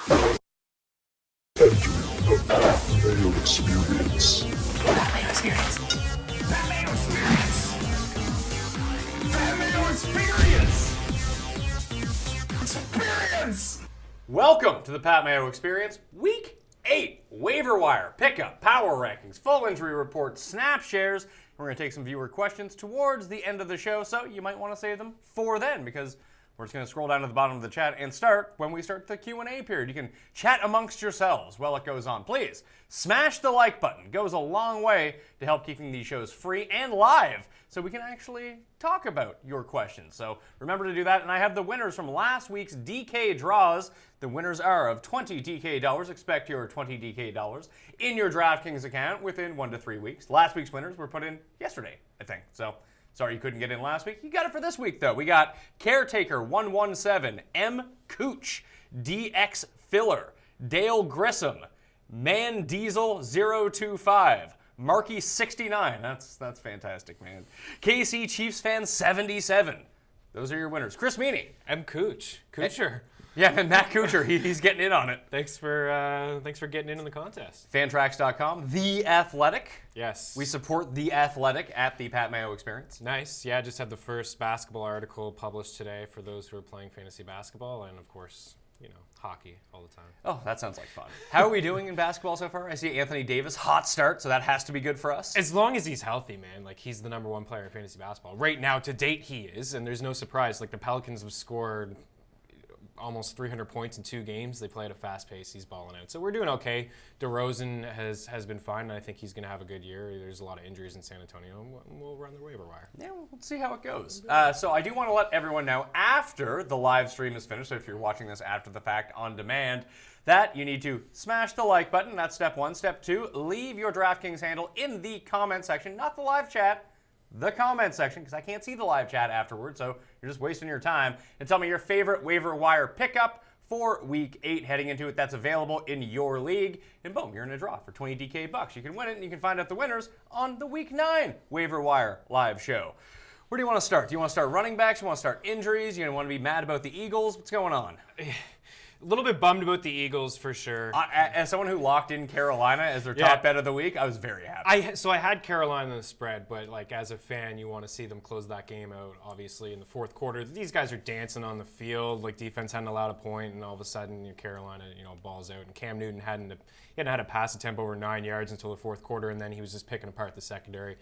Entering the Mayo Experience. That Mayo Experience. That Mayo Experience. That Mayo Experience. Experience. Welcome to the Pat Mayo Experience, Week 8 Waiver Wire Pickup Power Rankings, Full Injury Report, Snap Shares. We're going to take some viewer questions towards the end of the show, so you might want to save them for then, because we're just going to scroll down to the bottom of the chat and start when we start the Q&A period. You can chat amongst yourselves while it goes on. Please smash the like button. It goes a long way to help keeping these shows free and live so we can actually talk about your questions. So remember to do that. And I have the winners from last week's DK draws. The winners are of $20 DK dollars. Expect your $20 DK dollars in your DraftKings account within 1 to 3 weeks. Last week's winners were put in yesterday, I think. So sorry you couldn't get in last week. You got it for this week, though. We got Caretaker 117, M. Cooch, DX Filler, Dale Grissom, Man Diesel 025, Marky 69. That's fantastic, man. KC Chiefs fan 77. Those are your winners. Chris Meaney. M. Coocher. Yeah, and Matt Coocher, he's getting in on it. Thanks for getting in the contest. Fantrax.com, The Athletic. Yes. We support The Athletic at the Pat Mayo Experience. Nice. Yeah, I just had the first basketball article published today for those who are playing fantasy basketball and, of course, hockey all the time. Oh, that sounds like fun. How are we doing in basketball so far? I see Anthony Davis, hot start, so that has to be good for us. As long as he's healthy, man. Like, he's the number one player in fantasy basketball. Right now, to date, he is, and there's no surprise. Like, the Pelicans have scored almost 300 points in 2 games. They play at a fast pace. He's balling out. So we're doing okay. DeRozan has been fine, and I think he's going to have a good year. There's a lot of injuries in San Antonio, and we'll run the waiver wire. Yeah, we'll see how it goes. So I do want to let everyone know after the live stream is finished, so if you're watching this after the fact on demand, that you need to smash the like button. That's step 1. Step 2, leave your DraftKings handle in the comment section, not the live chat, the comment section, because I can't see the live chat afterwards, so you're just wasting your time. And tell me your favorite waiver wire pickup for Week 8 heading into it that's available in your league. And boom, you're in a draw for 20 DK bucks. You can win it, and you can find out the winners on the Week 9 waiver wire live show. Where do you want to start? Do you want to start running backs? You want to start injuries? You want to be mad about the Eagles? What's going on? A little bit bummed about the Eagles for sure. As someone who locked in Carolina as their top bet of the week, I was very happy. So I had Carolina in the spread, but like as a fan, you want to see them close that game out. Obviously, in the fourth quarter, these guys are dancing on the field. Like defense hadn't allowed a point, and all of a sudden, Carolina, balls out. And Cam Newton hadn't had a pass attempt over 9 yards until the fourth quarter, and then he was just picking apart the secondary.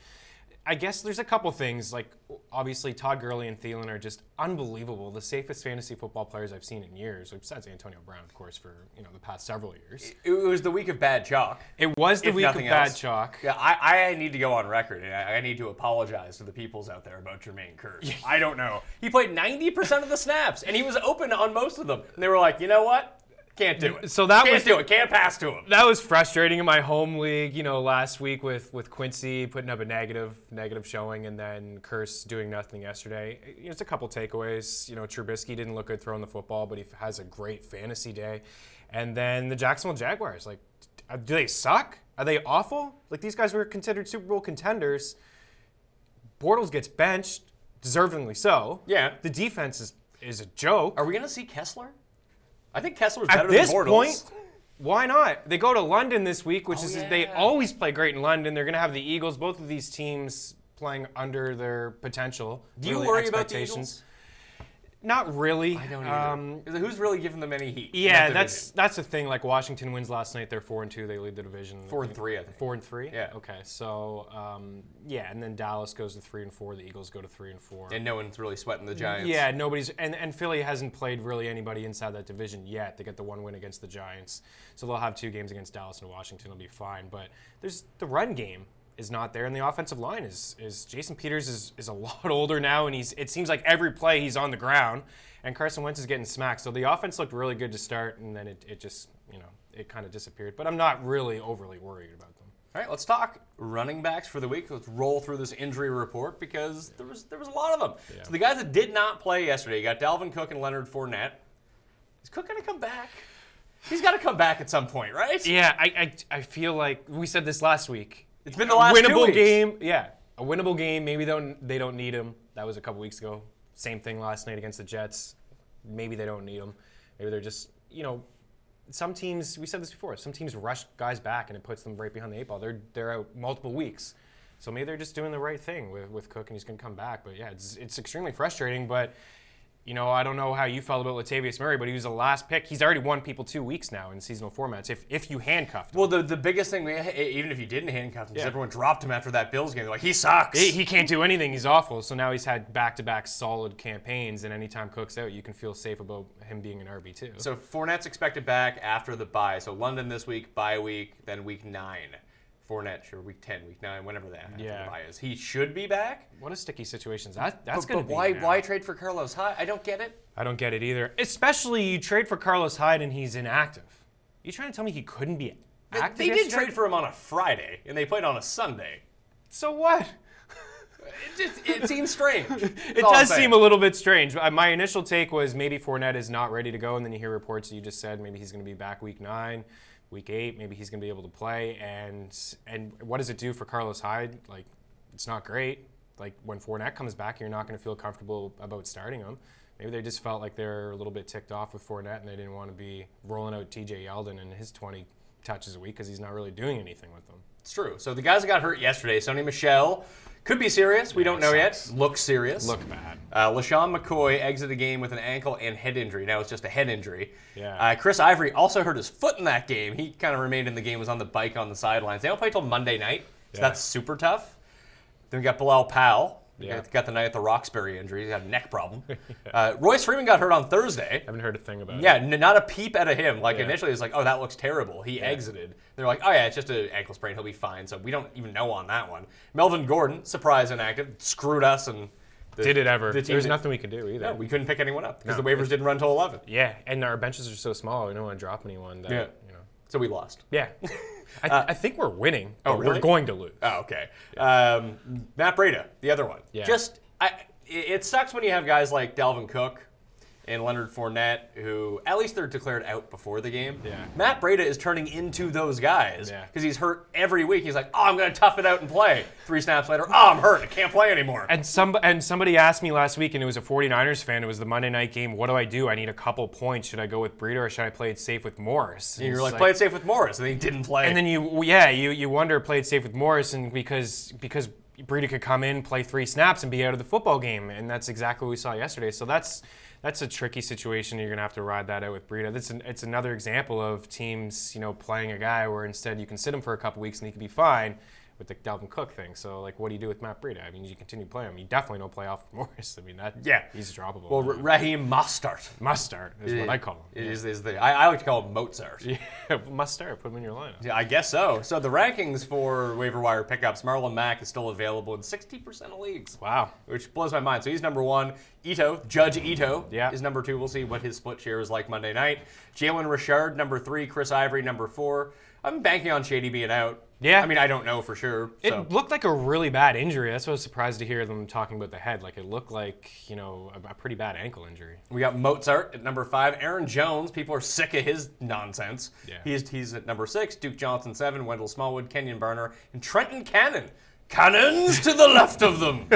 I guess there's a couple things, like obviously Todd Gurley and Thielen are just unbelievable. The safest fantasy football players I've seen in years, besides Antonio Brown, of course, for the past several years. It was the week of bad chalk. It was the week of bad chalk. Yeah, I need to go on record. I need to apologize to the peoples out there about Jermaine Kearse. I don't know. He played 90% of the snaps, and he was open on most of them. And they were like, you know what? Can't do it. So that Can't do it. Can't pass to him. That was frustrating in my home league, last week with Quincy putting up a negative showing and then Kearse doing nothing yesterday. It's a couple takeaways. Trubisky didn't look good throwing the football, but he has a great fantasy day. And then the Jacksonville Jaguars, like, do they suck? Are they awful? Like, these guys were considered Super Bowl contenders. Bortles gets benched, deservingly so. Yeah. The defense is a joke. Are we going to see Kessler? I think Kessler's better than Bortles. At this point, why not? They go to London this week, they always play great in London. They're going to have the Eagles, both of these teams playing under their potential. Do you worry about the Eagles? Not really. I don't either. Who's really giving them any heat? Yeah, that's the thing. Like Washington wins last night. They're 4-2. They lead the division. 4-3, I think. 4-3? Yeah. Okay. So, and then Dallas goes to 3-4. The Eagles go to 3-4. And no one's really sweating the Giants. Yeah, nobody's. And Philly hasn't played really anybody inside that division yet. They get the one win against the Giants. So they'll have 2 games against Dallas and Washington. It'll be fine. But there's the run game is not there, and the offensive line is Jason Peters is a lot older now, and it seems like every play he's on the ground, and Carson Wentz is getting smacked. So the offense looked really good to start, and then it just it kind of disappeared. But I'm not really overly worried about them. All right, let's talk running backs for the week. Let's roll through this injury report because there was a lot of them. Yeah. So the guys that did not play yesterday, you got Dalvin Cook and Leonard Fournette. Is Cook going to come back? He's got to come back at some point, right? Yeah, I feel like we said this last week. It's been the last 2 weeks. Game. Yeah, a winnable game. Maybe they don't need him. That was a couple weeks ago. Same thing last night against the Jets. Maybe they don't need him. Maybe they're just some teams, we said this before, some teams rush guys back and it puts them right behind the 8 ball. They're out multiple weeks. So maybe they're just doing the right thing with Cook and he's going to come back. But yeah, it's extremely frustrating. But, I don't know how you felt about Latavius Murray, but he was the last pick. He's already won people 2 weeks now in seasonal formats if you handcuffed him. Well, the biggest thing, even if you didn't handcuff him, because everyone dropped him after that Bills game. They're like, he sucks. He can't do anything. He's awful. So now he's had back-to-back solid campaigns, and anytime Cook's out, you can feel safe about him being an RB2. So Fournette's expected back after the bye. So London this week, bye week, then week 9. Fournette, sure, week 10, week 9, whenever that the bye is. He should be back. What a sticky situation. That's going to be. Why trade for Carlos Hyde? I don't get it. I don't get it either. Especially you trade for Carlos Hyde and he's inactive. You trying to tell me he couldn't be active? They did trade for him on a Friday, and they played on a Sunday. So what? It seems strange. It does seem a little bit strange. My initial take was maybe Fournette is not ready to go, and then you hear reports that you just said maybe he's going to be back week 9. Week 8, maybe he's going to be able to play. And what does it do for Carlos Hyde? Like, it's not great. Like, when Fournette comes back, you're not going to feel comfortable about starting him. Maybe they just felt like they're a little bit ticked off with Fournette and they didn't want to be rolling out TJ Yeldon and his 20 touches a week because he's not really doing anything with them. It's true. So the guys that got hurt yesterday, Sonny Michel, could be serious. We don't know yet. Looks serious. Look bad. LaShawn McCoy exited the game with an ankle and head injury. Now it's just a head injury. Yeah. Chris Ivory also hurt his foot in that game. He kind of remained in the game, was on the bike on the sidelines. They don't play till Monday night, so that's super tough. Then we got Bilal Powell. Got the night at the Roxbury injury. He's got a neck problem. Royce Freeman got hurt on Thursday. Haven't heard a thing about it. Yeah, not a peep out of him. Like, initially, it's like, oh, that looks terrible. He exited. They're like, oh, yeah, it's just an ankle sprain. He'll be fine. So we don't even know on that one. Melvin Gordon, surprise inactive, screwed us. And did it ever. There's nothing we could do either. No, we couldn't pick anyone up because the waivers didn't run till 11. Yeah, and our benches are so small. We don't want to drop anyone. So we lost. Yeah. I think we're winning, but really? we're going to lose. Oh, okay. Yeah. Matt Breida, the other one. Yeah. It sucks when you have guys like Dalvin Cook and Leonard Fournette, who at least they're declared out before the game. Yeah. Matt Breida is turning into those guys because he's hurt every week. He's like, oh, I'm going to tough it out and play. 3 snaps later, oh, I'm hurt. I can't play anymore. And somebody asked me last week, and it was a 49ers fan. It was the Monday night game. What do I do? I need a couple points. Should I go with Breida or should I play it safe with Morris? And you're like, play it safe with Morris. And he didn't play. And then you wonder, play it safe with Morris, and because Breida could come in, play 3 snaps, and be out of the football game. And that's exactly what we saw yesterday. So that's a tricky situation. You're going to have to ride that out with Breida. It's another example of teams, playing a guy where instead you can sit him for a couple weeks and he can be fine with the Dalvin Cook thing. So, what do you do with Matt Breida? I mean, you continue playing him. You definitely don't play Alfred Morris. I mean, he's droppable. Well, Raheem Mostert. Mustard is what I call him. I like to call him Mozart. Yeah, Mustard. Put him in your lineup. Yeah, I guess so. So the rankings for waiver wire pickups, Marlon Mack is still available in 60% of leagues. Wow. Which blows my mind. So he's number 1. Judge Ito is number 2. We'll see what his split share is like Monday night. Jalen Richard, number 3. Chris Ivory, number 4. I'm banking on Shady being out. Yeah. I mean, I don't know for sure. It looked like a really bad injury. That's why I was surprised to hear them talking about the head. Like, it looked like, a pretty bad ankle injury. We got Mozart at number 5. Aaron Jones. People are sick of his nonsense. Yeah. He's at number 6. Duke Johnson, 7. Wendell Smallwood, Kenyon Barner, and Trenton Cannon. Cannons to the left of them.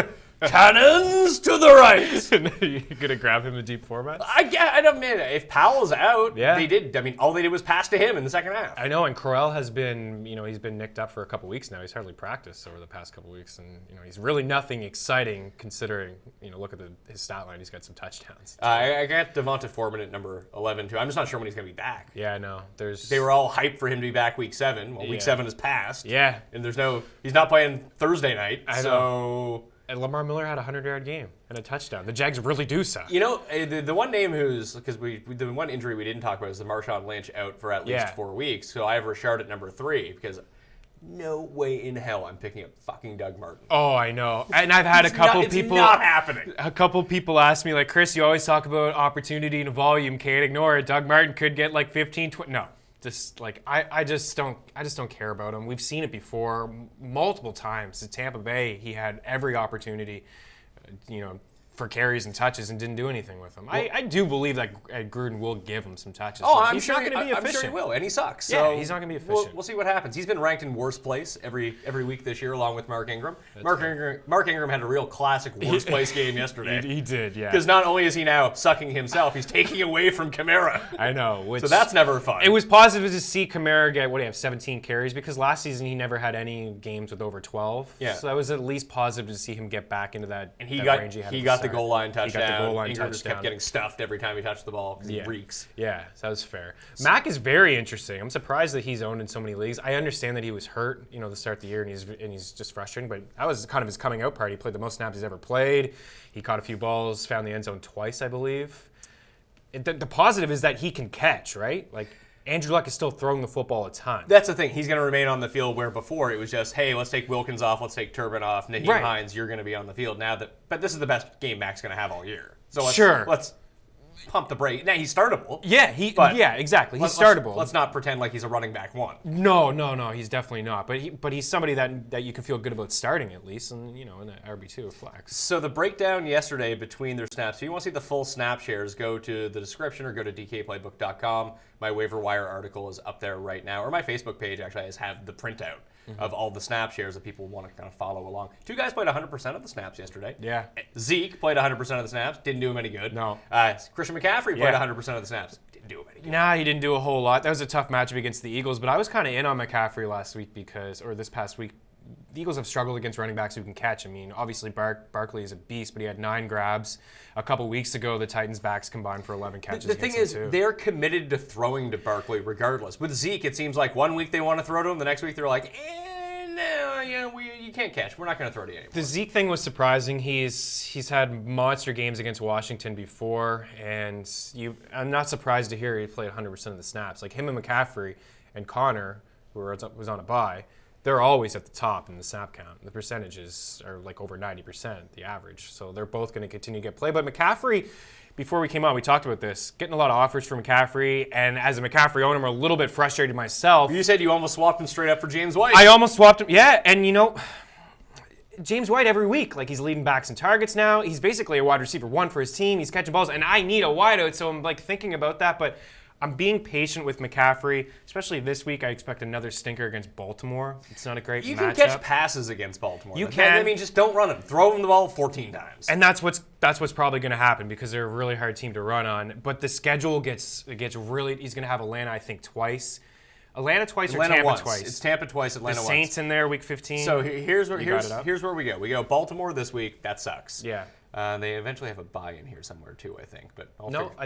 Cannons to the right. You're going to grab him in deep format? I don't mean if Powell's out, Yeah. they did. I mean, all they did was pass to him in the second half. I know, and Corral has been, he's been nicked up for a couple weeks now. He's hardly practiced over the past couple weeks, and he's really nothing exciting considering. Look at his stat line. He's got some touchdowns. I got Devonta Foreman at number 11 too. I'm just not sure when he's going to be back. Yeah, I know. They were all hyped for him to be back week 7. Well, week 7 has passed. Yeah, and he's not playing Thursday night. I know. And Lamar Miller had a 100-yard game and a touchdown. The Jags really do suck. The one name because the one injury we didn't talk about is the Marshawn Lynch out for at least 4 weeks. So I have Richard at number 3 because no way in hell I'm picking up fucking Doug Martin. Oh, I know. And I've had a couple people. It's not happening. A couple people ask me, Chris, you always talk about opportunity and volume. Can't ignore it. Doug Martin could get 15, 20. No. I just don't care about him. We've seen it before multiple times. At Tampa Bay, he had every opportunity, for carries and touches and didn't do anything with them. I do believe that Gruden will give him some touches. Oh, but I'm he's sure not going to be efficient. I'm sure he will, and he sucks. Yeah, So he's not going to be efficient. We'll see what happens. He's been ranked in worst place every week this year, along with Mark Ingram. Mark Ingram had a real classic worst place game yesterday. He did, yeah. Because not only is he now sucking himself, he's taking away from Kamara. I know. So that's never fun. It was positive to see Kamara get, 17 carries, because last season he never had any games with over 12. Yeah. So that was at least positive to see him get back into that, and he that got range he had. he at got the start. goal line touchdown. He got the goal line Ingram just kept touchdown. getting stuffed every time he touched the ball because he reeks. Yeah, that was fair. Mac is very interesting. I'm surprised that he's owned in so many leagues. I understand that he was hurt, to start the year, and he's just frustrating. But that was kind of his coming out party. He played the most snaps he's ever played. He caught a few balls, found the end zone twice, I believe. The positive is that he can catch, right? Like, Andrew Luck is still throwing the football a ton. That's the thing. He's going to remain on the field where before it was just, hey, let's take Wilkins off, let's take Turbin off, Naheem Hines, you're going to be on the field but this is the best game Mac's going to have all year. So let's pump the brake. Now he's startable. Yeah, exactly. He's startable. Let's not pretend like he's a running back one. No, he's definitely not. But he's somebody that you can feel good about starting at least, and in the RB2 or flex. So the breakdown yesterday between their snaps. If you want to see the full snap shares, go to the description or go to dkplaybook.com. My waiver wire article is up there right now, or my Facebook page actually has the printout of all the snap shares that people want to kind of follow along. Two guys played 100% of the snaps yesterday. Yeah. Zeke played 100% of the snaps, didn't do him any good. No. Christian McCaffrey played 100% of the snaps, didn't do him any good. Nah, he didn't do a whole lot. That was a tough matchup against the Eagles, but I was kind of in on McCaffrey this past week. The Eagles have struggled against running backs who can catch. I mean, obviously Barkley is a beast, but he had 9 grabs. A couple weeks ago, the Titans' backs combined for 11 catches. The thing is, they're committed to throwing to Barkley regardless. With Zeke, it seems like one week they want to throw to him, the next week they're like, you can't catch. We're not going to throw to you anymore. The Zeke thing was surprising. He's had monster games against Washington before, and I'm not surprised to hear he played 100% of the snaps. Like him and McCaffrey and Connor, who was on a bye, they're always at the top in the snap count. The percentages are like over 90%, the average. So they're both going to continue to get play. But McCaffrey, before we came on, we talked about this, getting a lot of offers for McCaffrey. And as a McCaffrey owner, I'm a little bit frustrated myself. You said you almost swapped him straight up for James White. I almost swapped him. Yeah, and James White every week, like he's leading backs and targets now. He's basically a wide receiver 1 for his team. He's catching balls, and I need a wideout. So I'm like thinking about that, but I'm being patient with McCaffrey, especially this week. I expect another stinker against Baltimore. It's not a great matchup. You can catch passes against Baltimore. You can. I mean, just don't run him. Throw him the ball 14 times. And that's what's probably going to happen because they're a really hard team to run on. But the schedule gets really. He's going to have Atlanta, I think, twice. Atlanta twice or Tampa once. twice? It's Tampa twice, Atlanta the once. Saints in there, week 15. So here's where we go. We go Baltimore this week. That sucks. Yeah. They eventually have a bye in here somewhere too, I think. But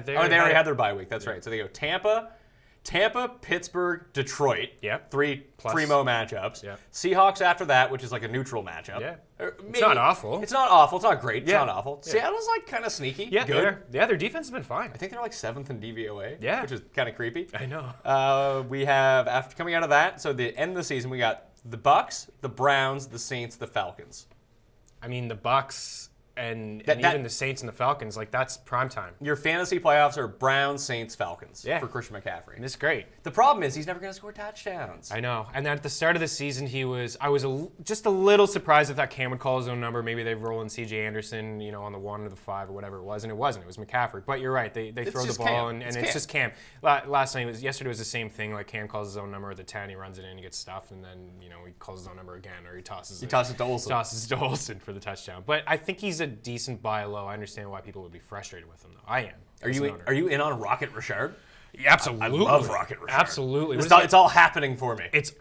they already already had their bye week. That's right. So they go Tampa, Pittsburgh, Detroit. Yep. Three primo matchups. Yep. Seahawks after that, which is like a neutral matchup. Yeah. Maybe, it's not awful. It's not awful. It's not great. It's Yeah. not awful. Yeah. Seattle's like kind of sneaky. Yeah, good. their defense has been fine. I think they're like 7th in DVOA. Yeah. Which is kind of creepy. I know. We have, after coming out of that, so the end of the season, we got the Bucks, the Browns, the Saints, the Falcons. I mean, the Bucks and even the Saints and the Falcons, like that's prime time. Your fantasy playoffs are Browns, Saints, Falcons for Christian McCaffrey. And it's great. The problem is he's never going to score touchdowns. I know. And at the start of the season, I was just a little surprised if that Cam would call his own number. Maybe they roll in C.J. Anderson, on the 1 or the 5 or whatever it was, and it wasn't. It was McCaffrey. But you're right. They throw the ball, and it's just Cam. Yesterday was the same thing. Like Cam calls his own number at the 10, he runs it in, he gets stuffed, and then he calls his own number again, or he tosses it to Olsen for the touchdown. But I think he's a decent buy low. I understand why people would be frustrated with him, though. I am. Are you in on Rocket Richard? Yeah, absolutely. I love Rocket Richard. Absolutely. It's all happening for me. It's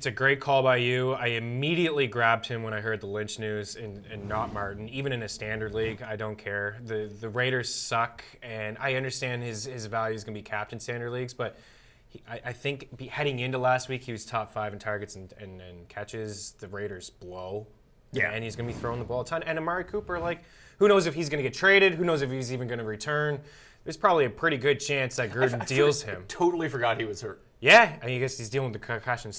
a great call by you. I immediately grabbed him when I heard the Lynch news and not Martin. Even in a standard league, I don't care. The Raiders suck, and I understand his value is going to be capped in standard leagues, but I think heading into last week, he was top 5 in targets and catches. The Raiders blow. Yeah. And he's going to be throwing the ball a ton. And Amari Cooper, who knows if he's going to get traded? Who knows if he's even going to return? There's probably a pretty good chance that Gruden deals him. I totally forgot he was hurt. Yeah, I guess he's dealing with the concussion.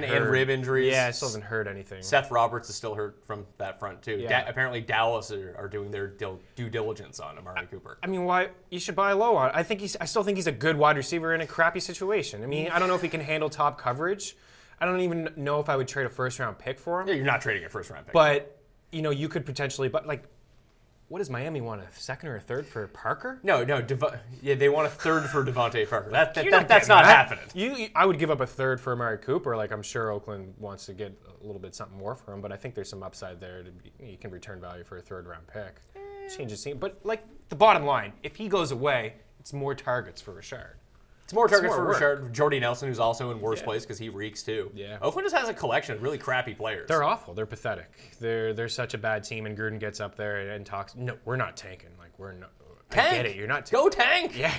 And rib injuries. Yeah, still hasn't hurt anything. Seth Roberts is still hurt from that front, too. Yeah. Apparently Dallas are doing their due diligence on Amari Cooper. I mean, why? You should buy low on. I still think he's a good wide receiver in a crappy situation. I mean, I don't know if he can handle top coverage. I don't even know if I would trade a first-round pick for him. Yeah, you're not trading a first-round pick. But, you could potentially, What does Miami want, a second or a third for Parker? No, they want a third for Devontae Parker. That's You're not getting that. happening. I would give up a third for Amari Cooper. Like, I'm sure Oakland wants to get a little bit something more for him, but I think there's some upside there. You can return value for a third-round pick. Changes team. But, like, the bottom line, if he goes away, it's more targets for Richard. It's more targets more for work. Richard. Jordy Nelson, who's also in worse place because he reeks too. Yeah. Oakland just has a collection of really crappy players. They're awful. They're pathetic. They're such a bad team, and Gruden gets up there and talks, no, we're not tanking. Like, we're not. Tank. I get it. You're not Go tank. Yeah.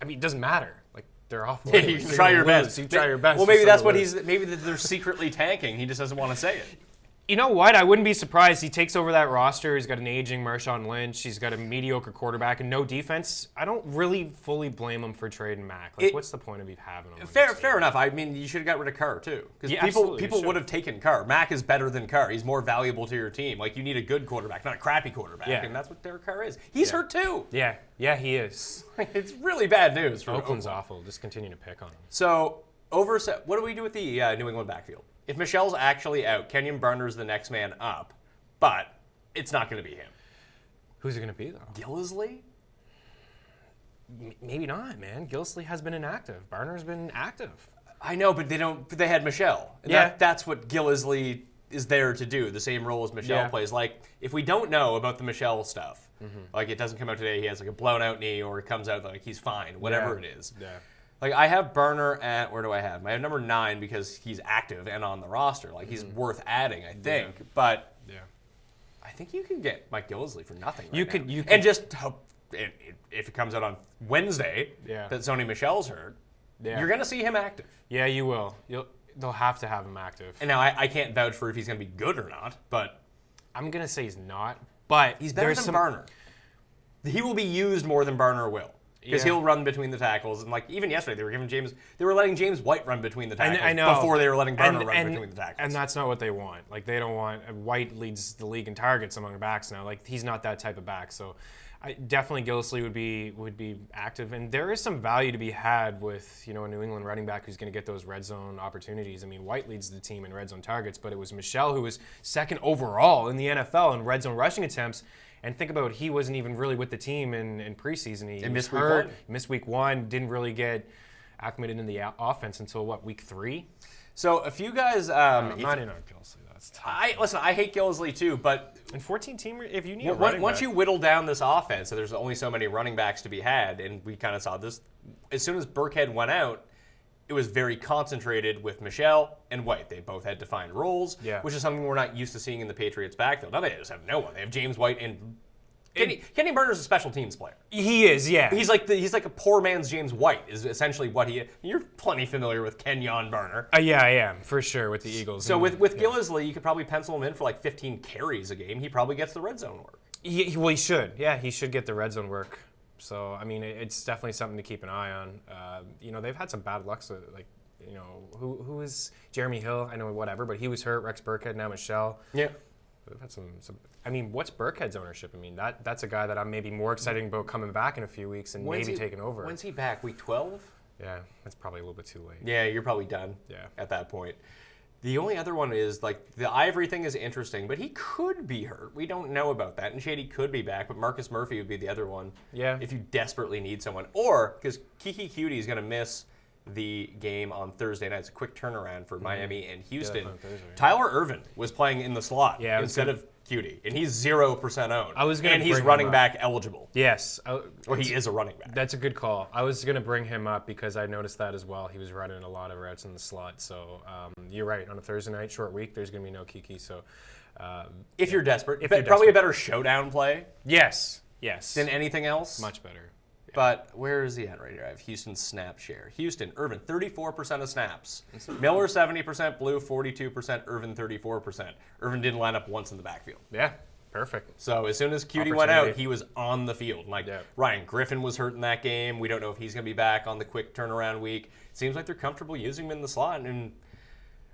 I mean, it doesn't matter. Like, they're awful. Yeah, anyways. you They're try gonna your lose. best. You try your best. Well, maybe You're that's still what gonna lose. maybe they're secretly tanking. He just doesn't want to say it. You know what? I wouldn't be surprised. He takes over that roster. He's got an aging Marshawn Lynch. He's got a mediocre quarterback and no defense. I don't really fully blame him for trading Mac. Like, what's the point of even having him? Fair enough. I mean, you should have got rid of Carr too, because Yeah, absolutely, people you would should. have taken Carr. Mac is better than Carr. He's more valuable to your team. Like, you need a good quarterback, not a crappy quarterback, Yeah. and that's what Derek Carr is. He's hurt too. Yeah, he is. It's really bad news for Oakland's Oakland. awful. Just continue to pick on him. So, what do we do with the New England backfield? If Michelle's actually out, Kenyon Barner's the next man up, but it's not going to be him. Who's it going to be, though? Gillisley? Maybe not, man. Gillisley has been inactive. Barner's been active. I know, but they had Michelle. And Yeah. that's what Gillisley is there to do, the same role as Michelle Yeah. plays. Like, if we don't know about the Michelle stuff, like it doesn't come out today, he has like a blown out knee, or it comes out like he's fine, whatever it is. Yeah. Like, I have Barner at, where do I have him? I have number 9 because he's active and on the roster. Like, he's worth adding, I think. But Yeah. I think you can get Mike Gillisley for nothing right You now. could- And just hope, if it comes out on Wednesday Yeah. that Sony Michelle's hurt, Yeah. you're going to see him active. Yeah, you will. They'll have to have him active. And now I can't vouch for if he's going to be good or not, but I'm going to say he's not, but he's better than Barner. He will be used more than Barner will. Because Yeah. he'll run between the tackles, and like even yesterday, they were letting James White run between the tackles I know. before they were letting Barner run between the tackles. And that's not what they want. Like, they don't want White leads the league in targets among backs now. Like, he's not that type of back. So definitely Gillisley would be active, and there is some value to be had with a New England running back who's going to get those red zone opportunities. I mean, White leads the team in red zone targets, but it was Michelle who was second overall in the NFL in red zone rushing attempts. And think about, he wasn't even really with the team in preseason. He was missed week hurt, 1. missed week 1, didn't really get acclimated in the offense until week 3. So a few guys, I'm not in on Gillisley. That's tough. I hate Gillisley too, but And 14-team, if you need a running once back. you whittle down this offense, so there's only so many running backs to be had, and we kind of saw this. As soon as Burkhead went out, it was very concentrated with Michelle and White. They both had defined roles, which is something we're not used to seeing in the Patriots' backfield. Now they just have no one. They have James White and Kenny Barner's a special teams player. He is, yeah. He's like a poor man's James White is essentially what he is. You're plenty familiar with Kenyon Barner. Yeah, I am, for sure, with the Eagles. So with Gillisley, you could probably pencil him in for like 15 carries a game. He probably gets the red zone work. He should. Yeah, he should get the red zone work. So, I mean, it's definitely something to keep an eye on. They've had some bad luck. So, like, who is Jeremy Hill? I know whatever, but he was hurt. Rex Burkhead, now Michelle. Yeah. They've had some. I mean, what's Burkhead's ownership? I mean, that's a guy that I'm maybe more excited about coming back in a few weeks and maybe taking over. When's he back? Week 12? Yeah, that's probably a little bit too late. Yeah, you're probably done. Yeah. At that point. The only other one is like the Ivory thing is interesting, but he could be hurt. We don't know about that. And Shady could be back, but Marcus Murphy would be the other one. Yeah. If you desperately need someone, or because Kiki Cutie is going to miss the game on Thursday night. It's a quick turnaround for Miami and Houston. on Thursday, yeah. Tyler Irvin was playing in the slot instead of Cutie, and he's 0% owned. And he's running back eligible. Yes. Or he is a running back. That's a good call. I was going to bring him up because I noticed that as well. He was running a lot of routes in the slot. So you're right. On a Thursday night, short week, there's going to be no Kiki. So if you're desperate. If you're probably desperate. a better showdown play yes. than anything else. Much better. But where is he at right here? I have Houston's snap share. Houston, Irvin, 34% of snaps. Miller, 70%. Blue, 42%. Irvin, 34%. Irvin didn't line up once in the backfield. Yeah. Perfect. So as soon as Cutie went out, Opportunity. he was on the field. Like Ryan Griffin was hurt in that game. We don't know if he's going to be back on the quick turnaround week. Seems like they're comfortable using him in the slot. And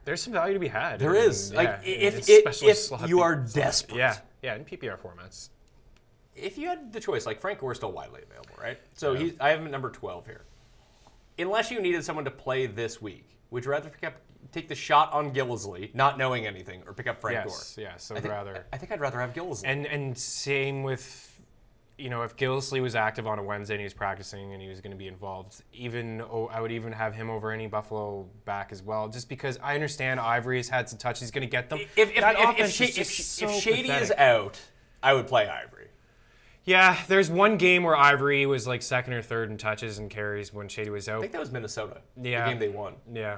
There's some value to be had. there is. Yeah, If you are desperate. Yeah, in PPR formats. If you had the choice, like Frank Gore's still widely available, right? So I have him at number 12 here. Unless you needed someone to play this week, would you rather take the shot on Gillisley, not knowing anything, or pick up Frank Gore? Yes. I think I'd rather have Gillisley. And same with, if Gillisley was active on a Wednesday and he was practicing and he was going to be involved, I would even have him over any Buffalo back as well, just because I understand Ivory has had some touches. He's going to get them. If Shady is out, I would play Ivory. Yeah, there's one game where Ivory was like second or third in touches and carries when Shady was out. I think that was Minnesota. Yeah. The game they won. Yeah.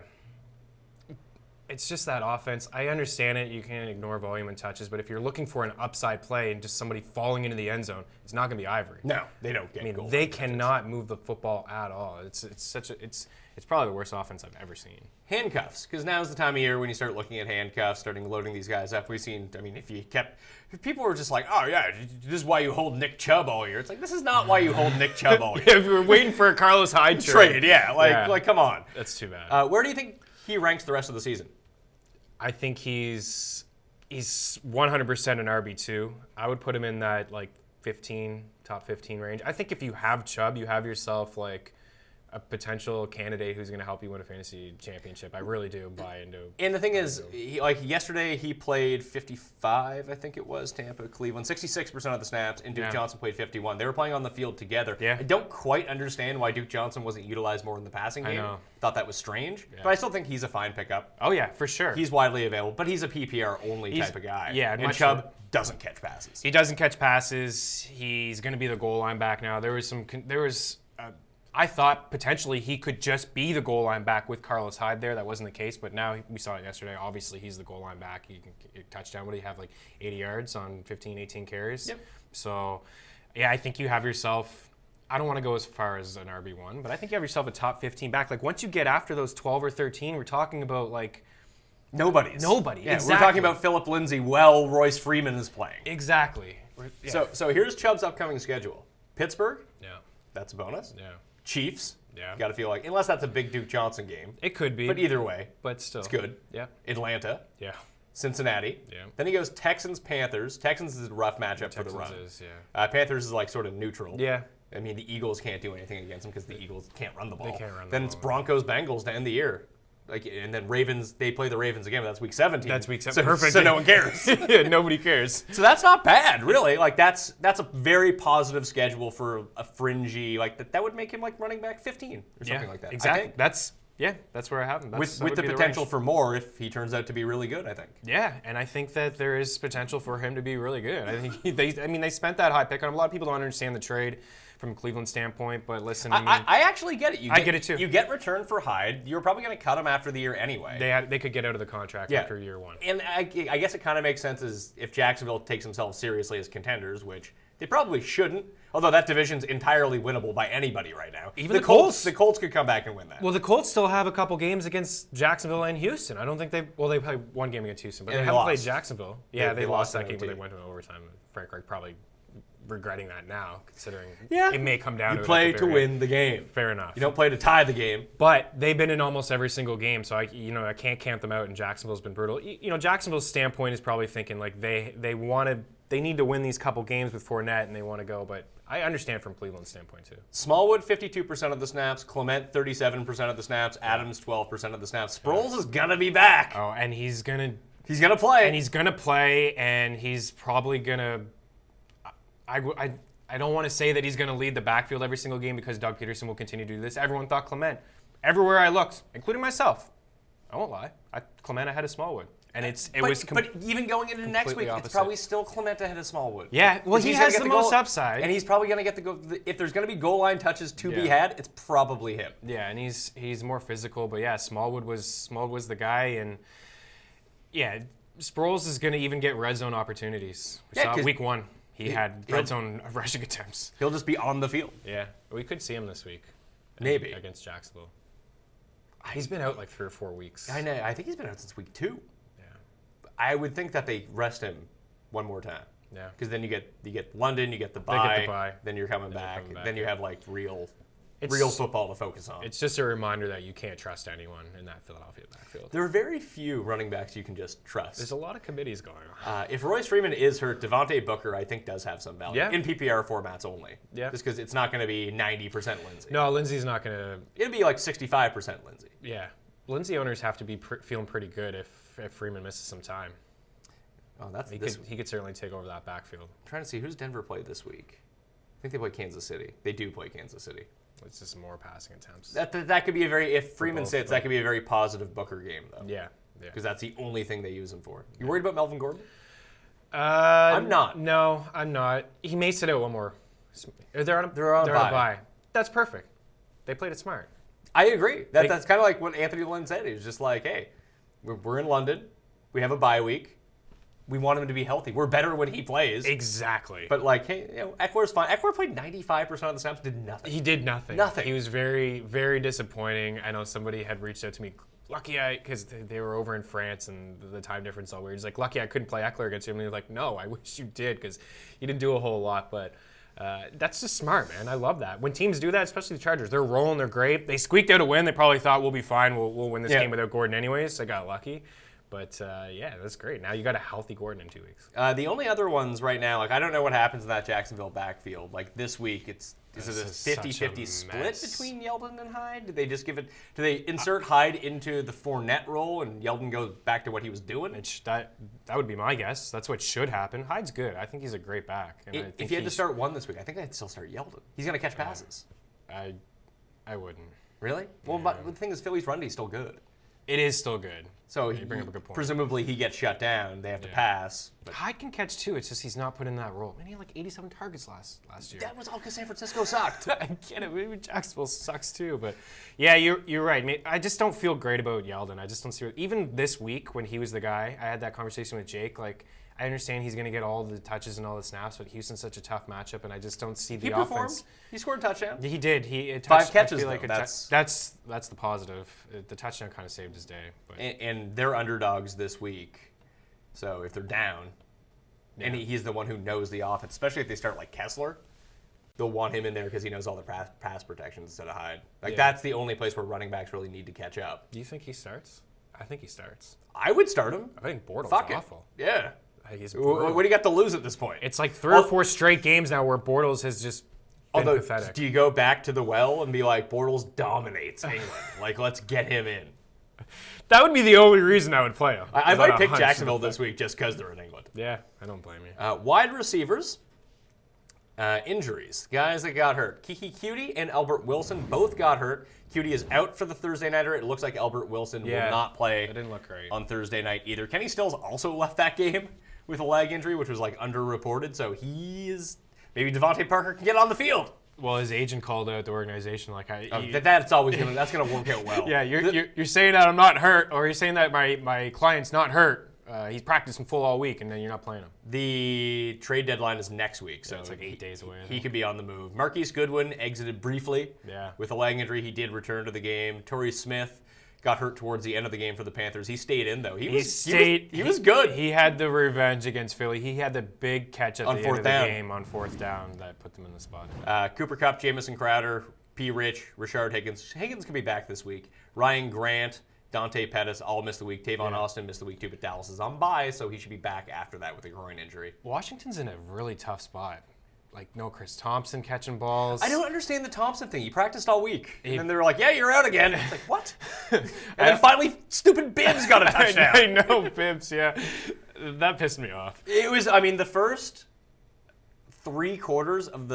It's just that offense. I understand it. You can't ignore volume and touches, but if you're looking for an upside play and just somebody falling into the end zone, it's not going to be Ivory. No, they don't get goals. They cannot move the football at all. It's probably the worst offense I've ever seen. Handcuffs, because now's the time of year when you start looking at handcuffs, starting loading these guys up. We've seen, if people were just like, oh yeah, this is why you hold Nick Chubb all year. It's like, this is not why you hold Nick Chubb all year. If we were waiting for a Carlos Hyde trade, like come on. That's too bad. Where do you think he ranks the rest of the season? I think he's 100% an RB2. I would put him in that top 15 range. I think if you have Chubb, you have yourself like a potential candidate who's going to help you win a fantasy championship. I really do buy into. And the thing is, yesterday he played 55, I think it was, Tampa, Cleveland, 66% of the snaps, and Duke Johnson played 51. They were playing on the field together. Yeah. I don't quite understand why Duke Johnson wasn't utilized more in the passing game. I know. Thought that was strange, but I still think he's a fine pickup. Oh yeah, for sure. He's widely available, but he's a PPR only type of guy. Yeah, and Chubb doesn't catch passes. He doesn't catch passes. He's going to be the goal line back now. I thought potentially he could just be the goal line back with Carlos Hyde there. That wasn't the case, but now we saw it yesterday. Obviously, he's the goal line back. He can get a touchdown. What do you have, 80 yards on 15, 18 carries? Yep. So, yeah, I think you have yourself, I don't want to go as far as an RB1, but I think you have yourself a top 15 back. Once you get after those 12 or 13, we're talking about, Nobody. Yeah, exactly. We're talking about Philip Lindsay while Royce Freeman is playing. Exactly. Yeah. So here's Chubb's upcoming schedule. Pittsburgh. Yeah. That's a bonus. Yeah. Chiefs. Yeah. Got to feel like, unless that's a big Duke Johnson game. It could be. But either way, but still. it's good. Yeah. Atlanta. Yeah. Cincinnati. Yeah. Then he goes Texans, Panthers. Texans is a rough matchup for the run. Panthers is sort of neutral. Yeah. I mean, the Eagles can't do anything against them because the Eagles can't run the ball. They can't run the Then ball. it's Broncos, Bengals to end the year. And then Ravens, they play the Ravens again, but that's week 17. That's week 17. Perfect. So no one cares. Yeah, nobody cares. So that's not bad, really. That's a very positive schedule for a fringy, that would make him running back 15 or something like that. Exactly. That's where I have him. With the potential for more if he turns out to be really good, I think. Yeah, and I think that there is potential for him to be really good. I think they spent that high pick on him. A lot of people don't understand the trade from a Cleveland standpoint, but listen, I actually get it. I get it too. You get return for Hyde. You're probably going to cut him after the year anyway. They could get out of the contract after year one. And I guess it kind of makes sense as if Jacksonville takes themselves seriously as contenders, which they probably shouldn't. Although that division's entirely winnable by anybody right now. Even the Colts. The Colts could come back and win that. Well, the Colts still have a couple games against Jacksonville and Houston. I don't think they played one game against Houston, but And they they haven't lost. played Jacksonville. Yeah, they lost that in game, but OT. they went to overtime. Frank Reich probably regretting that now, considering Yeah. it may come down to You it play at the to very win end. the game. Fair enough. You don't play to tie the game. But they've been in almost every single game, so I can't count them out. And Jacksonville's been brutal. Jacksonville's standpoint is probably thinking they need to win these couple games with Fournette, and they want to go. But I understand from Cleveland's standpoint too. Smallwood 52% of the snaps, Clement 37% of the snaps, Adams 12% of the snaps. Sproles is gonna be back. Oh, and he's gonna play. and he's probably gonna. I don't want to say that he's going to lead the backfield every single game because Doug Peterson will continue to do this. Everyone thought Clement. Everywhere I looked, including myself, I won't lie, Clement ahead of Smallwood. And but even going into next week, opposite. it's probably still Clement ahead of Smallwood. Yeah, well, he He's gonna has get the goal- most upside. And he's probably going to get the goal. If there's going to be goal line touches to be Yeah. had, it's probably him. Yeah, and he's more physical, but yeah, Smallwood was the guy, and yeah, Sproles is going to even get red zone opportunities. We saw 'cause week one. He had red zone rushing attempts. He'll just be on the field. Yeah, we could see him this week. Maybe. Against Jacksonville. He's been out 3 or 4 weeks. I know. I think he's been out since week 2. Yeah. I would think that they rest him one more time. Yeah. Because then you get London, you get the They bye. get the bye. Then you're coming Then you're back. coming back, Then you yeah. have real It's- football to focus on. It's just a reminder that you can't trust anyone in that Philadelphia backfield. There are very few running backs you can just trust. There's a lot of committees going on. If Royce Freeman is hurt, Devontae Booker, I think, does have some value. Yeah. In PPR formats only. Yeah. Just because it's not going to be 90% Lindsay. No, Lindsey's not going to. It'll be 65% Lindsay. Yeah. Lindsay owners have to be feeling pretty good if Freeman misses some time. Oh, He could certainly take over that backfield. I'm trying to see who's Denver played this week. I think they play Kansas City. They do play Kansas City. It's just more passing attempts. That could be a very, if Freeman both, sits, that could be a very positive Booker game, though. Yeah. Because that's the only thing they use him for. You worried about Melvin Gordon? I'm not. No, I'm not. He may sit out one more. They're on a bye. That's perfect. They played it smart. I agree. That's kind of like what Anthony Lynn said. He was just like, hey, we're in London. We have a bye week. We want him to be healthy. We're better when he plays. Exactly. But like, hey, Eckler's fine. Eckler played 95% of the snaps, did nothing. He did nothing. Nothing. He was very, very disappointing. I know somebody had reached out to me. Lucky because they were over in France and the time difference all weird. He's like, lucky I couldn't play Eckler against him. And he was like, no, I wish you did because he didn't do a whole lot. But that's just smart, man. I love that. When teams do that, especially the Chargers, they're rolling, they're great. They squeaked out a win. They probably thought we'll be fine. We'll win this game without Gordon anyways. So I got lucky. But, that's great. Now you got a healthy Gordon in 2 weeks. The only other ones right now, like I don't know what happens in that Jacksonville backfield. Like this week, is it a 50-50 split between Yeldon and Hyde? Do they just give it? Do they insert Hyde into the Fournette role and Yeldon goes back to what he was doing? That would be my guess. That's what should happen. Hyde's good. I think he's a great back. And If you had to start one this week, I think I'd still start Yeldon. He's going to catch passes. I wouldn't. Really? Well, but the thing is, Philly's run D is still good. It is still good. So you bring up a good point. Presumably he gets shut down. They have to pass. But Hyde can catch too. It's just he's not put in that role. Man, he had like 87 targets last year. that was all because San Francisco sucked. I get it. Maybe Jacksonville sucks too, but yeah, you're right. I just don't feel great about Yeldon. I just don't see even this week when he was the guy. I had that conversation with Jake. Like, I understand he's going to get all the touches and all the snaps, but Houston's such a tough matchup, and I just don't see the offense. Performed. He scored a touchdown. He did. He touched, 5 catches. I feel like though. that's the positive. The touchdown kind of saved his day. But. And they're underdogs this week, so if they're down, and he's the one who knows the offense, especially if they start like Kessler, they'll want him in there because he knows all the pass protection instead of Hyde. That's the only place where running backs really need to catch up. Do you think he starts? I think he starts. I would start him. I think Bortles Fuck is awful. Yeah. He's what do you got to lose at this point? It's like 3 or 4 straight games now where Bortles has just been pathetic. Do you go back to the well and be like, Bortles dominates England? Like, let's get him in. That would be the only reason I would play him. I might pick Jacksonville this week just because they're in England. Yeah, I don't blame you. Wide receivers, injuries. Guys that got hurt. Kiki Cutie and Albert Wilson both got hurt. Cutie is out for the Thursday nighter. It looks like Albert Wilson will not play that didn't look great. on Thursday night either. Kenny Stills also left that game with a leg injury, which was like underreported. So maybe Devontae Parker can get on the field. Well, his agent called out the organization that's always that's gonna work out well. Yeah, you're saying that I'm not hurt, or you're saying that my client's not hurt. He's practicing full all week, and then you're not playing him. The trade deadline is next week, so it's like 8 days away. He could be on the move. Marquise Goodwin exited briefly with a leg injury. He did return to the game. Torrey Smith got hurt towards the end of the game for the Panthers. He stayed in, though. He was good. He had the revenge against Philly. He had the big catch at the end of the game on 4th down that put them in the spot. Cooper Kupp, Jamison Crowder, P. Rich, Rashard Higgins. Higgins could be back this week. Ryan Grant, Dante Pettis all missed the week. Tavon Austin missed the week too, but Dallas is on bye, so he should be back after that with a groin injury. Washington's in a really tough spot. Like, no Chris Thompson catching balls. I don't understand the Thompson thing. He practiced all week. And then they were like, yeah, you're out again. It's like, what? And then finally, stupid Bibbs got a touchdown. I know, Bibbs, yeah. That pissed me off. It was, the first 3 quarters of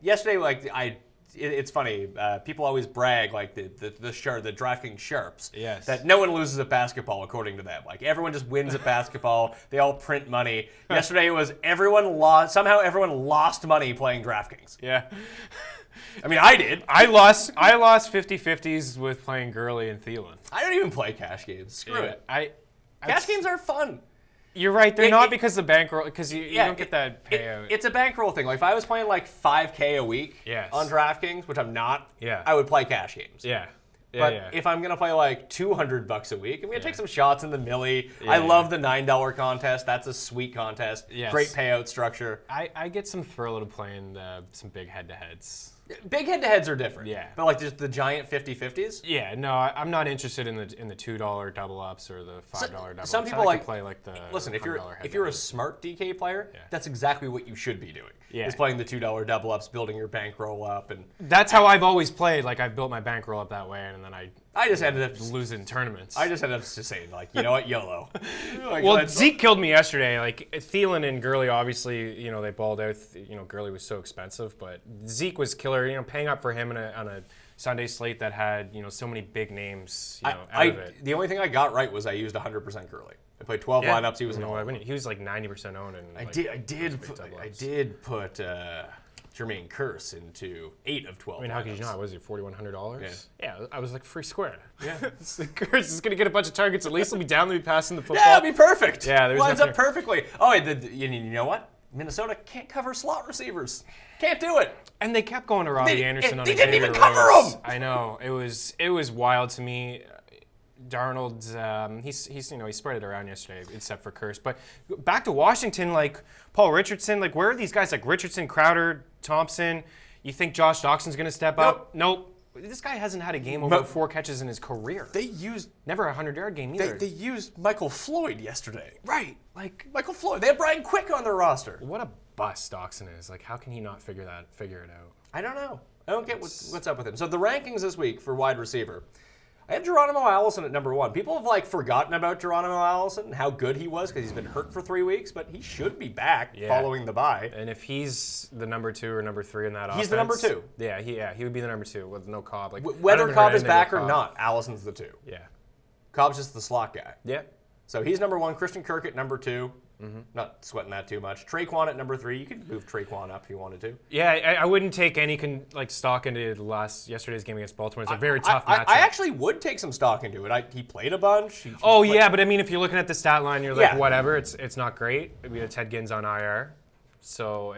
yesterday, it's funny. People always brag, like, the DraftKings sharps. Yes. That no one loses at basketball, according to them. Like, everyone just wins at basketball. They all print money. Yesterday, it was somehow everyone lost money playing DraftKings. Yeah. I did. I lost 50-50s with playing Gurley and Thielen. I don't even play cash games. Screw it. Cash games are fun. You're right. They're not because of bankroll, because you don't get that payout. It's a bankroll thing. Like, if I was playing like $5K a week on DraftKings, which I'm not, I would play cash games. Yeah. But if I'm going to play like $200 a week, I'm going to take some shots in the millie. I love the $9 contest. That's a sweet contest. Yes. Great payout structure. I get some thrill out of playing some big head-to-heads. Big head-to-heads are different. Yeah. But like just the giant 50-50s? Yeah, no, I'm not interested in the $2 double ups or the $5 double ups. Some people I like to play like the listen. If you're $100 a smart DK player, Yeah. that's exactly what you should be doing. Yeah. Is playing the $2 double ups, building your bankroll up, and That's how I've always played. Like I've built my bankroll up that way, and then I just ended up lose in tournaments. I just ended up just saying like, you know what, YOLO. Like, Well, let's- Zeke killed me yesterday. Like Thielen and Gurley, obviously, they balled out. Gurley was so expensive, but Zeke was killer. Paying up for him on a Sunday slate that had so many big names out of it. The only thing I got right was I used 100% Gurley. I played 12 lineups. He was an all. He was like 90% owned. And I did put Jermaine Curse into 8 of 12. I mean, how could you not? Was it $4,100? Yeah. I was like free square. Yeah. Curse is gonna get a bunch of targets. At least he'll be down. He'll be passing the football. Yeah, it'd be perfect. Yeah, there's lines nothing- up perfectly. Oh, you know what? Minnesota can't cover slot receivers. Can't do it. And they kept going to Robbie Anderson on they a didn't Xavier even cover Rhodes. him. I know. It was wild to me. Darnold, he spread it around yesterday, except for Curse. But back to Washington, like Paul Richardson, like where are these guys like Richardson, Crowder, Thompson? You think Josh Doxson's going to step up? Nope. This guy hasn't had a game over 4 catches in his career. They used Never a 100-yard game either. they used Michael Floyd yesterday. Right. Like, Michael Floyd. They had Brian Quick on their roster. what a bust Doxson is. Like, how can he not figure it out? I don't know. I don't get what's up with him. So the rankings this week for wide receiver. I have Geronimo Allison at number 1. People have forgotten about Geronimo Allison and how good he was because he's been hurt for 3 weeks, but he should be back following the bye. And if he's the number 2 or number 3 in that offense, He's the number 2. Yeah, he would be the number 2 with no Cobb. Like Whether Cobb is back or not, Allison's the 2. Yeah. Cobb's just the slot guy. Yeah. So he's number 1. Christian Kirk at number 2. Not sweating that too much. Traquan at number 3. You could move Traquan up if you wanted to. Yeah, I wouldn't take any stock into yesterday's game against Baltimore. It's a very tough matchup. I actually would take some stock into it. He played a bunch. Yeah, but I mean, if you're looking at the stat line, you're like, Yeah. whatever. It's not great. We had Ted Ginn's on IR, so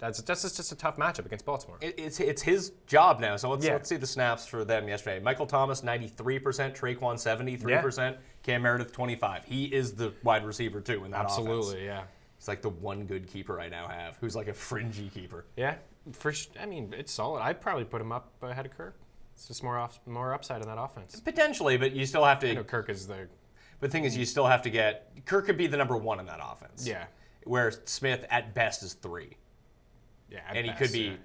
that's just a tough matchup against Baltimore. It's his job now. So let's Yeah. see the snaps for them yesterday. Michael Thomas 93%, Traquan 73%, Cam Meredith 25. He is the wide receiver too in that offense. Absolutely, yeah. He's like the one good keeper I now have, who's like a fringy keeper. Yeah, I mean, it's solid. I'd probably put him up ahead of Kirk. It's just more upside in that offense. Potentially, but you still have to. Kirk is the. But the thing is, you still have to get. Kirk could be the number 1 in that offense. Yeah. Where Smith at best is 3. Yeah, And he could be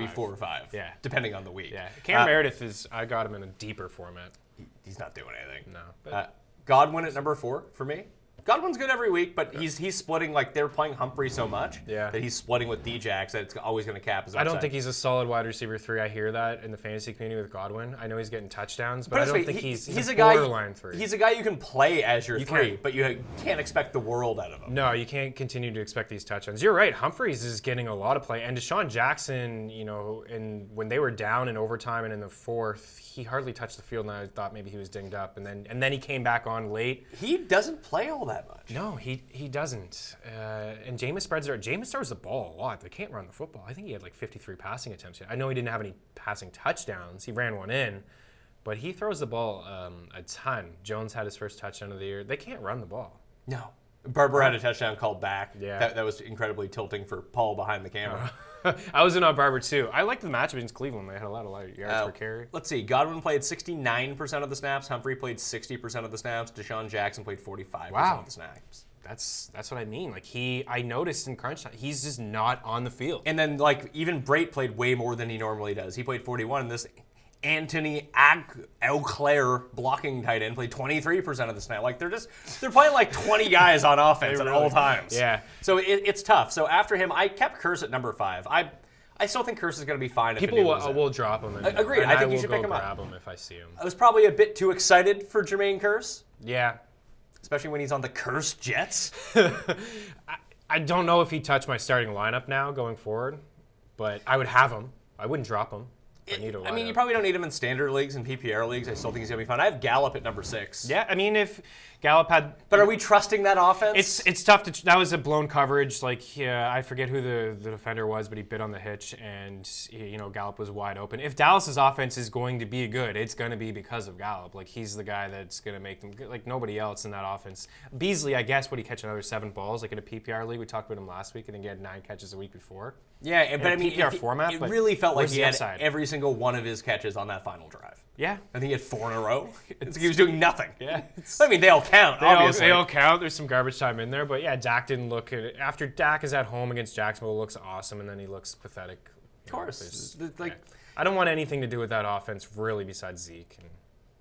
4 or 5. Yeah. Depending on the week. Yeah, Cam Meredith is. I got him in a deeper format. He's not doing anything. No, but Godwin at number 4 for me. Godwin's good every week, but he's splitting, they're playing Humphrey so much that he's splitting with D-Jax that it's always going to cap his upside. I don't think he's a solid wide receiver 3. I hear that in the fantasy community with Godwin. I know he's getting touchdowns, but I don't think he's a borderline 3. He's a guy you can play as your 3, but you can't expect the world out of him. No, you can't continue to expect these touchdowns. You're right. Humphreys is getting a lot of play, and Deshaun Jackson, and when they were down in overtime and in the 4th, he hardly touched the field, and I thought maybe he was dinged up, and then he came back on late. He doesn't play all that much. No, he doesn't. And Jameis throws the ball a lot. They can't run the football. I think he had 53 passing attempts. I know he didn't have any passing touchdowns. He ran one in, but he throws the ball a ton. Jones had his first touchdown of the year. They can't run the ball. No. Barber had a touchdown called back. Yeah. That was incredibly tilting for Paul behind the camera. I was in on Barber too. I liked the matchup against Cleveland. They had a lot of yards per carry. Let's see. Godwin played 69% of the snaps. Humphrey played 60% of the snaps. Deshaun Jackson played 45% of the snaps. That's what I mean. I noticed in crunch time, he's just not on the field. And then even Brait played way more than he normally does. He played 41, and this Anthony Auclair blocking tight end played 23% of the snap. They're playing 20 guys on offense at all times. Yeah. So it's tough. So after him, I kept Curse at number 5. I still think Curse is going to be fine. People will drop him. Agreed. I think you should pick him up. Grab him if I see him. I was probably a bit too excited for Jermaine Curse. Yeah. Especially when he's on the Curse Jets. I don't know if he'd touch my starting lineup now going forward, but I would have him. I wouldn't drop him. I mean, you probably don't need him in standard leagues and PPR leagues. I still think he's going to be fine. I have Gallup at number 6. Yeah, I mean, if Gallup had... But are we trusting that offense? It's tough to... That was a blown coverage. Like, yeah, I forget who the defender was, but he bit on the hitch, and, Gallup was wide open. If Dallas's offense is going to be good, it's going to be because of Gallup. Like, he's the guy that's going to make them... Like, nobody else in that offense. Beasley, I guess, would he catch another 7 balls? Like, in a PPR league, we talked about him last week, and then he had 9 catches a week before. Yeah, but I mean, PPR format, it really felt like he had upside? every single one of his catches on that final drive. Yeah. I think he had 4 in a row. It's like he was doing nothing. Yeah. I mean, they all count, obviously. They all count. There's some garbage time in there. But, yeah, Dak didn't look... After Dak is at home against Jacksonville, looks awesome, and then he looks pathetic. Of course. I don't want anything to do with that offense, really, besides Zeke. And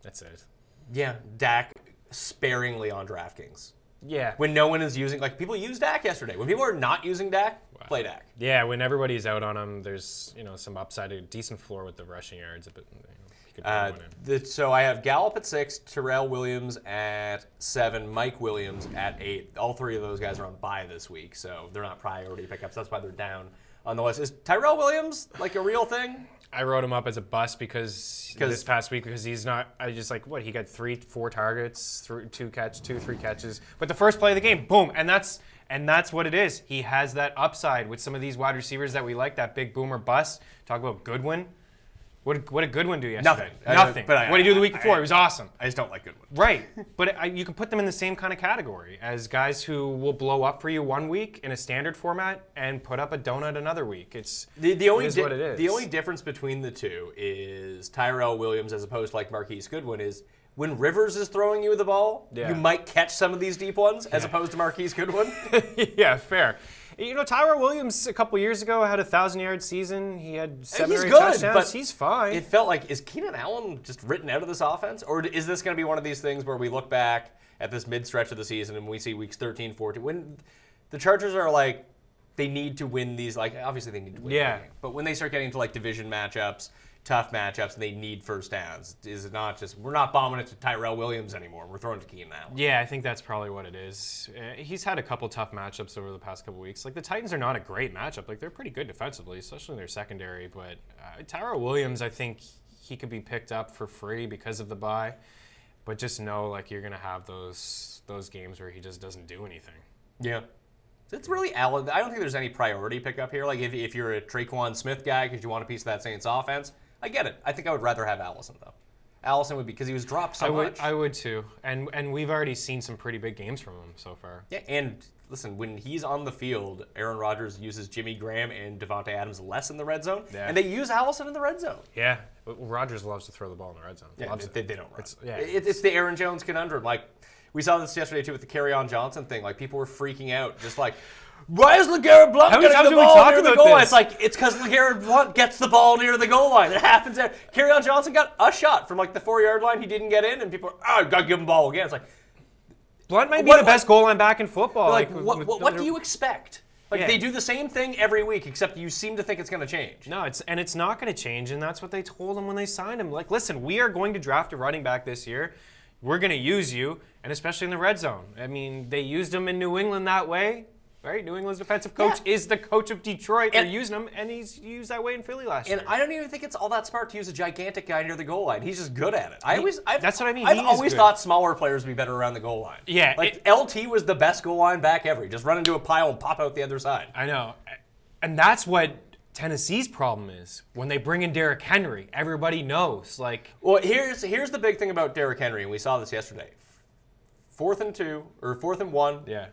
that's it. Yeah, Dak sparingly on DraftKings. Yeah. When no one is using... Like, people use Dak yesterday. When people are not using Dak, play Dak. Yeah, when everybody's out on him, there's some upside, a decent floor with the rushing yards. But you could put one in. So I have Gallup at 6, Terrell Williams at 7, Mike Williams at 8. All 3 of those guys are on bye this week, so they're not priority pickups. That's why they're down on the list. Is Tyrell Williams like a real thing? I wrote him up as a bust because this past week because he's not. I just like what he got 3-4 targets, 3 catches. But the first play of the game, boom, and that's what it is. He has that upside with some of these wide receivers that we like. That big boomer bust. Talk about Goodwin. What did Goodwin do yesterday? Nothing. What did he do the week before? He was awesome. I just don't like Goodwin. Right. But you can put them in the same kind of category as guys who will blow up for you one week in a standard format and put up a donut another week. It is what it is. The only difference between the two is Tyrell Williams as opposed to like Marquise Goodwin is when Rivers is throwing you the ball, you might catch some of these deep ones as opposed to Marquise Goodwin. Yeah, fair. Tyrell Williams a couple years ago had a 1,000-yard season. He had 7 or 8 touchdowns. But he's fine. It felt like, is Keenan Allen just written out of this offense? Or is this going to be one of these things where we look back at this mid-stretch of the season and we see weeks 13, 14, when the Chargers are like, they need to win these, like, obviously they need to win. Yeah. But when they start getting into, like, division matchups, tough matchups, and they need first downs, is it not just, we're not bombing it to Tyrell Williams anymore. We're throwing it to Keenan Allen. Yeah, I think that's probably what it is. He's had a couple tough matchups over the past couple weeks. Like, the Titans are not a great matchup. Like, they're pretty good defensively, especially in their secondary. But Tyrell Williams, I think he could be picked up for free because of the bye. But just know, like, you're going to have those games where he just doesn't do anything. Yeah. It's really Allen. I don't think there's any priority pickup here. Like, if you're a Traquan Smith guy because you want a piece of that Saints offense, I get it. I think I would rather have Allison, though. Allison would be, because he was dropped so much. I would, too. And we've already seen some pretty big games from him so far. Yeah, and listen, when he's on the field, Aaron Rodgers uses Jimmy Graham and Devontae Adams less in the red zone, and they use Allison in the red zone. Yeah, Rodgers loves to throw the ball in the red zone. Yeah, they don't run. It's it's the Aaron Jones conundrum. Like, we saw this yesterday, too, with the Carry-On Johnson thing. Like, people were freaking out, just like, why is LeGarrette Blount getting the ball near the goal line? It's like, it's because LeGarrette Blount gets the ball near the goal line. It happens there. Carry-On Johnson got a shot from, like, the 4-yard line. He didn't get in, and people are, got to give him the ball again. It's like, Blount might be the best goal line back in football. Like, what do you expect? Like, they do the same thing every week, except you seem to think it's going to change. No, it's not going to change, and that's what they told him when they signed him. Like, listen, we are going to draft a running back this year. We're going to use you, and especially in the red zone. I mean, they used him in New England that way. Right, New England's defensive coach is the coach of Detroit. They're using him, and he's used that way in Philly last year. And I don't even think it's all that smart to use a gigantic guy near the goal line. He's just good at it. That's what I mean. I've always thought smaller players would be better around the goal line. Yeah. Like, LT was the best goal line back ever. He just run into a pile and pop out the other side. I know. And that's what Tennessee's problem is. When they bring in Derrick Henry, everybody knows. Like, well, here's the big thing about Derrick Henry, and we saw this yesterday. 4th and 2, or 4th and 1. Yeah.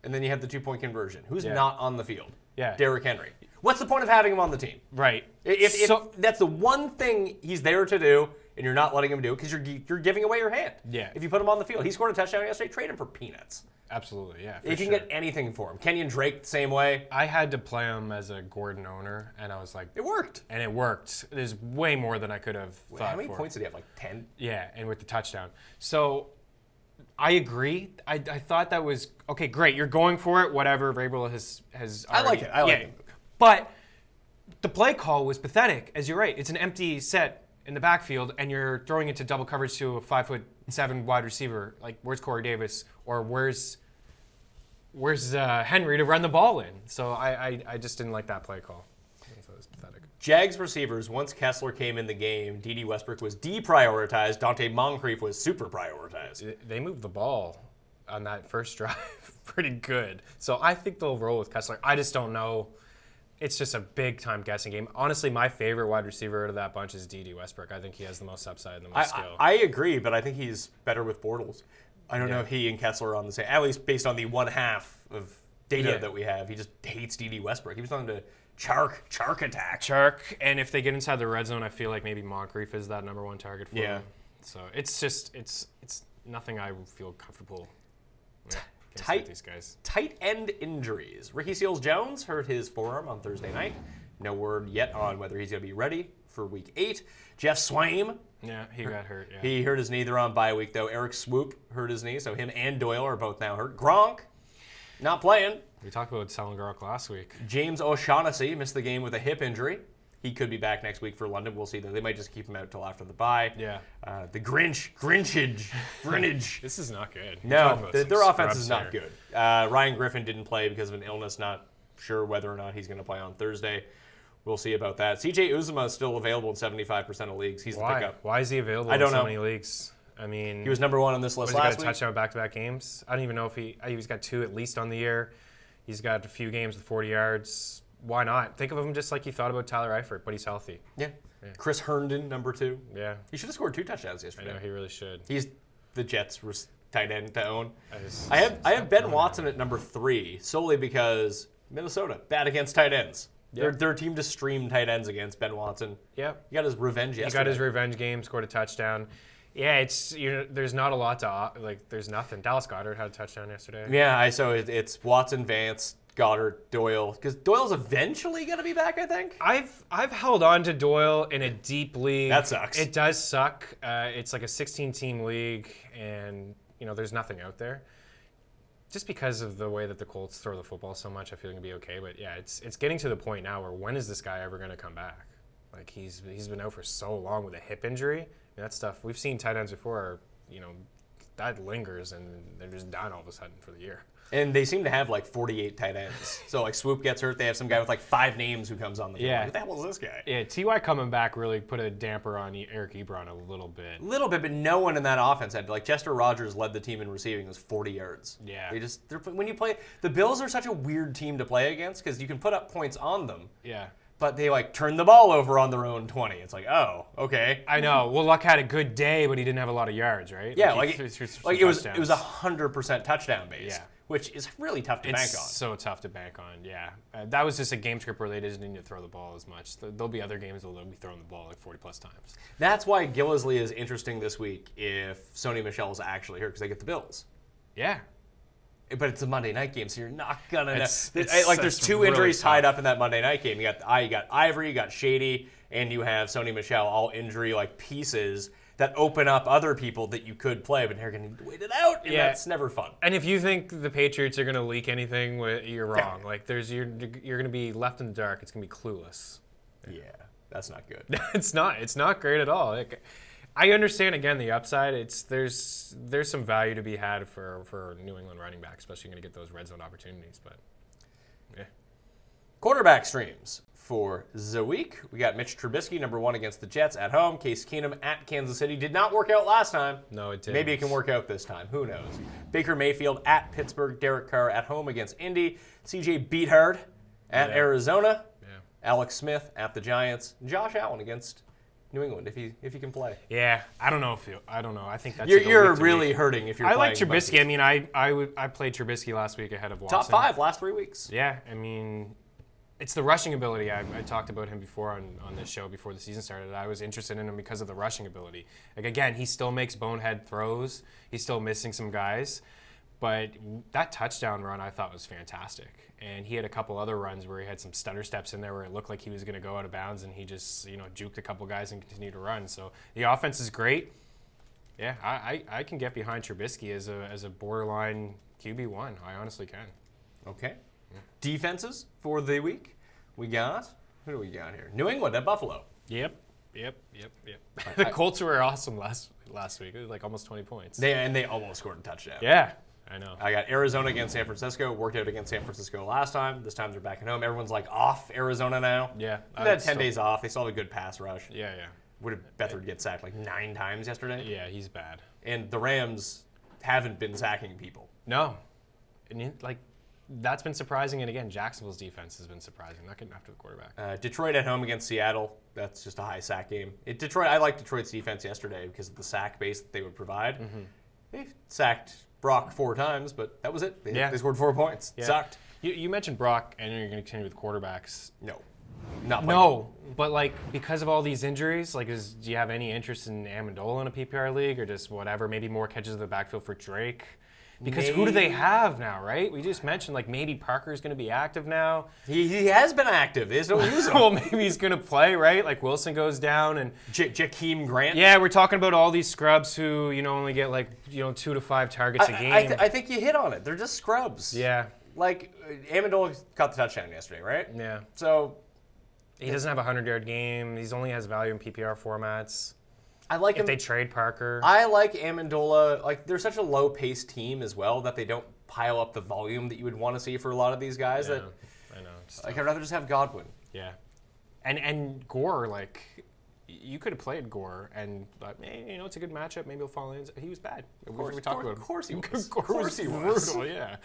And then you have the 2-point conversion. Who's not on the field? Yeah. Derrick Henry. What's the point of having him on the team? Right. If that's the one thing he's there to do, and you're not letting him do it because you're giving away your hand. Yeah. If you put him on the field, he scored a touchdown yesterday. Trade him for peanuts. Absolutely, yeah. If you can get anything for him, Kenyon Drake the same way. I had to play him as a Gordon owner, and I was like, it worked. And it worked. There's way more than I could have thought. How many points did he have? Like 10. Yeah, and with the touchdown. So I agree. I thought that was okay. Great, you're going for it. Whatever. Vrabel has. I like it. I like it. But the play call was pathetic. As you're right, it's an empty set in the backfield, and you're throwing it to double coverage to a 5'7" wide receiver. Like, where's Corey Davis or where's Henry to run the ball in? So I just didn't like that play call. I thought it was pathetic. Jags receivers, once Kessler came in the game, D.D. Westbrook was deprioritized. Dante Moncrief was super prioritized. They moved the ball on that first drive pretty good. So I think they'll roll with Kessler. I just don't know. It's just a big-time guessing game. Honestly, my favorite wide receiver out of that bunch is D.D. Westbrook. I think he has the most upside and the most skill. I agree, but I think he's better with Bortles. I don't know if he and Kessler are on the same, at least based on the one half of data that we have. He just hates D.D. Westbrook. He was on to Chark attack. Chark, and if they get inside the red zone, I feel like maybe Moncrief is that number one target for him. So it's just, it's nothing I would feel comfortable with these guys. Tight end injuries. Ricky Seals-Jones hurt his forearm on Thursday night. No word yet on whether he's going to be ready for Week 8. Jeff Swaim. Yeah, he got hurt. Yeah. He hurt his knee. They're on bye week, though. Eric Swoop hurt his knee, so him and Doyle are both now hurt. Gronk, not playing. We talked about Selling Gronk last week. James O'Shaughnessy missed the game with a hip injury. He could be back next week for London. We'll see, though. They might just keep him out until after the bye. Yeah. The Grinchage. This is not good. No, their offense is not good. Ryan Griffin didn't play because of an illness. Not sure whether or not he's going to play on Thursday. We'll see about that. CJ Uzomah is still available in 75% of leagues. He's the pickup. Why is he available in so many leagues? I mean, he was number one on this list last week. He's got a touchdown back-to-back games. I don't even know if he's got 2 at least on the year. He's got a few games with 40 yards. Why not? Think of him just like you thought about Tyler Eifert, but he's healthy. Yeah. Chris Herndon, number 2. Yeah. He should have scored 2 touchdowns yesterday. I know, he really should. He's the Jets' tight end to own. I have Ben Watson at number 3 solely because Minnesota, bad against tight ends. Yep. Their team to stream tight ends against. Ben Watson. Yep. He got his revenge yesterday. He got his revenge game, scored a touchdown. Yeah, there's not a lot to there's nothing. Dallas Goedert had a touchdown yesterday. Yeah, it's Watson, Vance, Goddard, Doyle, because Doyle's eventually going to be back, I think. I've held on to Doyle in a deep league. That sucks. It does suck. It's like a 16-team league, and there's nothing out there. Just because of the way that the Colts throw the football so much, I feel like it'll be okay. But yeah, it's getting to the point now where when is this guy ever going to come back? Like he's been out for so long with a hip injury. That stuff we've seen tight ends before. That lingers and they're just done all of a sudden for the year. And they seem to have like 48 tight ends. So like Swoop gets hurt, they have some guy with like 5 names who comes on the field. Yeah. Who the hell is this guy? Yeah, Ty coming back really put a damper on Eric Ebron a little bit. But no one in that offense had like Chester Rogers led the team in receiving. It was 40 yards. Yeah. When you play the Bills are such a weird team to play against because you can put up points on them. Yeah. But they like turn the ball over on their own 20. It's like, oh, okay. I know. Well, Luck had a good day, but he didn't have a lot of yards, right? Yeah, it was touchdowns. 100% touchdown based. Yeah. Which is really tough to bank on. It's so tough to bank on, yeah. That was just a game script where they didn't need to throw the ball as much. There'll be other games where they'll be throwing the ball like 40-plus times. That's why Gillisley is interesting this week if Sony Michel is actually here because they get the Bills. Yeah. But it's a Monday night game, so you're not going to know. There's there's 2 injuries tied up in that Monday night game. You got Ivory, you got Shady, and you have Sony Michel, all injury pieces that open up other people that you could play, but they're going to wait it out, and that's never fun. And if you think the Patriots are going to leak anything, you're wrong. You're going to be left in the dark. It's going to be clueless. Yeah, that's not good. It's not great at all. I understand again the upside. There's some value to be had for New England running back, especially going to get those red zone opportunities. But yeah, quarterback streams for the week. We got Mitch Trubisky, number 1 against the Jets at home. Case Keenum at Kansas City. Did not work out last time. No, it didn't. Maybe it can work out this time. Who knows? Baker Mayfield at Pittsburgh. Derek Carr at home against Indy. CJ Beathard at Arizona. Yeah. Alex Smith at the Giants. Josh Allen against New England if he can play. Yeah, I don't know. I think that's you're really hurting if you're. I playing like Trubisky. I mean, I played Trubisky last week ahead of Watson. Top 5 last 3 weeks. Yeah, I mean, it's the rushing ability. I talked about him before on this show before the season started. I was interested in him because of the rushing ability. Again, he still makes bonehead throws. He's still missing some guys. But that touchdown run I thought was fantastic. And he had a couple other runs where he had some stutter steps in there where it looked like he was going to go out of bounds, and he just juked a couple guys and continued to run. So the offense is great. Yeah, I can get behind Trubisky as a borderline QB1. I honestly can. Okay. Yeah. Defenses for the week. Who do we got here? New England at Buffalo. Yep. The Colts were awesome last week. It was like almost 20 points. They almost scored a touchdown. Yeah. I know. I got Arizona against San Francisco. Worked out against San Francisco last time. This time they're back at home. Everyone's like off Arizona now. Yeah. They had 10 days off. They still have a good pass rush. Yeah. Would have Beathard get sacked like 9 times yesterday? Yeah, he's bad. And the Rams haven't been sacking people. No. And that's been surprising. And again, Jacksonville's defense has been surprising. Not getting after the quarterback. Detroit at home against Seattle. That's just a high sack game. I liked Detroit's defense yesterday because of the sack base that they would provide. Mm-hmm. They sacked Brock 4 times, but that was it. They scored 4 points. Yeah. Sucked. You mentioned Brock, and you're going to continue with quarterbacks. No. But because of all these injuries, do you have any interest in Amendola in a PPR league, or just whatever? Maybe more catches in the backfield for Drake. Because who do they have now, right? We just mentioned maybe Parker's going to be active now. He has been active. They just don't use him. Well, maybe he's going to play, right? Wilson goes down and Jakeem Grant. Yeah, we're talking about all these scrubs who only get 2 to 5 targets a game. I think you hit on it. They're just scrubs. Yeah. Amendola caught the touchdown yesterday, right? Yeah. So he doesn't have a 100-yard game. He only has value in PPR formats. I like him. If they trade Parker. I like Amendola. They're such a low-paced team as well that they don't pile up the volume that you would want to see for a lot of these guys. I know. I'd rather just have Godwin. Yeah. And Gore, you could have played Gore and thought, it's a good matchup. Maybe he'll fall in. He was bad. Of course he was. Of course he was. Brutal, yeah.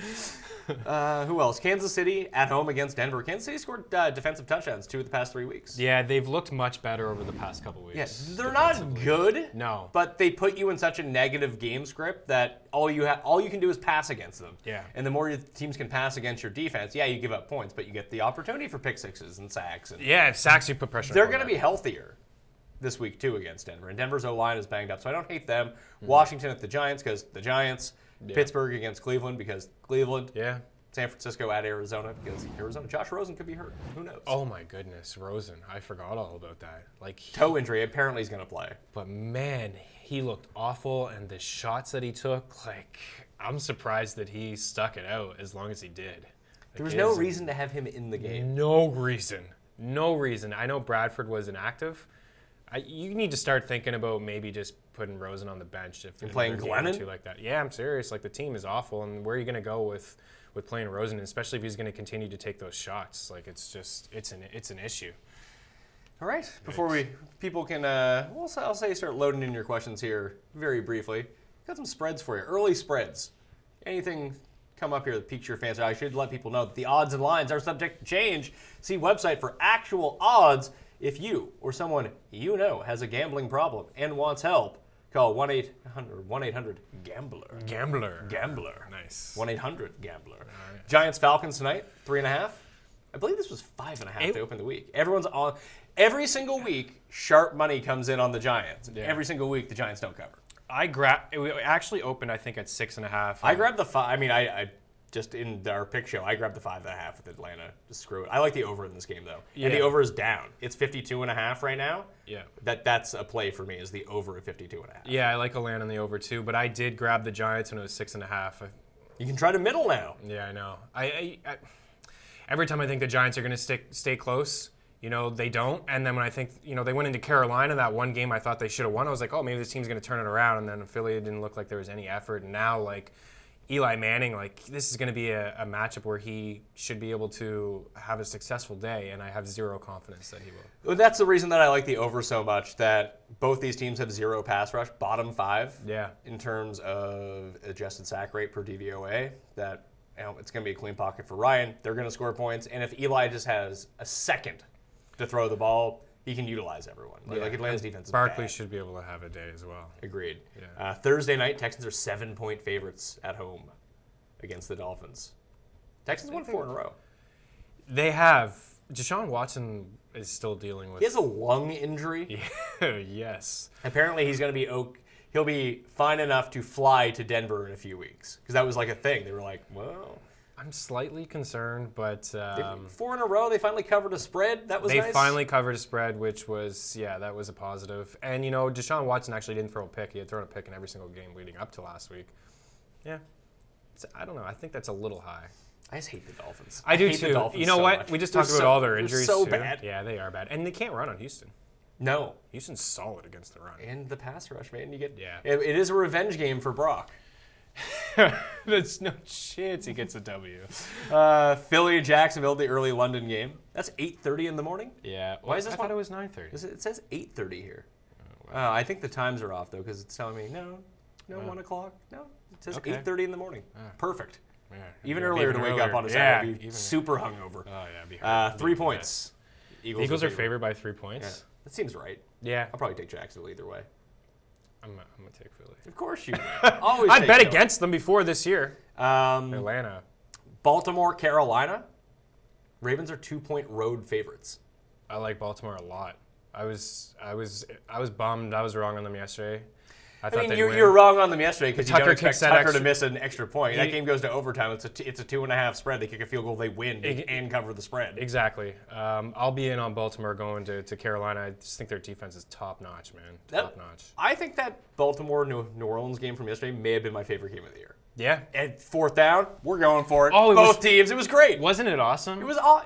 Who else? Kansas City at home against Denver. Kansas City scored defensive touchdowns 2 of the past 3 weeks. Yeah, they've looked much better over the past couple weeks. Yes, they're not good. No. But they put you in such a negative game script that all you can do is pass against them. Yeah. And the more your teams can pass against your defense, you give up points, but you get the opportunity for pick sixes and sacks. And if sacks, you put pressure on. They're going to be healthier this week too against Denver, and Denver's O-line is banged up, so I don't hate them. Mm-hmm. Washington at the Giants because the Giants. Yeah. Pittsburgh against Cleveland because Cleveland. Yeah. San Francisco at Arizona because Arizona. Josh Rosen could be hurt. Who knows? Oh my goodness, Rosen! I forgot all about that. Toe injury. Apparently he's going to play. But man, he looked awful, and the shots that he took, I'm surprised that he stuck it out as long as he did. There was no reason to have him in the game. No reason. I know Bradford was inactive. You need to start thinking about maybe just putting Rosen on the bench if you're playing Glennon like that. Yeah, I'm serious. The team is awful, and where are you going to go with playing Rosen, especially if he's going to continue to take those shots? It's an issue. All right. Before people can, I'll say start loading in your questions here very briefly. Got some spreads for you. Early spreads. Anything come up here that piques your fancy? I should let people know that the odds and lines are subject to change. See website for actual odds. If you or someone you know has a gambling problem and wants help, call 1-800-GAMBLER. Gambler. Nice. 1-800-GAMBLER. Right. Giants-Falcons tonight, 3.5. I believe this was 5.5 to open the week. Everyone's on. Every single week, sharp money comes in on the Giants. Yeah. Every single week, the Giants don't cover. It actually opened, I think, at 6.5. I grabbed the 5. I just in our pick show, I grabbed the 5.5 with Atlanta. Just screw it. I like the over in this game though, and the over is down. It's 52.5 right now. Yeah, that's a play for me. Is the over at 52.5? Yeah, I like Atlanta on the over too, but I did grab the Giants when it was 6.5. You can try to middle now. Yeah, I know. I every time I think the Giants are going to stay close, they don't. And then when I think, they went into Carolina, that one game I thought they should have won, I was like, oh, maybe this team's going to turn it around. And then Philly didn't look like there was any effort. And now, Eli Manning, this is going to be a matchup where he should be able to have a successful day, and I have zero confidence that he will. Well, that's the reason that I like the over so much, that both these teams have 0 pass rush, bottom 5 in terms of adjusted sack rate per DVOA, that it's going to be a clean pocket for Ryan. They're going to score points, and if Eli just has a second to throw the ball, he can utilize everyone. Atlanta's defense is Barkley bad. should be able to have a day as well. Agreed. Yeah. Thursday night, Texans are 7-point favorites at home against the Dolphins. Texans won 4 in a row. They have. Deshaun Watson is still dealing with. He has a lung injury. Yes. Apparently, he's going to be he'll be fine enough to fly to Denver in a few weeks, because that was a thing. They were like, well. I'm slightly concerned, but 4 in a row. They finally covered a spread. That was nice. They finally covered a spread, which was that was a positive. And Deshaun Watson actually didn't throw a pick. He had thrown a pick in every single game leading up to last week. Yeah, I don't know. I think that's a little high. I just hate the Dolphins. I do too. You know what? Much. We just talked about all their injuries. They're so too. bad. Yeah, they are bad, and they can't run on Houston. No, Houston's solid against the run and the pass rush, man. You get Yeah. It is a revenge game for Brock. There's no chance he gets a W. Philly and Jacksonville, the early London game. That's 8:30 in the morning. Yeah. Why is this I thought one? it was 9:30. It says 8:30 here. I think the times are off though, because it's telling me no, 1 o'clock. No, it says Okay. 8:30 in the morning. Perfect. Yeah, Even yeah, earlier to wake up on a Saturday, be even- super hungover. Oh yeah, be hard. 3 points. Eagles are favored by 3 points. Yeah, that seems right. Yeah. I'll probably take Jacksonville either way. I'm gonna take Philly. Of course you will. Always. I take bet Philly. against them before this year. Um, Atlanta. Baltimore, Carolina. Ravens are 2-point road favorites. I like Baltimore a lot. I was bummed. I was wrong on them yesterday. I I mean, they'd you win. were wrong on them yesterday because you Tucker don't expect kicks that Tucker to extra- miss an extra point. That He- game goes to overtime. It's a 2.5 spread. They kick a field goal, they win and cover the spread. Exactly. I'll be in on Baltimore going to Carolina. I just think their defense is top notch, man. Top notch. I think that Baltimore New Orleans game from yesterday may have been my favorite game of the year. Yeah. At 4th down, we're going for it. Oh, it Both was- teams. It was great. Wasn't it awesome? It was all.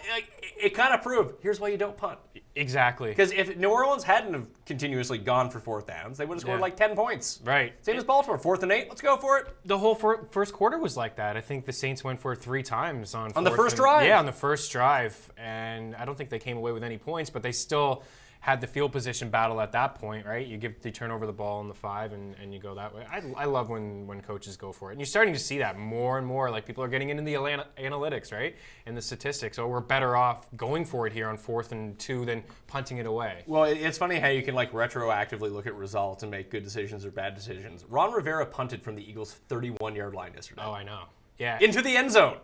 It kind of proved. Here's why you don't punt. Exactly. Because if New Orleans hadn't have continuously gone for 4th downs, they would have scored Yeah. like 10 points. Right. Same as Baltimore. 4th and 8. Let's go for it. The whole first quarter was like that. I think the Saints went for it 3 times on the fourth first and- drive? Yeah, on the first drive, and I don't think they came away with any points, but they still had the field position battle at that point, right? You turn over the ball in the 5 and you go that way. I love when coaches go for it. And you're starting to see that more and more. Like people are getting into the analytics, right? And the statistics. Oh, we're better off going for it here on 4th and 2 than punting it away. Well, it's funny how you can like retroactively look at results and make good decisions or bad decisions. Ron Rivera punted from the Eagles' 31-yard line yesterday. Oh, I know. Yeah. Into the end zone.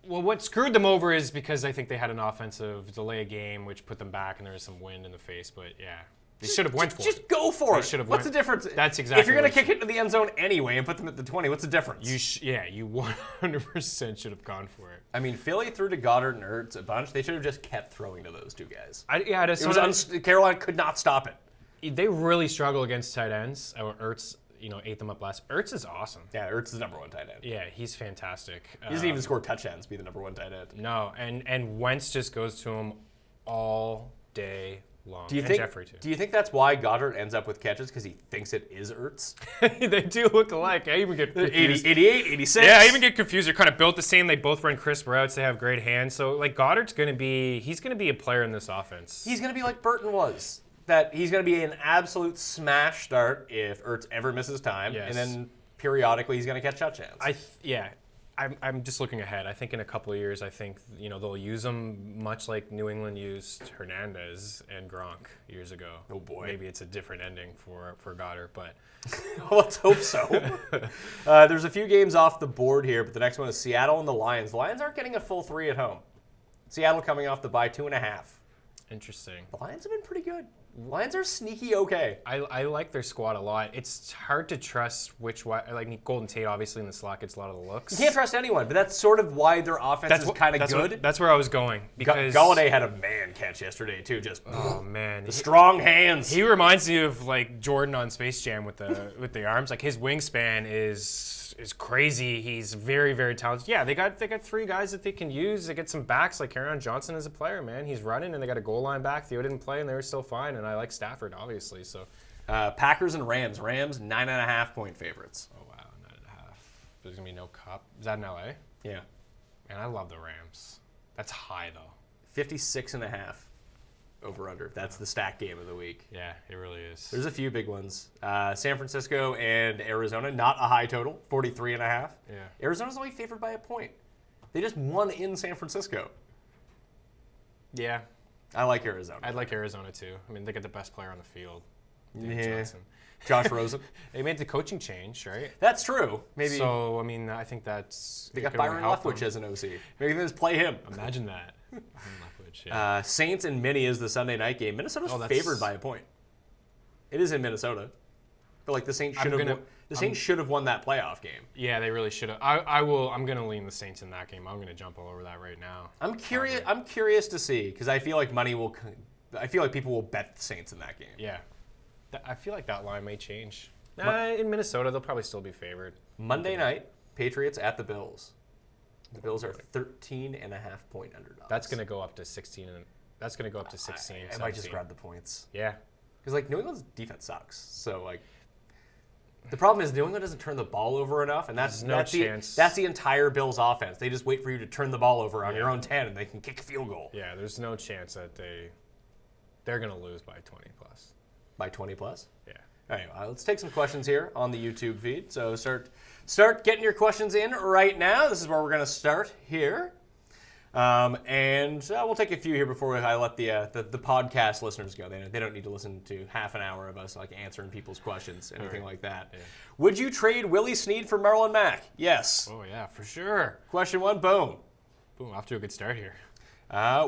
Well, what screwed them over is because I think they had an offensive delay game, which put them back, and there was some wind in the face. But yeah, they should have went for it. Just go for it. should have What's went- the difference? That's exactly If you're going what to it kick it into the end zone anyway and put them at the 20, what's the difference? You 100% should have gone for it. I mean, Philly threw to Goddard and Ertz a bunch. They should have just kept throwing to those two guys. Carolina could not stop it. They really struggle against tight ends. Ertz, ate them up last. Ertz is awesome. Yeah, Ertz is the number 1 tight end. Yeah, he's fantastic. He doesn't even score touchdowns to be the number 1 tight end. No, and Wentz just goes to him all day long. Do you and think? Jeffrey too. Do you think that's why Goddard ends up with catches because he thinks it is Ertz? They do look alike. I even get 80, confused. 88, 86. Yeah, I even get confused. They're kind of built the same. They both run crisp routes. They have great hands. So like Goddard's he's gonna be a player in this offense. He's going to be like Burton was. That he's going to be an absolute smash start if Ertz ever misses time, Yes. and then periodically he's going to catch touchdowns. I'm just looking ahead. I think in a couple of years, they'll use him much like New England used Hernandez and Gronk years ago. Oh, boy. Maybe it's a different ending for Goddard, but Let's hope so. There's a few games off the board here, but the next one is Seattle and the Lions. The Lions aren't getting a full 3 at home. Seattle coming off the bye 2.5. interesting. The Lions have been pretty good. Lions are sneaky okay. I like their squad a lot. It's hard to trust Golden Tate obviously in the slot gets a lot of the looks. You can't trust anyone, but that's sort of why their offense is kind of good. That's where I was going because Galladay had a man catch yesterday too. Just oh man, the strong hands. he reminds me of like Jordan on Space Jam with the arms. Like his wingspan is crazy. He's very, very talented. Yeah, they got 3 guys that they can use. They get some backs like Kerryon Johnson as a player, man. He's running, and they got a goal line back. Theo didn't play, and they were still fine. And I like Stafford, obviously. So, Packers and Rams. Rams 9.5-point favorites. oh wow, 9.5. There's gonna be no cup. Is that in LA? Yeah, Man, I love the Rams. That's high though. 56.5 over under. That's the stack game of the week. Yeah, it really is. There's a few big ones. San Francisco and Arizona, not a high total, 43.5. Yeah. Arizona's only favored by a point. They just won in San Francisco. Yeah, I like Arizona. I'd like Arizona too. I mean, they get the best player on the field. David Yeah. Johnson. Josh Rosen. They made the coaching change, right? That's true. Maybe So, I mean, I think that's... they it got could really Byron help Leftwich them. as an OC. Maybe they just play him. Imagine that. Byron Leftwich, yeah. Saints and Minnie is the Sunday night game. Minnesota's Oh, that's- favored by a point. It is in Minnesota. But like the Saints I'm should have gonna- the Saints should have won that playoff game. Yeah, they really should have. I'm going to lean the Saints in that game. I'm going to jump all over that right now. I'm curious to see because I feel like people will bet the Saints in that game. Yeah. I feel like that line may change. In Minnesota, they'll probably still be favored. Monday night, Patriots at the Bills. The Bills are 13.5-point underdogs. That's going to go up to 16. That's going to go up to 16. I might just 17. grab the points Yeah. because like New England's defense sucks. So like The problem is New England doesn't turn the ball over enough, and that's chance. That's the entire Bills offense. They just wait for you to turn the ball over on your own 10, and they can kick a field goal. Yeah, there's no chance that they're going to lose by 20 plus. By 20 plus? Yeah. All right, let's take some questions here on the YouTube feed. So start getting your questions in right now. This is where we're going to start here. And we'll take a few here before I let the podcast listeners go. They don't need to listen to half an hour of us like answering people's questions, anything like that. Yeah. Would you trade Willie Snead for Marlon Mack? Yes. Oh yeah, for sure. Question 1, boom. Boom, off to a good start here.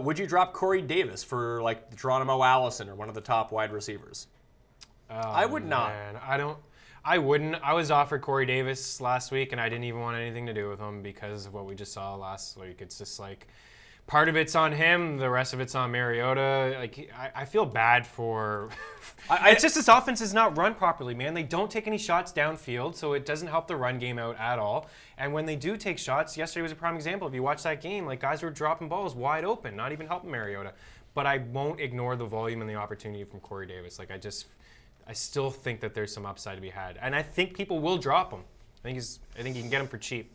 Would you drop Corey Davis for like Geronimo Allison or one of the top wide receivers? I would not. I wouldn't. I was offered Corey Davis last week, and I didn't even want anything to do with him because of what we just saw last week. It's just like part of it's on him, the rest of it's on Mariota. Like I feel bad for. It's just this offense is not run properly, man. They don't take any shots downfield, so it doesn't help the run game out at all. And when they do take shots, yesterday was a prime example. If you watch that game, like guys were dropping balls wide open, not even helping Mariota. But I won't ignore the volume and the opportunity from Corey Davis. Like I still think that there's some upside to be had, and I think people will drop him. I think you can get him for cheap.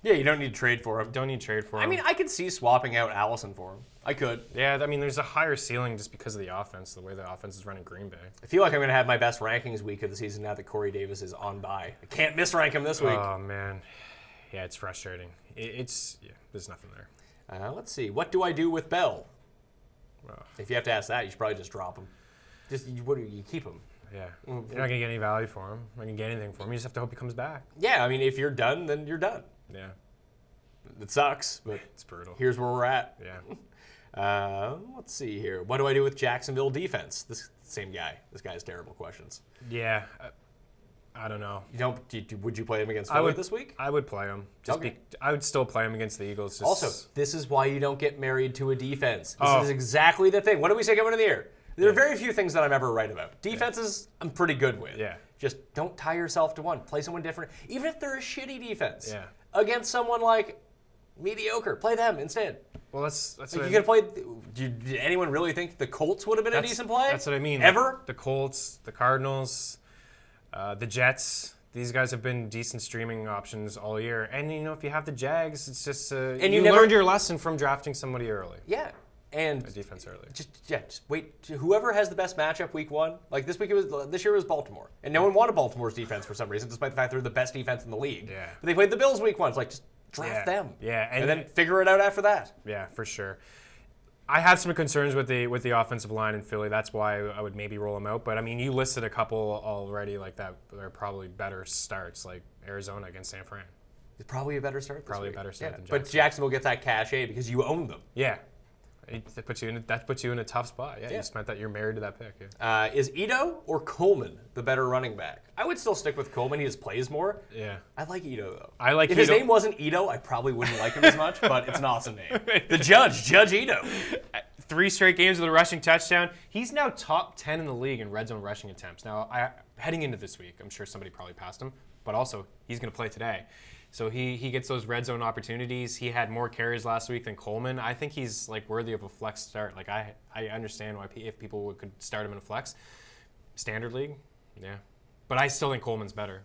Yeah, you don't need to trade for him. Don't need to trade for him. I mean, I could see swapping out Allison for him. I could. Yeah, I mean, there's a higher ceiling just because of the offense, the way the offense is running Green Bay. I feel like I'm going to have my best rankings week of the season now that Corey Davis is on bye. I can't misrank him this week. Oh man, yeah, it's frustrating. There's nothing there. Let's see. What do I do with Bell? Oh. If you have to ask that, you should probably just drop him. You keep him. Yeah, you're not going to get any value for him. You're not going to get anything for him. You just have to hope he comes back. Yeah, I mean, if you're done, then you're done. Yeah. It sucks, but it's brutal. Here's where we're at. Yeah. Let's see here. What do I do with Jacksonville defense? This same guy. This guy has terrible questions. Yeah. I don't know. Would you play him against Philly this week? I would play him. I would still play him against the Eagles. Also, this is why you don't get married to a defense. This is exactly the thing. What do we say coming into the year? There are very few things that I'm ever right about. Defenses, I'm pretty good with. Yeah. Just don't tie yourself to one. Play someone different. Even if they're a shitty defense. Yeah. Against someone like mediocre, play them instead. Well, that's like what you could play. Did anyone really think the Colts would have been a decent play? That's what I mean. Ever? The Colts, the Cardinals, the Jets. These guys have been decent streaming options all year. And if you have the Jags, it's just and you learned your lesson from drafting somebody early. Yeah. And a defense early. Just wait. Whoever has the best matchup week 1. Like this year it was Baltimore, and no one wanted Baltimore's defense for some reason, despite the fact they're the best defense in the league. Yeah. But they played the Bills week 1. It's like just draft them. Yeah. And then figure it out after that. Yeah, for sure. I have some concerns with the offensive line in Philly. That's why I would maybe roll them out. But I mean, you listed a couple already like that. They're probably better starts, like Arizona against San Fran. It's probably a better start. Probably a better start than Jacksonville. But Jacksonville gets that cachet because you own them. Yeah. That puts you in a tough spot. Yeah, you spent that. You're married to that pick. Yeah. Is Ito or Coleman the better running back? I would still stick with Coleman. He just plays more. Yeah. I like Ito though. If his name wasn't Ito, I probably wouldn't like him as much. But it's an awesome name. The Judge Ito. 3 straight games with a rushing touchdown. He's now top 10 in the league in red zone rushing attempts. Now, heading into this week, I'm sure somebody probably passed him, but also he's going to play today. So he gets those red zone opportunities. He had more carries last week than Coleman. I think he's like worthy of a flex start. Like I understand why if people could start him in a flex standard league, yeah. But I still think Coleman's better.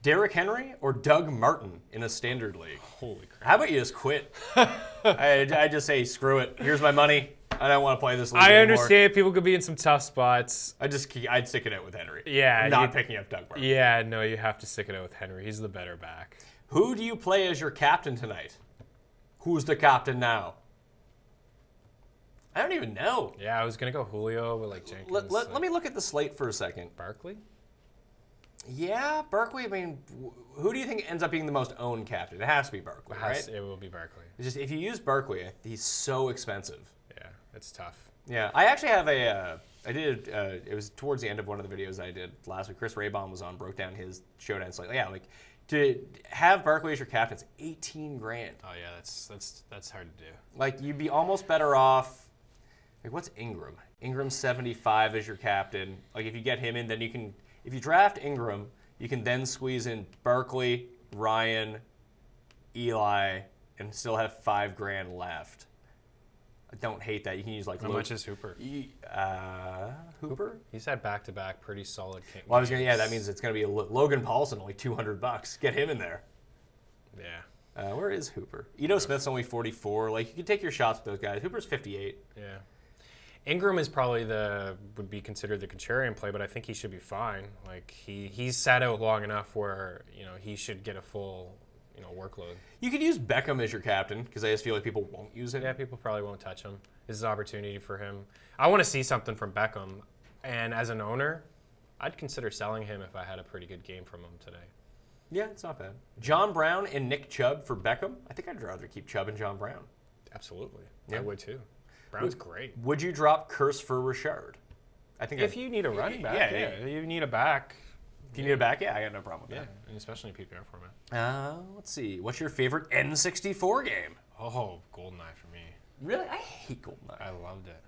Derrick Henry or Doug Martin in a standard league? Holy crap! How about you just quit? I just say screw it. Here's my money. I don't want to play this league I anymore. understand people could be in some tough spots. I'd stick it out with Henry. Yeah, not picking up Doug Martin. Yeah, no, you have to stick it out with Henry. He's the better back. Who do you play as your captain tonight? Who's the captain now? I don't even know. Yeah, I was gonna go Julio with like Jenkins. Let me look at the slate for a second. Barkley? Yeah, Barkley. I mean, who do you think ends up being the most owned captain? It has to be Barkley, right? It will be Barkley. It's just if you use Barkley, he's so expensive. Yeah, it's tough. Yeah, I actually have it was towards the end of one of the videos I did last week. Chris Raybon was on, broke down his showdown slate. Yeah, like to have Barkley as your captain, it's $18,000. Oh yeah, that's hard to do. Like you'd be almost better off. Like what's Ingram? Ingram's 75 as your captain. Like if you get him in, then you can. If you draft Ingram, you can then squeeze in Barkley, Ryan, Eli, and still have $5,000 left. I don't hate that. You can use like How much is Hooper? Hooper? He's had back-to-back pretty solid games. Well, that means it's going to be Logan Paulson, only $200. Get him in there. Yeah. Where is Hooper? Ito Smith's only 44. Like, you can take your shots with those guys. Hooper's 58. Yeah. Ingram is probably would be considered the contrarian play, but I think he should be fine. Like, he's sat out long enough where, he should get a full, workload. You could use Beckham as your captain, because I just feel like people won't use him. Yeah, people probably won't touch him. This is an opportunity for him. I want to see something from Beckham, and as an owner, I'd consider selling him if I had a pretty good game from him today. Yeah, it's not bad. John Brown and Nick Chubb for Beckham. I think I'd rather keep Chubb and John Brown. Absolutely. Yeah. I would too. Brown's great. Would you drop Curse for Richard? I think If you need a running back, yeah. You need a back. If you need a back, yeah, I got no problem with Yeah, and especially in PPR format. that. Let's see. What's your favorite N64 game? Oh, GoldenEye for me. Really? I hate GoldenEye. I loved it.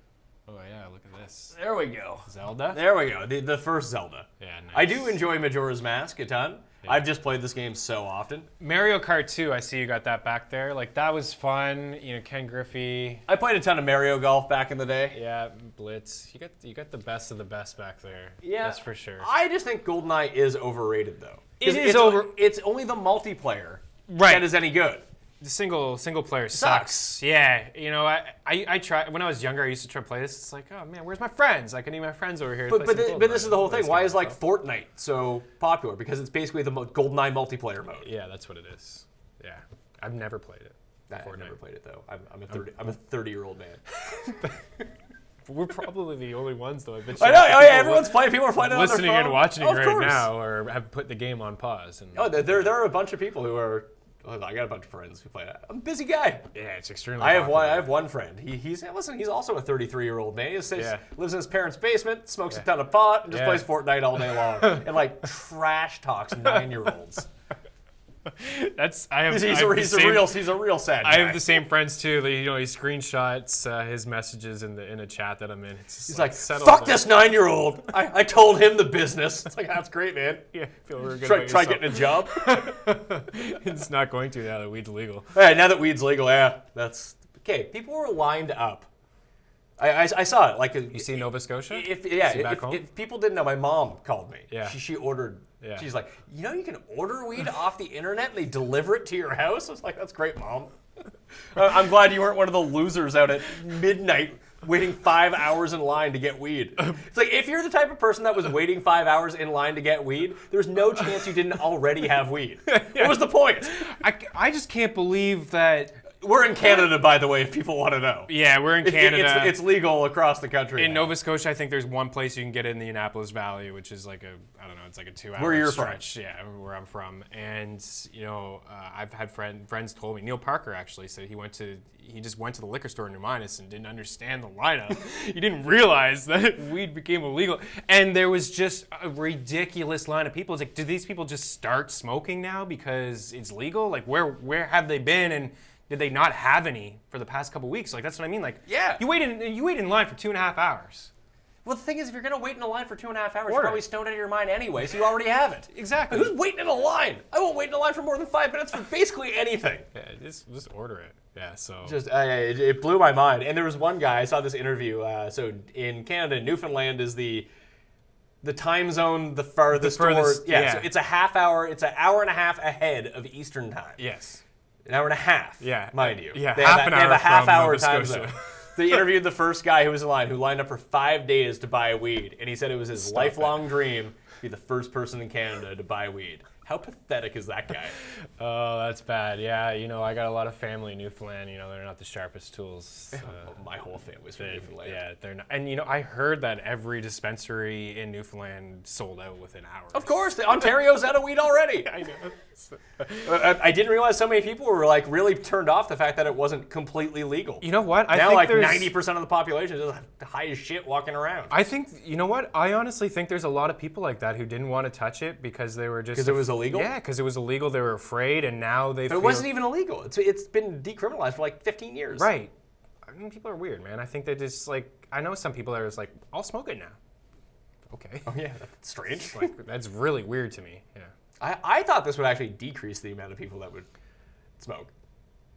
Oh, yeah, look at this. There we go. Zelda? There we go. The first Zelda. Yeah, nice. I do enjoy Majora's Mask a ton. Yeah. I've just played this game so often. Mario Kart 2, I see you got that back there. Like, that was fun. Ken Griffey. I played a ton of Mario Golf back in the day. Yeah, Blitz. You got the best of the best back there. Yeah. That's for sure. I just think GoldenEye is overrated, though. It is It's only the multiplayer Right. that is any good. The single player Sucks. sucks. Yeah, I tried when I was younger. I used to try to play this. It's like, oh man, where's my friends? Like, I need my friends over here. But this is the whole thing. Why is like Fortnite so popular? Because it's basically the GoldenEye multiplayer mode. Yeah, that's what it is. Yeah, I've never played it. I've never played it though. I'm a 30-year-old man. We're probably the only ones though. I bet I know. Oh yeah, everyone's playing. People are playing it on their listening phone. and watching Of right course. now, or have put the game on pause. And Oh, there are a bunch of people who are. I got a bunch of friends who play that. I'm a busy guy. yeah, it's extremely. I popular. have one friend. He's also a 33-year-old man. He just lives in his parents' basement, smokes a ton of pot, and just plays Fortnite all day long, and like trash talks 9-year-olds. He's He's a real sad guy. I have the same friends too. He screenshots his messages in a chat that I'm in. He's like, settle fuck down. this 9-year-old. I told him the business. It's like, that's great, man. Yeah, feel real good Try about getting a job. yourself. It's not going to now that weed's legal. Hey, now that weed's legal, yeah, that's okay. People were lined up. I saw it. Like, You see Nova Scotia? If people didn't know, my mom called me. Yeah. She ordered. Yeah. She's like, you can order weed off the internet and they deliver it to your house. I was like, that's great, Mom. I'm glad you weren't one of the losers out at midnight waiting 5 hours in line to get weed. It's like, if you're the type of person that was waiting 5 hours in line to get weed, there's no chance you didn't already have weed. What was the point? I just can't believe that. We're in Canada, by the way, if people want to know. Yeah, we're in Canada. It's legal across the country. In now. Nova Scotia, I think there's one place you can get it in the Annapolis Valley, which is like it's like a 2-hour Where you're stretch. Yeah, where I'm from. And, I've had friends told me, Neil Parker actually said he just went to the liquor store in New Minas and didn't understand the lineup. He didn't realize that weed became illegal. And there was just a ridiculous line of people. It's like, do these people just start smoking now because it's legal? Like, where have they been? And did they not have any for the past couple weeks? Like, that's what I mean. Like, yeah. You wait in line for 2.5 hours. Well, the thing is, if you're going to wait in a line for 2.5 hours, you're Order. probably stoned out of your mind anyway, so you already have it. Exactly. Who's waiting in a line? I won't wait in a line for more than 5 minutes for basically anything. Yeah, just order it. Yeah, so. Just it blew my mind. And there was one guy, I saw this interview. So in Canada, Newfoundland is the time zone the farthest. Yeah. So it's a half hour. It's an hour and a half ahead of Eastern time. Yes. An hour and a half. Yeah. Mind you. Yeah, They half have an they have hour a half from hour Nova time Scotia. zone. They interviewed the first guy who was in line, who lined up for 5 days to buy weed, and he said it was his lifelong dream to be the first person in Canada to buy weed. How pathetic is that guy? Oh, that's bad. Yeah, I got a lot of family in Newfoundland. They're not the sharpest tools. My whole family's from Newfoundland. Yeah, they're not. And I heard that every dispensary in Newfoundland sold out within hours. Of course, Ontario's out of weed already. I know. I didn't realize so many people were like really turned off the fact that it wasn't completely legal. You know what? Now like 90% of the population is just high as shit walking around. I think, you know what? I honestly think there's a lot of people like that who didn't want to touch it because they were just... Because it was illegal? Yeah, because it was illegal. They were afraid, and now they But it wasn't even illegal. It's been decriminalized for like 15 years. Right. I mean, people are weird, man. I think they just I know some people that are just like, I'll smoke it now. Okay. Oh yeah, that's strange. That's really weird to me. Yeah. I thought this would actually decrease the amount of people that would smoke.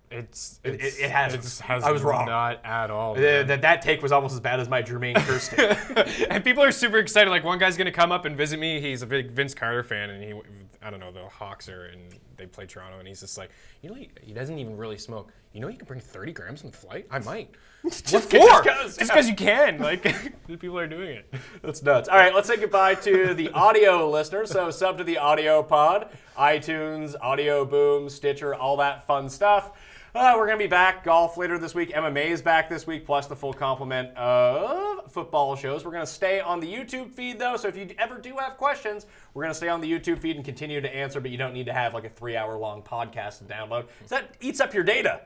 It has. I was wrong. Not at all. That take was almost as bad as my Jermaine Kearse take. And people are super excited. Like, one guy's going to come up and visit me. He's a big Vince Carter fan, and I don't know, the Hawks are, and they play Toronto, and he's just like, he doesn't even really smoke. You know, you can bring 30 grams on the flight? I might. What for? Just because you can. Like, people are doing it. That's nuts. All right, let's say goodbye to the audio listeners. So sub to the audio pod, iTunes, Audio Boom, Stitcher, all that fun stuff. We're going to be back. Golf later this week. MMA is back this week, plus the full complement of football shows. We're going to stay on the YouTube feed, though, so if you ever do have questions, we're going to stay on the YouTube feed and continue to answer, but you don't need to have like a 3-hour-long podcast to download. So that eats up your data.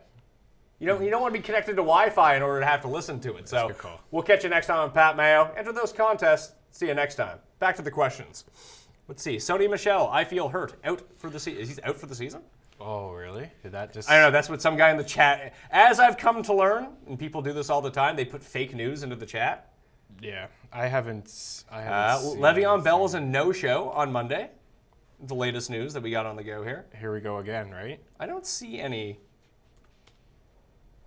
You don't want to be connected to Wi-Fi in order to have to listen to it. So That's a good call. We'll catch you next time on Pat Mayo. Enter those contests. See you next time. Back to the questions. Let's see. Sony Michel, I feel hurt. Out for the season. Is he out for the season? Oh, really? Did that just... I don't know. That's what some guy in the chat... As I've come to learn, and people do this all the time, they put fake news into the chat. Yeah. I haven't seen Le'Veon Bell is a no-show on Monday. The latest news that we got on the go here. Here we go again, right? I don't see any...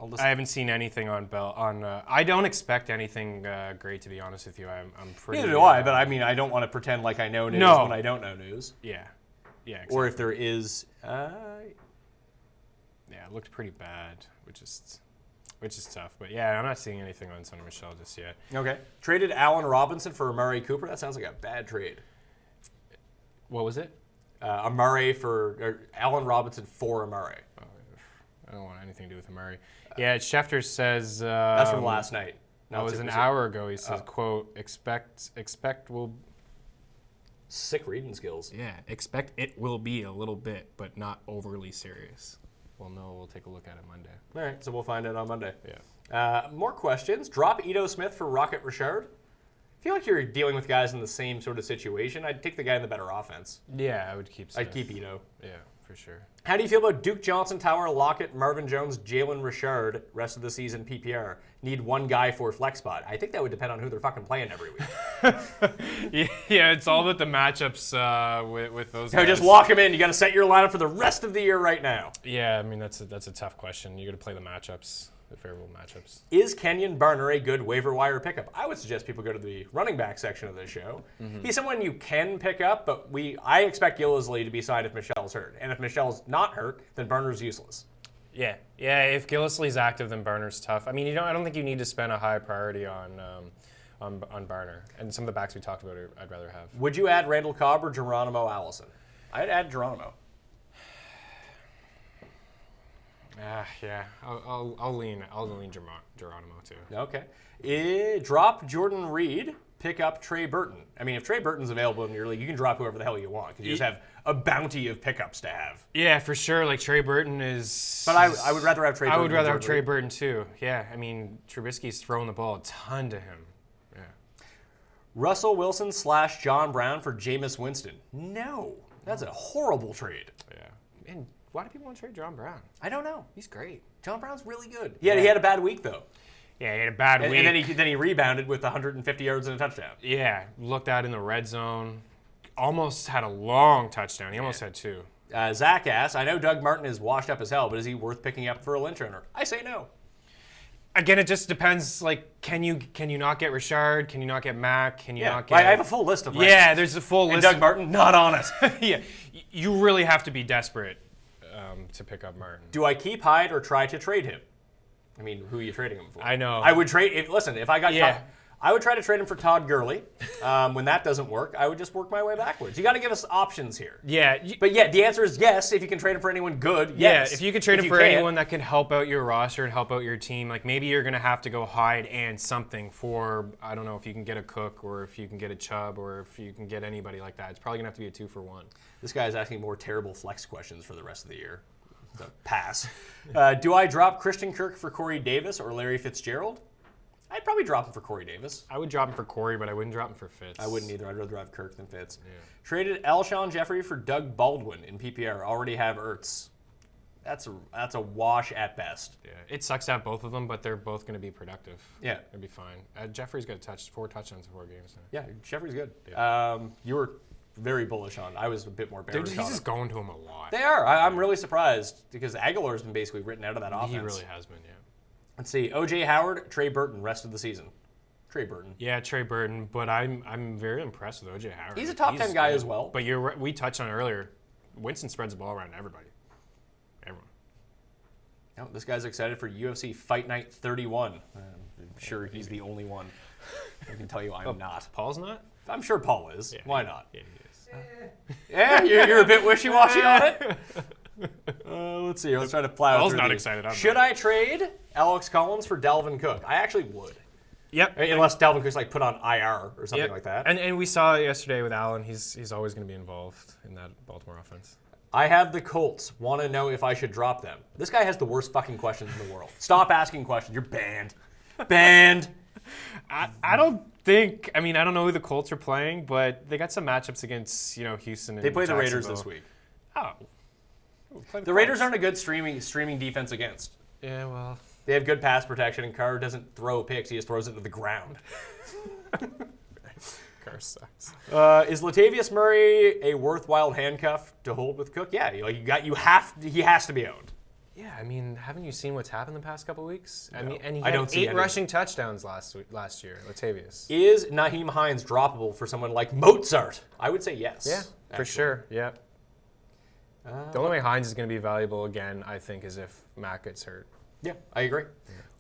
I haven't seen anything on Bell. I don't expect anything great, to be honest with you. I'm pretty... Neither do I, but I mean, I don't want to pretend like I know news when I don't know news. Yeah. Yeah, exactly. Or if there is... Yeah, it looked pretty bad, which is tough. But yeah, I'm not seeing anything on Sonny Michel just yet. Okay. Traded Allen Robinson for Amari Cooper. That sounds like a bad trade. What was it? Allen Robinson for Amari. Oh, I don't want anything to do with Amari. Yeah, Schefter says... that's from last night. That was an hour ago. He says, quote, expect will... Sick reading skills. Yeah, expect it will be a little bit, but not overly serious. Well, no, we'll take a look at it Monday. All right, so we'll find out on Monday. Yeah. More questions. Drop Ito Smith for Rocket Richard. I feel like you're dealing with guys in the same sort of situation. I'd take the guy in the better offense. Yeah, I would keep Smith. I'd keep Ito. Yeah, for sure. How do you feel about Duke Johnson, Tower, Lockett, Marvin Jones, Jalen Richard, rest of the season PPR? Need one guy for flex spot. I think that would depend on who they're fucking playing every week. Yeah, it's all about the matchups with those guys. So just lock them in. You got to set your lineup for the rest of the year right now. Yeah, I mean, that's a tough question. You got to play the matchups, the favorable matchups. Is Kenyon Barner a good waiver wire pickup? I would suggest people go to the running back section of the show. Mm-hmm. He's someone you can pick up, but I expect Gillisley to be signed if Michelle's hurt. And if Michelle's not hurt, then Barner's useless. Yeah. If Gillisley's active, then Barner's tough. I mean, I don't think you need to spend a high priority on Barner. And some of the backs we talked about, I'd rather have. Would you add Randall Cobb or Geronimo Allison? I'd add Geronimo. Yeah. I'll lean Geronimo too. Okay. Drop Jordan Reed. Pick up Trey Burton. I mean, if Trey Burton's available in your league, you can drop whoever the hell you want because you just have a bounty of pickups to have. Yeah, for sure. Like Trey Burton is. But I would rather have Trey Burton. I would rather have Trey Burton too. Yeah, I mean, Trubisky's throwing the ball a ton to him. Yeah. Russell Wilson / John Brown for Jameis Winston. No, that's a horrible trade. Yeah. And why do people want to trade John Brown? I don't know. He's great. John Brown's really good. He had a bad week though. Yeah, he had a bad week. And then he rebounded with 150 yards and a touchdown. Yeah, looked out in the red zone. Almost had a long touchdown. He almost had two. Zach asks, I know Doug Martin is washed up as hell, but is he worth picking up for a Lynch owner? I say no. Again, it just depends. Like, can you not get Richard? Can you not get Mack? Can you not get? I have a full list of rankings. Yeah, there's a full list. And Doug Martin, not on it. Yeah, you really have to be desperate to pick up Martin. Do I keep Hyde or try to trade him? I mean, who are you trading him for? I know. I would trade. If I got Todd, I would try to trade him for Todd Gurley. When that doesn't work, I would just work my way backwards. You got to give us options here. Yeah. But the answer is yes. If you can trade him for anyone good, yes. Yeah, if you can trade him for anyone that can help out your roster and help out your team, like maybe you're going to have to go Hyde and something for, I don't know, if you can get a Cook or if you can get a Chubb or if you can get anybody like that. It's probably going to have to be a 2-for-1. This guy's asking more terrible flex questions for the rest of the year. So pass. Do I drop Christian Kirk for Corey Davis or Larry Fitzgerald? I'd probably drop him for Corey Davis. I would drop him for Corey, but I wouldn't drop him for Fitz. I wouldn't either. I'd rather have Kirk than Fitz. Yeah. Traded Alshon Jeffrey for Doug Baldwin in PPR. Already have Ertz. That's a wash at best. Yeah, it sucks to have both of them, but they're both going to be productive. Yeah, it'd be fine. Jeffrey's got 4 touchdowns in 4 games now. Yeah, Jeffrey's good. Yeah. You were very bullish on. I was a bit more bearish He's on just him. going to him a lot. They are. I'm really surprised because Aguilar's been basically written out of that offense. He really has been, yeah. Let's see. O.J. Howard, Trey Burton, rest of the season. Trey Burton. Yeah, Trey Burton, but I'm very impressed with O.J. Howard. He's a top 10 guy as well. But we touched on it earlier. Winston spreads the ball around to everybody. Everyone. No, this guy's excited for UFC Fight Night 31. I'm sure he's the only one. I can tell you I'm not. Paul's not? I'm sure Paul is. Yeah, Why not? Yeah, he is. Yeah, you're a bit wishy-washy on it. Let's see. Let's try to plow Paul's through not these. excited. Should I trade Alex Collins for Dalvin Cook? I actually would. Yep. Unless Dalvin Cook's like put on IR or something like that. And we saw yesterday with Allen, he's always going to be involved in that Baltimore offense. I have the Colts. Want to know if I should drop them. This guy has the worst fucking questions in the world. Stop asking questions. You're banned. Banned. I don't think. I mean, I don't know who the Colts are playing, but they got some matchups against Houston. And They play the Raiders Jacksonville. this week. Oh. The Raiders aren't a good streaming defense against. Yeah, well. They have good pass protection, and Carr doesn't throw picks. He just throws it to the ground. Carr sucks. Is Latavius Murray a worthwhile handcuff to hold with Cook? Yeah, he has to be owned. Yeah, I mean, haven't you seen what's happened the past couple weeks? No. I mean, and he I had don't see 8 any. rushing touchdowns last year, Latavius. Is Naheem Hines droppable for someone like Mozart? I would say yes. Yeah, for actually. sure. Yeah. The only way Hines is going to be valuable again, I think, is if Matt gets hurt. Yeah, I agree.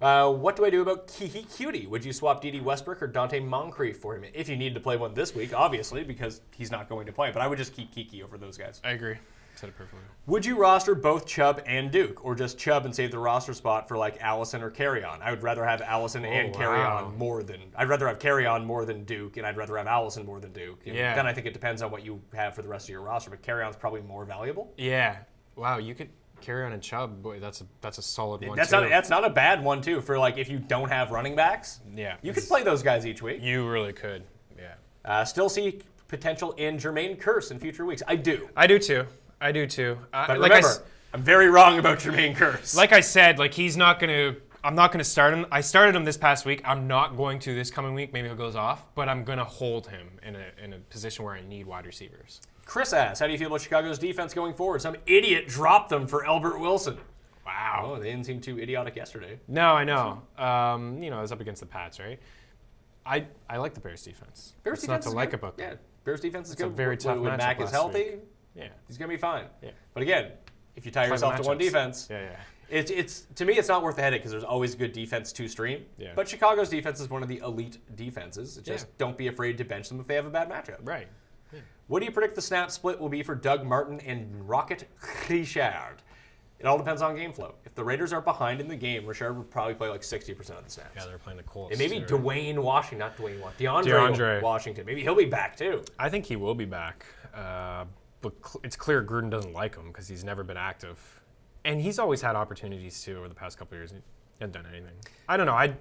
What do I do about Cutie? Would you swap D.D. Westbrook or Dante Moncrief for him? If you needed to play one this week, obviously, because he's not going to play. But I would just keep Kiki over those guys. I agree. Said it perfectly. Would you roster both Chubb and Duke, or just Chubb and save the roster spot for like Allison or Carry-On? I would rather have Allison and Carry-On more than... I'd rather have Carry-On more than Duke, and I'd rather have Allison more than Duke. And then I think it depends on what you have for the rest of your roster, but Carry-On's probably more valuable. Yeah. Wow, you could Carry-On and Chubb. Boy, that's a solid one, That's too. not a bad one, too, for like if you don't have running backs. Yeah. You could play those guys each week. You really could. Yeah. Still see potential in Jermaine Kearse in future weeks. I do. I do, too. But remember, I'm very wrong about Jermaine Kearse. Like I said, he's not going to... I'm not going to start him. I started him this past week. I'm not going to this coming week. Maybe he goes off. But I'm going to hold him in a position where I need wide receivers. Chris asks, how do you feel about Chicago's defense going forward? Some idiot dropped them for Albert Wilson. Wow. Oh, they didn't seem too idiotic yesterday. No, I know. It was up against the Pats, right? I like the Bears defense. Bears What's defense not to is like good. about them? Yeah, Bears defense is It's a good. very tough when matchup Mac is last healthy, week. Yeah. he's going to be fine. Yeah. But again, if you tie yourself to one matchups. defense, Yeah. it's to me, it's not worth the headache because there's always good defense to stream. Yeah. But Chicago's defense is one of the elite defenses. It's just don't be afraid to bench them if they have a bad matchup. Right. What do you predict the snap split will be for Doug Martin and Rocket Richard? It all depends on game flow. If the Raiders are behind in the game, Richard will probably play like 60% of the snaps. Yeah, they're playing the Colts. And maybe too, DeWayne Washington, not Dwayne Washington, DeAndre Washington. Maybe he'll be back too. I think he will be back. But it's clear Gruden doesn't like him because he's never been active. And he's always had opportunities too over the past couple of years. He hasn't done anything. I don't know.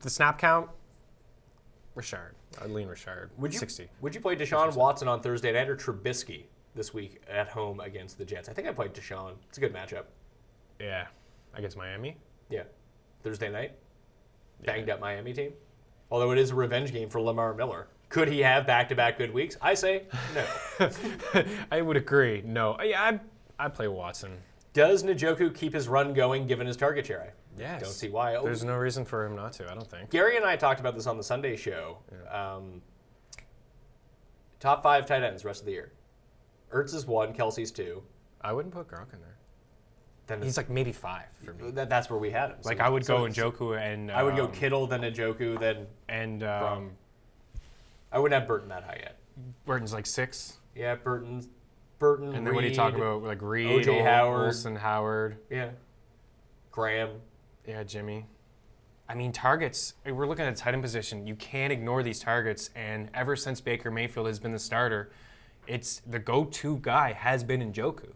The snap count, Richard. I'd lean Richard. 60. Would you play Deshaun Watson on Thursday night or Trubisky this week at home against the Jets? I think I played Deshaun. It's a good matchup. Yeah. Against Miami? Yeah. Thursday night. Banged up Miami team. Although it is a revenge game for Lamar Miller. Could he have back-to-back good weeks? I say no. I would agree. No. Yeah, I'd play Watson. Does Njoku keep his run going given his target share? Yes. Don't see why. There's no reason for him not to, I don't think. Gary and I talked about this on the Sunday show. Yeah. Top 5 tight ends rest of the year. Ertz is 1, Kelsey's 2. I wouldn't put Gronk in there. Then he's like maybe 5 for me. That's where we had him. I would go Njoku and... I would go Kittle, then Njoku, then... And... I wouldn't have Burton that high yet. Burton's like 6? Yeah, Burton, and then Reed, what are you talking about? Like Reed, O.J. Howard. Olsen, Howard. Yeah. Graham. Yeah, Jimmy. I mean, targets, we're looking at the tight end position. You can't ignore these targets. And ever since Baker Mayfield has been the starter, it's the go-to guy has been Njoku.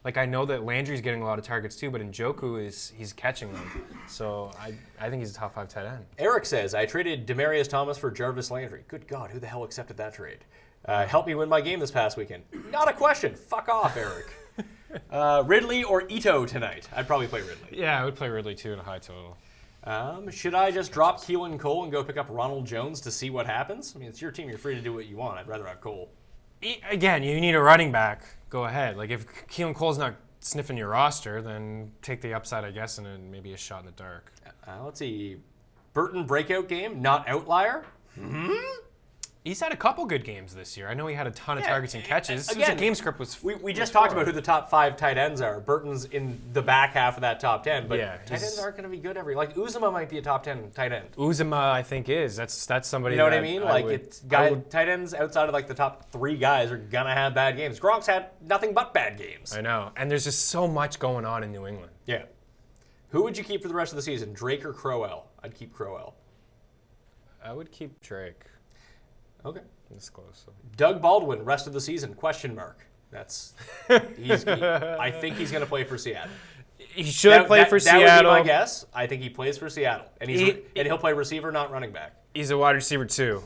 Like, I know that Landry's getting a lot of targets too, but Njoku he's catching them. So I think he's a top 5 tight end. Eric says, I traded Demaryius Thomas for Jarvis Landry. Good God, who the hell accepted that trade? Helped me win my game this past weekend. Not a question. Fuck off, Eric. Ridley or Ito tonight? I'd probably play Ridley. Yeah, I would play Ridley too in a high total. Should I just drop Keelan Cole and go pick up Ronald Jones to see what happens? I mean, it's your team. You're free to do what you want. I'd rather have Cole. Again, you need a running back. Go ahead. Like, if Keelan Cole's not sniffing your roster, then take the upside, I guess, and then maybe a shot in the dark. Let's see. Burton breakout game, not outlier. He's had a couple good games this year. I know he had a ton of targets and catches. Again, His game script was. We just talked about who the top 5 tight ends are. Burton's in the back half of that top 10, but tight ends aren't going to be good every. Like Uzomah might be a top 10 tight end. Uzomah, I think, is. That's somebody. You know what I mean? Tight ends outside of like the top 3 guys are gonna have bad games. Gronk's had nothing but bad games. I know, and there's just so much going on in New England. Yeah. Who would you keep for the rest of the season, Drake or Crowell? I'd keep Crowell. I would keep Drake. Okay. This close. So. Doug Baldwin, rest of the season? Question mark. That's. I think he's going to play for Seattle. He should play for Seattle. That would be my guess. I think he plays for Seattle, and he'll play receiver, not running back. He's a wide receiver too.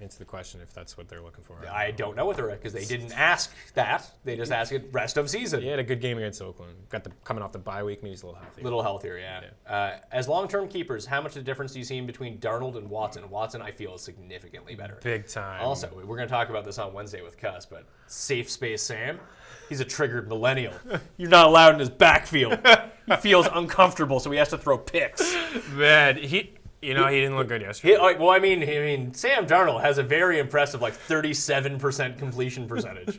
Answer the question if that's what they're looking for. I don't know what they're because they didn't ask that. They just asked it rest of season. He had a good game against Oakland. Coming off the bye week, maybe he's a little healthier. Little healthier, yeah. As long-term keepers, how much of a difference do you see between Darnold and Watson? Watson, I feel, is significantly better. Big time. Also, we're going to talk about this on Wednesday with Cuss, but Safe Space Sam, he's a triggered millennial. You're not allowed in his backfield. He feels uncomfortable, so he has to throw picks. Man, he didn't look good yesterday. I mean, Sam Darnold has a very impressive, 37% completion percentage.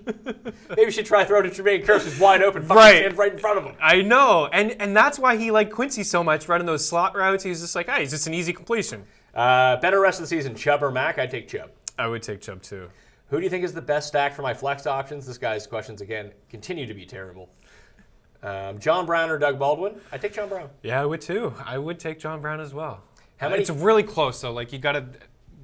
Maybe you should try throwing to Jermaine Kearse, who's wide open, stands right in front of him. I know, and that's why he liked Quincy so much, running those slot routes. He was just like, hey, he's just an easy completion. Better rest of the season, Chubb or Mack? I'd take Chubb. I would take Chubb too. Who do you think is the best stack for my flex options? This guy's questions, again, continue to be terrible. John Brown or Doug Baldwin? I'd take John Brown. Yeah, I would too. I would take John Brown as well. It's really close though.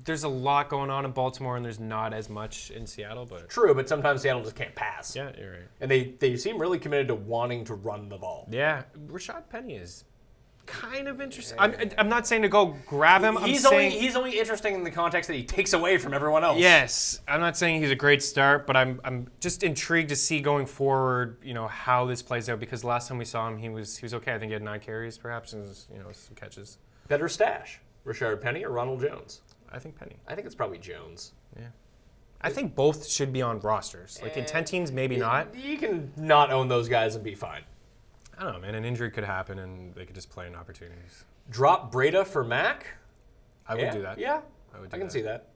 There's a lot going on in Baltimore, and there's not as much in Seattle. But true, but sometimes Seattle just can't pass. Yeah, you're right. And they seem really committed to wanting to run the ball. Yeah, Rashad Penny is kind of interesting. I'm not saying to go grab him. He's only interesting in the context that he takes away from everyone else. Yes, I'm not saying he's a great start, but I'm just intrigued to see going forward, how this plays out. Because last time we saw him, he was okay. I think he had 9 carries, perhaps, and some catches. Better stash, Rashard Penny or Ronald Jones? I think Penny. I think it's probably Jones. Yeah. I think both should be on rosters. In 10 teams, maybe not. You can not own those guys and be fine. I don't know, man. An injury could happen, and they could just play in opportunities. Drop Breda for Mac? I would do that. Yeah, I can see that.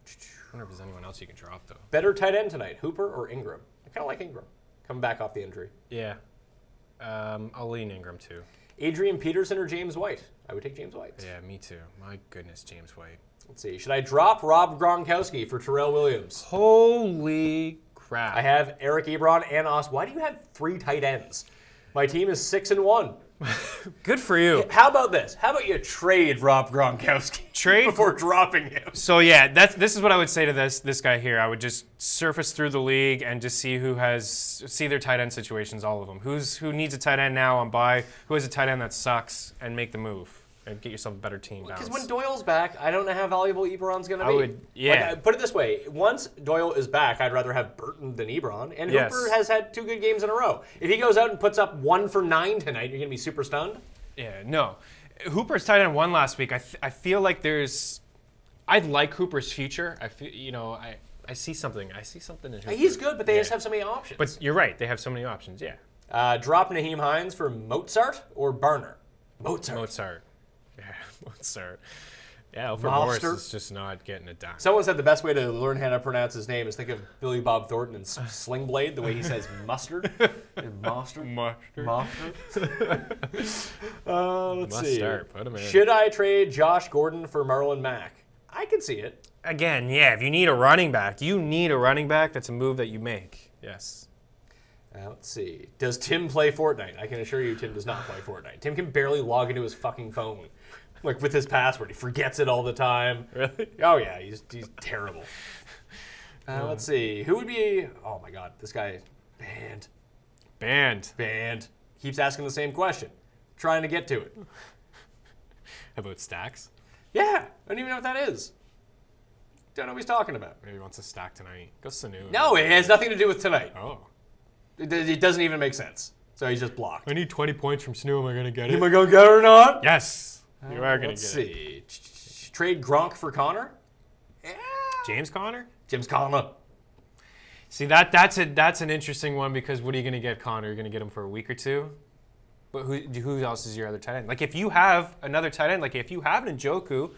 I wonder if there's anyone else you can drop, though. Better tight end tonight, Hooper or Ingram? I kind of like Ingram. Coming back off the injury. Yeah. I'll lean Ingram, too. Adrian Peterson or James White? I would take James White. Yeah, me too. My goodness, James White. Let's see. Should I drop Rob Gronkowski for Terrell Williams? Holy crap. I have Eric Ebron and Austin. Why do you have 3 tight ends? My team is 6-1. Good for you. How about this? How about you trade Rob Gronkowski before dropping him? So yeah, this is what I would say to this guy here. I would just surface through the league and just see see their tight end situations, all of them. Who needs a tight end now on bye? Who has a tight end that sucks, and make the move and get yourself a better team. Because when Doyle's back, I don't know how valuable Ebron's going to be. Put it this way: once Doyle is back, I'd rather have Burton than Ebron. And Hooper has had 2 good games in a row. If he goes out and puts up 1 for 9 tonight, you're going to be super stunned. Yeah, no. Hooper's tight end 1 last week. I feel like I like Hooper's future. I feel I see something. I see something in Hooper. He's good, but they just have so many options. But you're right. They have so many options. Yeah. Drop Naheem Hines for Mozart or Barner? Mozart. Yeah, Mozart. Yeah, Alfred Morris is just not getting it done. Someone said the best way to learn how to pronounce his name is think of Billy Bob Thornton and Sling Blade, the way he says mustard. Mustard. Let's see. Put him in. Should I trade Josh Gordon for Marlon Mack? I can see it. Again, yeah, if you need a running back, that's a move that you make. Yes. Let's see. Does Tim play Fortnite? I can assure you Tim does not play Fortnite. Tim can barely log into his fucking phone. With his password. He forgets it all the time. Really? Oh, yeah. He's terrible. Let's see. Who would be... Oh, my God. This guy... Banned. Keeps asking the same question. Trying to get to it. About stacks? Yeah. I don't even know what that is. Don't know what he's talking about. Maybe he wants a stack tonight. Go Sanu. No, it has nothing to do with tonight. Oh. It doesn't even make sense. So he's just blocked. I need 20 points from Sanu. Am I going to get it? Am I going to get it or not? Yes. You are going to get it. Let's see. Trade Gronk for Connor? Yeah. James Conner? James Conner. See, that's an interesting one because what are you going to get, Connor? You're going to get him for a week or two? But who else is your other tight end? Like, if you have another tight end, like if you have an Njoku,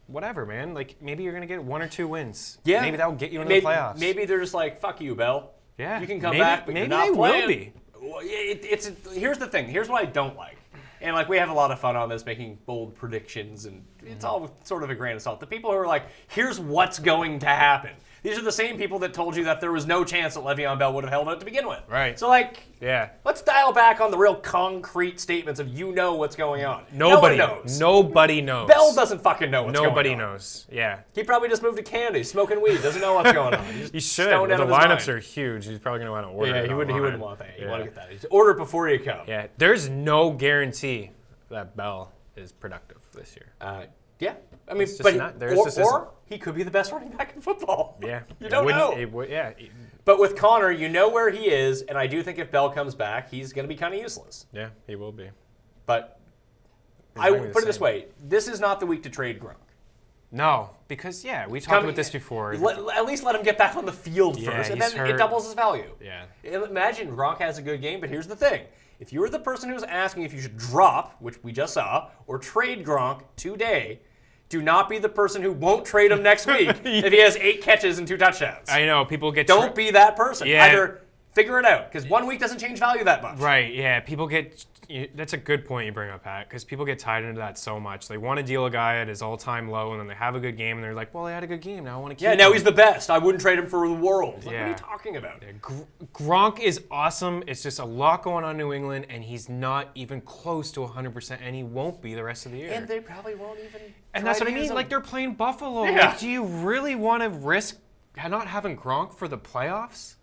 whatever, man. Like, maybe you're going to get 1 or 2 wins. Yeah. Maybe that'll get you into the playoffs. Maybe they're just like, fuck you, Bell. Yeah. You can come back, but maybe you're not they playing. will be. Well, here's the thing. Here's what I don't like. And, like, we have a lot of fun on this, making bold predictions, and it's all sort of a grain of salt. The people who are like, here's what's going to happen. These are the same people that told you that there was no chance that Le'Veon Bell would have held out to begin with. Right. So, like, yeah, let's dial back on the real concrete statements of what's going on. Nobody knows. Nobody knows. Bell doesn't fucking know what's going on. Nobody knows. Yeah. He probably just moved to Canada. He's smoking weed. Doesn't know what's going on. He should. The lineups are huge. He's probably going to want to order. Yeah, he wouldn't want that. You want to get that. Just order it before you come. Yeah. There's no guarantee that Bell is productive this year. Yeah. I mean, he could be the best running back in football. Yeah. You don't know. But with Connor, you know where he is, and I do think if Bell comes back, he's going to be kind of useless. Yeah, he will be. But I put it this way. This is not the week to trade Gronk. No, because, we talked about this before. At least let him get back on the field first, and then it doubles his value. Yeah. Imagine Gronk has a good game, but here's the thing. If you were the person who's asking if you should drop, which we just saw, or trade Gronk today, do not be the person who won't trade him next week if he has 8 catches and 2 touchdowns. I know, people get... Don't be that person. Yeah. Either figure it out, because 1 week doesn't change value that much. Right, yeah. People get... That's a good point you bring up, Pat, because people get tied into that so much. They want to deal a guy at his all-time low, and then they have a good game, and they're like, well, they had a good game. Now I want to keep him. Yeah, now he's the best. I wouldn't trade him for the world. Like, what are you talking about? Yeah, Gronk is awesome. It's just a lot going on in New England, and he's not even close to 100%, and he won't be the rest of the year. And they probably won't even And that's what I mean. Like, they're playing Buffalo. Yeah. Like, do you really want to risk not having Gronk for the playoffs?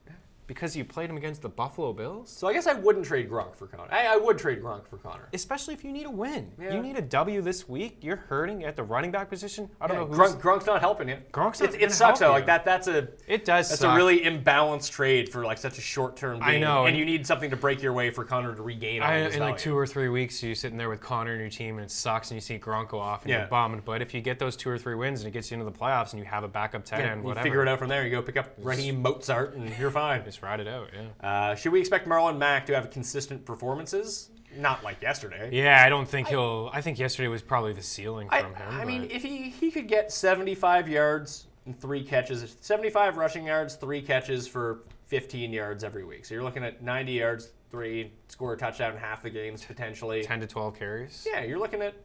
Because you played him against the Buffalo Bills? So I guess I wouldn't trade Gronk for Connor. I would trade Gronk for Connor. Especially if you need a win. Yeah. You need a W this week. You're hurting at the running back position. I don't know who's... Grunk's not helping you. Gronk's not It sucks though. You. Like that's a... It does That's suck. a really imbalanced trade for like such a short-term game. I know. And you need something to break your way for Connor to regain all his in value. like 2 or 3 weeks, you're sitting there with Connor and your team, and it sucks, and you see Gronk go off, and you're bummed. But if you get those 2 or 3 wins, and it gets you into the playoffs, and you have a backup tight end, you whatever. figure it out from there. You go pick up Raheem Mozart, and you're fine. Just ride it out, yeah. Should we expect Marlon Mack to have consistent performances? Not like yesterday. Yeah, I don't think he'll... I think yesterday was probably the ceiling from him. I mean, if he could get 75 yards and 3 catches, 75 rushing yards, 3 catches for 15 yards every week. So you're looking at 90 yards, 3, score a touchdown in half the games potentially. 10 to 12 carries. Yeah, you're looking at,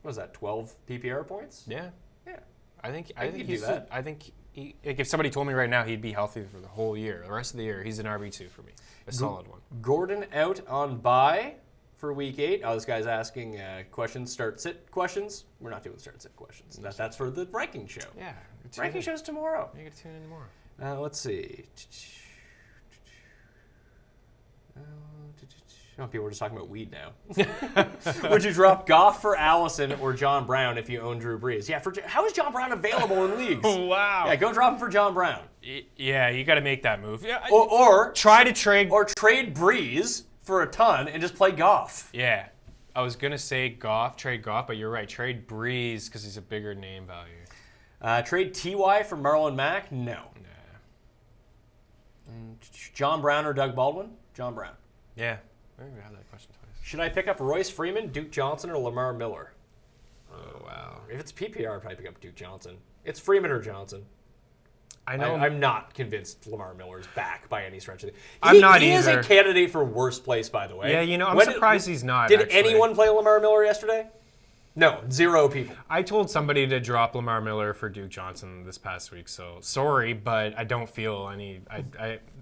what is that, 12 PPR points? Yeah. Yeah. I think he's that. I think if somebody told me right now he'd be healthy for the whole year, the rest of the year, he's an RB2 for me. A solid one. Gordon out on bye for week 8. Oh, this guy's asking questions, start-sit questions. We're not doing start-sit questions. That's for the ranking show. Yeah. Ranking show's tomorrow. You got to tune in tomorrow. Let's see. Oh, people are just talking about weed now. Would you drop Goff for Allison or John Brown if you own Drew Brees? Yeah, how is John Brown available in leagues? Wow. Yeah, go drop him for John Brown. Yeah, you got to make that move. Yeah, or try to trade. Or trade Brees for a ton and just play Goff. Yeah. I was going to say trade Goff, but you're right. Trade Brees because he's a bigger name value. Trade T.Y. for Marlon Mack? No. Nah. John Brown or Doug Baldwin? John Brown. Yeah. I think we had that question twice. Should I pick up Royce Freeman, Duke Johnson, or Lamar Miller? Oh, wow. If it's PPR, I'd probably pick up Duke Johnson. It's Freeman or Johnson. I know. I'm not convinced Lamar Miller's back by any stretch of the... I'm not either. He is a candidate for worst place, by the way. Yeah, I'm surprised he's not, Did actually. anyone play Lamar Miller yesterday? No, 0 people. I told somebody to drop Lamar Miller for Duke Johnson this past week, so sorry, but I don't feel any.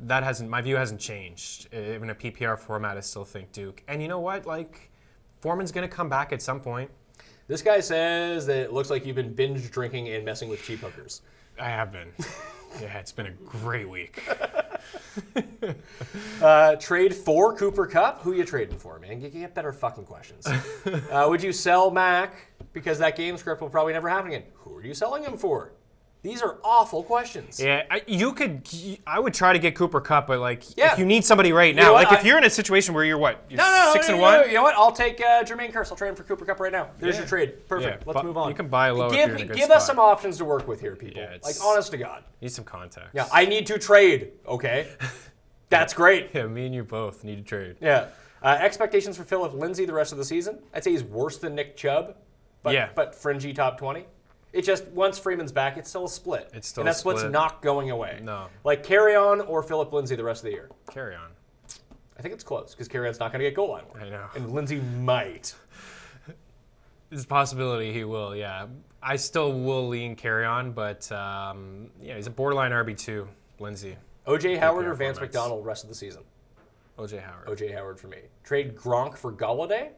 My view hasn't changed. In a PPR format, I still think Duke. And you know what? Like, Foreman's going to come back at some point. This guy says that it looks like you've been binge drinking and messing with cheap hookers. I have been. Yeah, it's been a great week. Trade for Cooper Kupp? Who you trading for, man? You get better fucking questions. Would you sell Mac? Because that game script will probably never happen again. Who are you selling him for? These are awful questions. Yeah, I would try to get Cooper Kupp, but Yeah. if you need somebody right now, know what? if you're in a situation where you're No, 6-1. You know what? I'll take Jermaine Kearse. I'll trade him for Cooper Kupp right now. There's your trade. Perfect. Yeah, Let's move on. You can buy low if you're in a good Give us spot. some options to work with here, people. Yeah, Honest to God. Need some context. Yeah, I need to trade. Okay, that's great. Yeah, me and you both need to trade. Yeah. Expectations for Philip Lindsay the rest of the season? I'd say he's worse than Nick Chubb, but fringy top 20. It's just once Freeman's back, it's still a split. It's still and that's a split. what's not going away. No. Like Carry On or Philip Lindsay the rest of the year. Carry On. I think it's close because Carry On's not going to get goal line work. I know. And Lindsay might. There's a possibility he will, yeah. I still will lean Carry On, but he's a borderline RB2, Lindsay. O.J. Howard or PPR Vance formats. McDonald rest of the season? O.J. Howard. O.J. Howard for me. Trade Gronk for Galladay?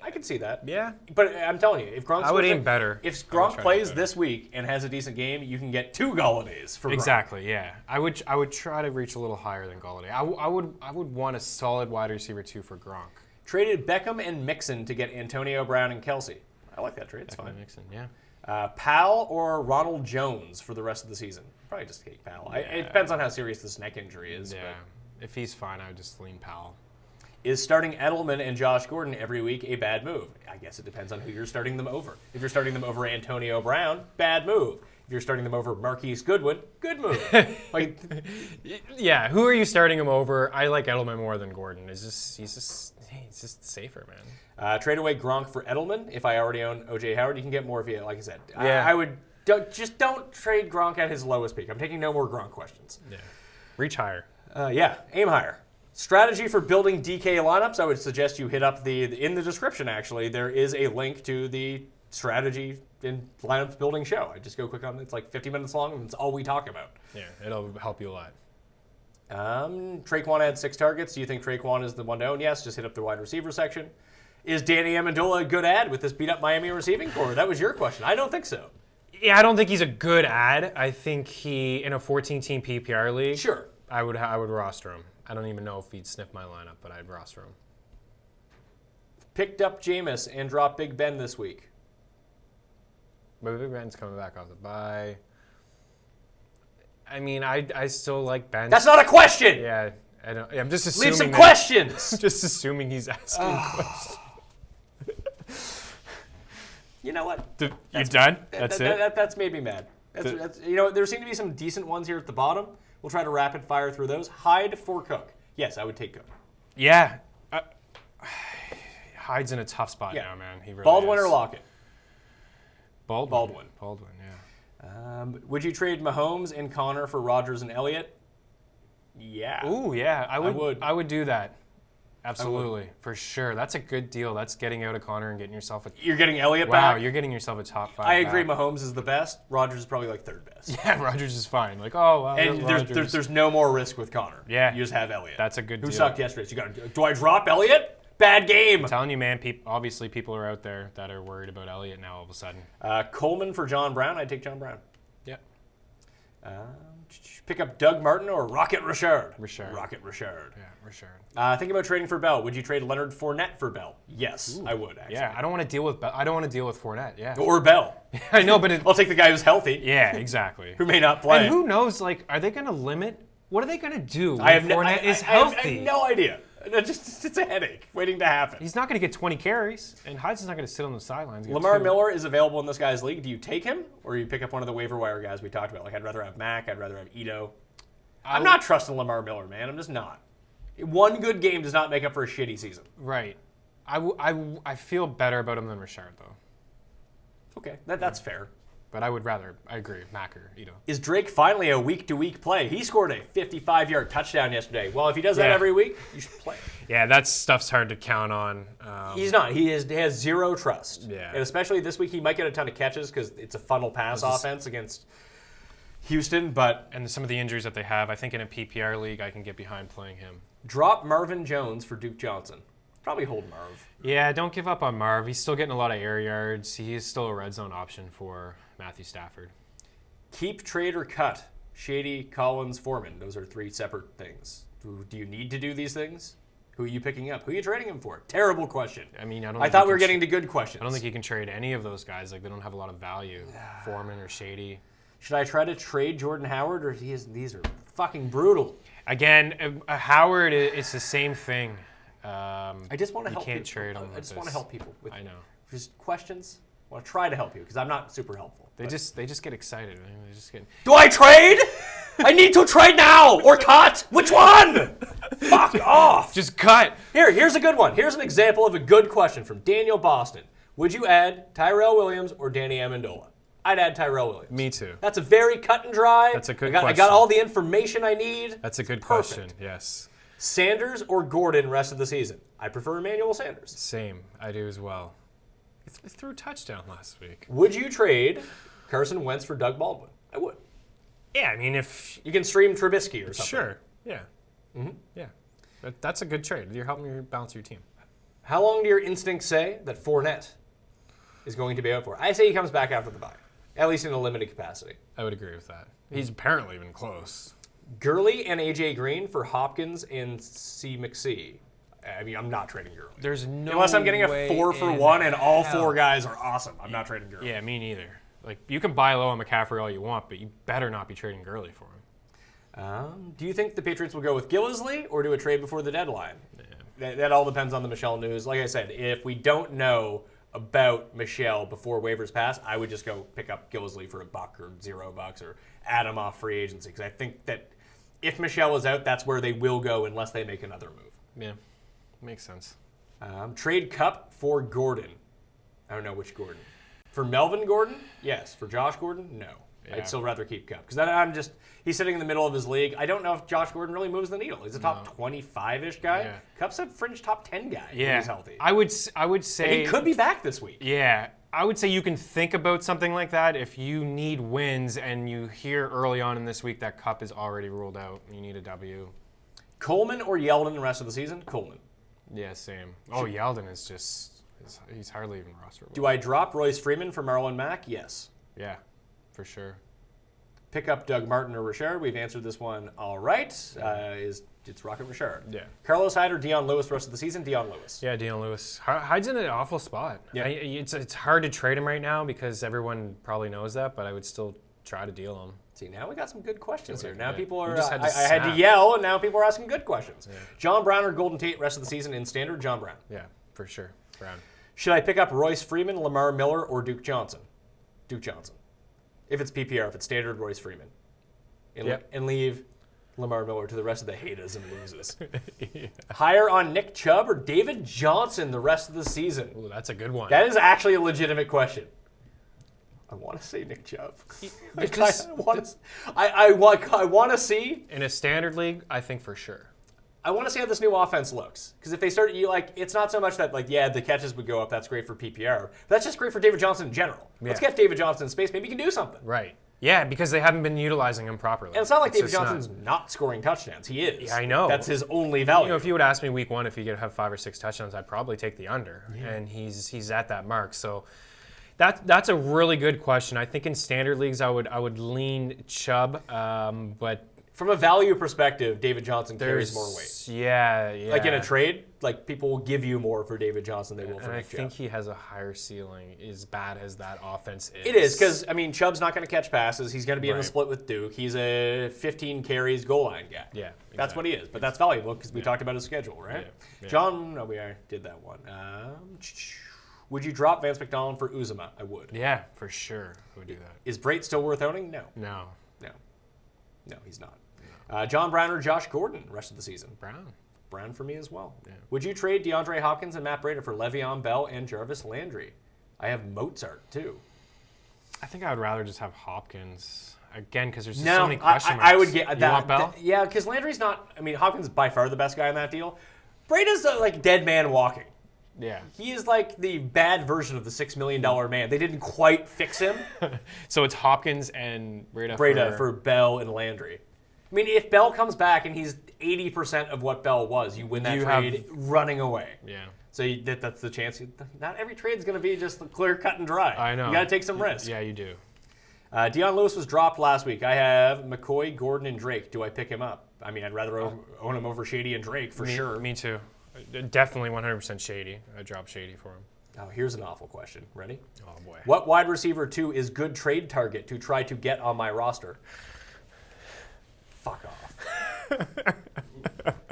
I can see that. Yeah. But I'm telling you, if Gronk's I would aim better. If I would Gronk try plays better. this week and has a decent game, you can get 2 Galladays for Gronk. Exactly, yeah. I would try to reach a little higher than Galladay. I would want a solid wide receiver 2 for Gronk. Traded Beckham and Mixon to get Antonio Brown and Kelsey. I like that trade. It's fine. Mixon, yeah. Powell or Ronald Jones for the rest of the season? Probably just take Powell. It depends on how serious this neck injury is. Yeah. But. If he's fine, I would just lean Powell. Is starting Edelman and Josh Gordon every week a bad move? I guess it depends on who you're starting them over. If you're starting them over Antonio Brown, bad move. If you're starting them over Marquise Goodwin, good move. Yeah, who are you starting him over? I like Edelman more than Gordon. He's just safer, man. Trade away Gronk for Edelman. If I already own O.J. Howard, you can get more if you, like I said. Yeah. I would don't trade Gronk at his lowest peak. I'm taking no more Gronk questions. Yeah. Reach higher. Aim higher. Strategy for building DK lineups. I would suggest you hit up in the description. Actually, there is a link to the strategy in lineups building show. I just go quick on it. It's like 50 minutes long, and it's all we talk about. Yeah, it'll help you a lot. Traquan had 6 targets. Do you think Traquan is the one to own? Yes. Just hit up the wide receiver section. Is Danny Amendola a good ad with this beat up Miami receiving core? That was your question. I don't think so. Yeah, I don't think he's a good ad. I think he in a 14-team PPR league. Sure. I would roster him. I don't even know if he'd sniff my lineup, but I'd roster him. Picked up Jameis and dropped Big Ben this week. But Big Ben's coming back off the bye. I mean, I still like Ben. That's not a question. Yeah, I don't. I'm just assuming. Leave some questions. Just assuming he's asking questions. You know what? You're done? That's it? That's made me mad. That's, there seem to be some decent ones here at the bottom. We'll try to rapid fire through those. Hyde for Cook. Yes, I would take Cook. Yeah. Hyde's in a tough spot now, man. He really Baldwin is. or Lockett? Baldwin, yeah. Would you trade Mahomes and Connor for Rodgers and Elliott? Yeah. Ooh, yeah. I would. I would do that. Absolutely, for sure. That's a good deal. That's getting out of Connor and getting yourself a. You're getting Elliott Wow, back? you're getting yourself a top 5. I agree. back. Mahomes is the best. Rodgers is probably like 3rd best. Yeah, Rodgers is fine. Like, oh, wow. And there's no more risk with Connor. Yeah. You just have Elliott. That's a good Who deal. sucked yesterday? So do I drop Elliott? Bad game. I'm telling you, man. Obviously, people are out there that are worried about Elliott now. All of a sudden. Coleman for John Brown. I'd take John Brown. Yeah. Pick up Doug Martin or Rocket Richard. Richard. Yeah, Richard. think about trading for Bell. Would you trade Leonard Fournette for Bell? Yes, I would. Actually. Yeah, I don't want to deal with. I don't want to deal with Fournette. Yeah. Or Bell. I know, but I'll take the guy who's healthy. yeah, exactly. Who may not play. And who knows? Like, are they going to limit? What are they going to do when I have Fournette is I healthy? have no idea. It's a headache waiting to happen. He's not going to get 20 carries, and Hyde's not going to sit on the sidelines. Lamar Miller is available in this guy's league. Do you take him, or you pick up one of the waiver wire guys we talked about? Like, I'd rather have Mack. I'd rather have Ito. I'm not trusting Lamar Miller, man. I'm just not. One good game does not make up for a shitty season. Right. I feel better about him than Richard, though. Okay, that's fair. But I agree, Mack or Ito. Is Drake finally a week-to-week play? He scored a 55-yard touchdown yesterday. Well, if he does that every week, you should play. Yeah, that stuff's hard to count on. He's not. He has zero trust. Yeah. And especially this week, he might get a ton of catches because it's a funnel pass offense against Houston. But And some of the injuries that they have, I think in a PPR league, I can get behind playing him. drop Marvin Jones for Duke Johnson. Probably hold Marv. Yeah, don't give up on Marv. He's still getting a lot of air yards. He's still a red zone option for Matthew Stafford. Keep, trade, or cut. Shady, Collins, Foreman. Those are 3 separate things. Do you need to do these things? Who are you picking up? Who are you trading him for? Terrible question. I mean, I thought we were getting to good questions. I don't think you can trade any of those guys. Like, they don't have a lot of value. Foreman or Shady. Should I try to trade Jordan Howard, or these are fucking brutal? Again, Howard, it's the same thing. I just want to help. You can't trade him. I just want to help people with. I know. Just questions. I want to try to help you because I'm not super helpful. They just get excited. They just get. Do I trade? I need to trade now or cut. Which one? Fuck off. Just cut. Here's a good one. Here's an example of a good question from Daniel Boston. Would you add Tyrell Williams or Danny Amendola? I'd add Tyrell Williams. Me too. That's a very cut and dry. That's a good question. I got all the information I need. That's a good Perfect. question. Yes. Sanders or Gordon rest of the season? I prefer Emmanuel Sanders. Same. I do as well. He threw a touchdown last week. Would you trade Carson Wentz for Doug Baldwin? I would. Yeah, I mean, if you can stream Trubisky or something. Sure. Yeah. Mm-hmm. Yeah. That's a good trade. You're helping balance your team. How long do your instincts say that Fournette is going to be out for? I say he comes back after the bye, at least in a limited capacity. I would agree with that. He's apparently been close. Gurley and AJ Green for Hopkins and C. McSee. I mean, I'm not trading Gurley. There's no Unless I'm getting a 4-for-1 and all hell. 4 guys are awesome. I'm not trading Gurley. Yeah, me neither. Like, you can buy low on McCaffrey all you want, but you better not be trading Gurley for him. Do you think the Patriots will go with Gillisley or do a trade before the deadline? Yeah. That all depends on the Michelle news. Like I said, if we don't know about Michelle before waivers pass, I would just go pick up Gillisley for $1 or $0 or add him off free agency because I think that if Michelle is out, that's where they will go unless they make another move. Yeah, makes sense. Trade Cup for Gordon. I don't know which Gordon. For Melvin Gordon? Yes. For Josh Gordon? No. Yeah. I'd still rather keep Cup because then he's sitting in the middle of his league. I don't know if Josh Gordon really moves the needle. He's a top 25-ish guy. Yeah. Cup's a fringe top 10 guy when Yeah, he's healthy. I would say And he could be back this week. Yeah, I would say you can think about something like that if you need wins and you hear early on in this week that Cup is already ruled out. You need a W. Coleman or Yeldon the rest of the season? Coleman. Yeah, same. Oh, Yeldon is just he's hardly even rosterable. Do I drop Royce Freeman for Marlon Mack? Yes. Yeah, for sure. Pick up Doug Martin or Richard. We've answered this one all right. It's Rocket Richard. Yeah. Carlos Hyde or Deion Lewis the rest of the season? Deion Lewis. Yeah, Deion Lewis. Hyde's in an awful spot. Yeah. It's hard to trade him right now because everyone probably knows that, but I would still try to deal him. See, now we got some good questions here. Now Yeah. people are. You just had to I had to snap. yell, and now people are asking good questions. Yeah. John Brown or Golden Tate rest of the season in standard? John Brown. Yeah, for sure. Brown. Should I pick up Royce Freeman, Lamar Miller, or Duke Johnson? Duke Johnson. If it's PPR, if it's standard, Royce Freeman. And leave Lamar Miller to the rest of the haters and losers. Yeah. Higher on Nick Chubb or David Johnson the rest of the season? Ooh, that's a good one. That is actually a legitimate question. I want to say Nick Chubb. I want to see. In a standard league, I think for sure. I want to see how this new offense looks. Because if they start, it's not so much that, the catches would go up. That's great for PPR. But that's just great for David Johnson in general. Yeah. Let's get David Johnson in space. Maybe he can do something. Right. Yeah, because they haven't been utilizing him properly. And it's not like David Johnson's not scoring touchdowns. He is. Yeah, I know. That's his only value. If you would ask me week 1 if he could have 5 or 6 touchdowns, I'd probably take the under. Yeah. And he's at that mark. So that's a really good question. I think in standard leagues I would lean Chubb, but from a value perspective, David Johnson carries more weight. Yeah. Like in a trade, people will give you more for David Johnson than they will for Nick Chubb. I think he has a higher ceiling, as bad as that offense is. It is, because, Chubb's not going to catch passes. He's going to be in the split with Duke. He's a 15 carries goal line guy. Yeah, exactly. That's what he is. But that's valuable because we talked about his schedule, right? Yeah. John, no, we already did that one. Would you drop Vance McDonald for Uzuma? I would. Yeah, for sure. I would do that. Is Brait still worth owning? No. No, he's not. John Brown or Josh Gordon rest of the season? Brown for me as well. Yeah. Would you trade DeAndre Hopkins and Matt Breida for Le'Veon Bell and Jarvis Landry? I have Mozart, too. I think I would rather just have Hopkins. Again, because there's just so many question marks. I would get that. You want Bell? Yeah, because Landry's not... Hopkins is by far the best guy in that deal. Breida's dead man walking. Yeah. He is the bad version of the $6 million man. They didn't quite fix him. So it's Hopkins and Breida for Bell and Landry. If Bell comes back and he's 80% of what Bell was, you win that trade running away. Yeah. So that's the chance. Not every trade's going to be just clear, cut, and dry. I know. You got to take some risk. Yeah, you do. Deion Lewis was dropped last week. I have McCoy, Gordon, and Drake. Do I pick him up? I'd rather own him over Shady and Drake for sure. Me too. Definitely 100% Shady. I dropped Shady for him. Now, here's an awful question. Ready? Oh, boy. What wide receiver 2 is good trade target to try to get on my roster? Fuck off.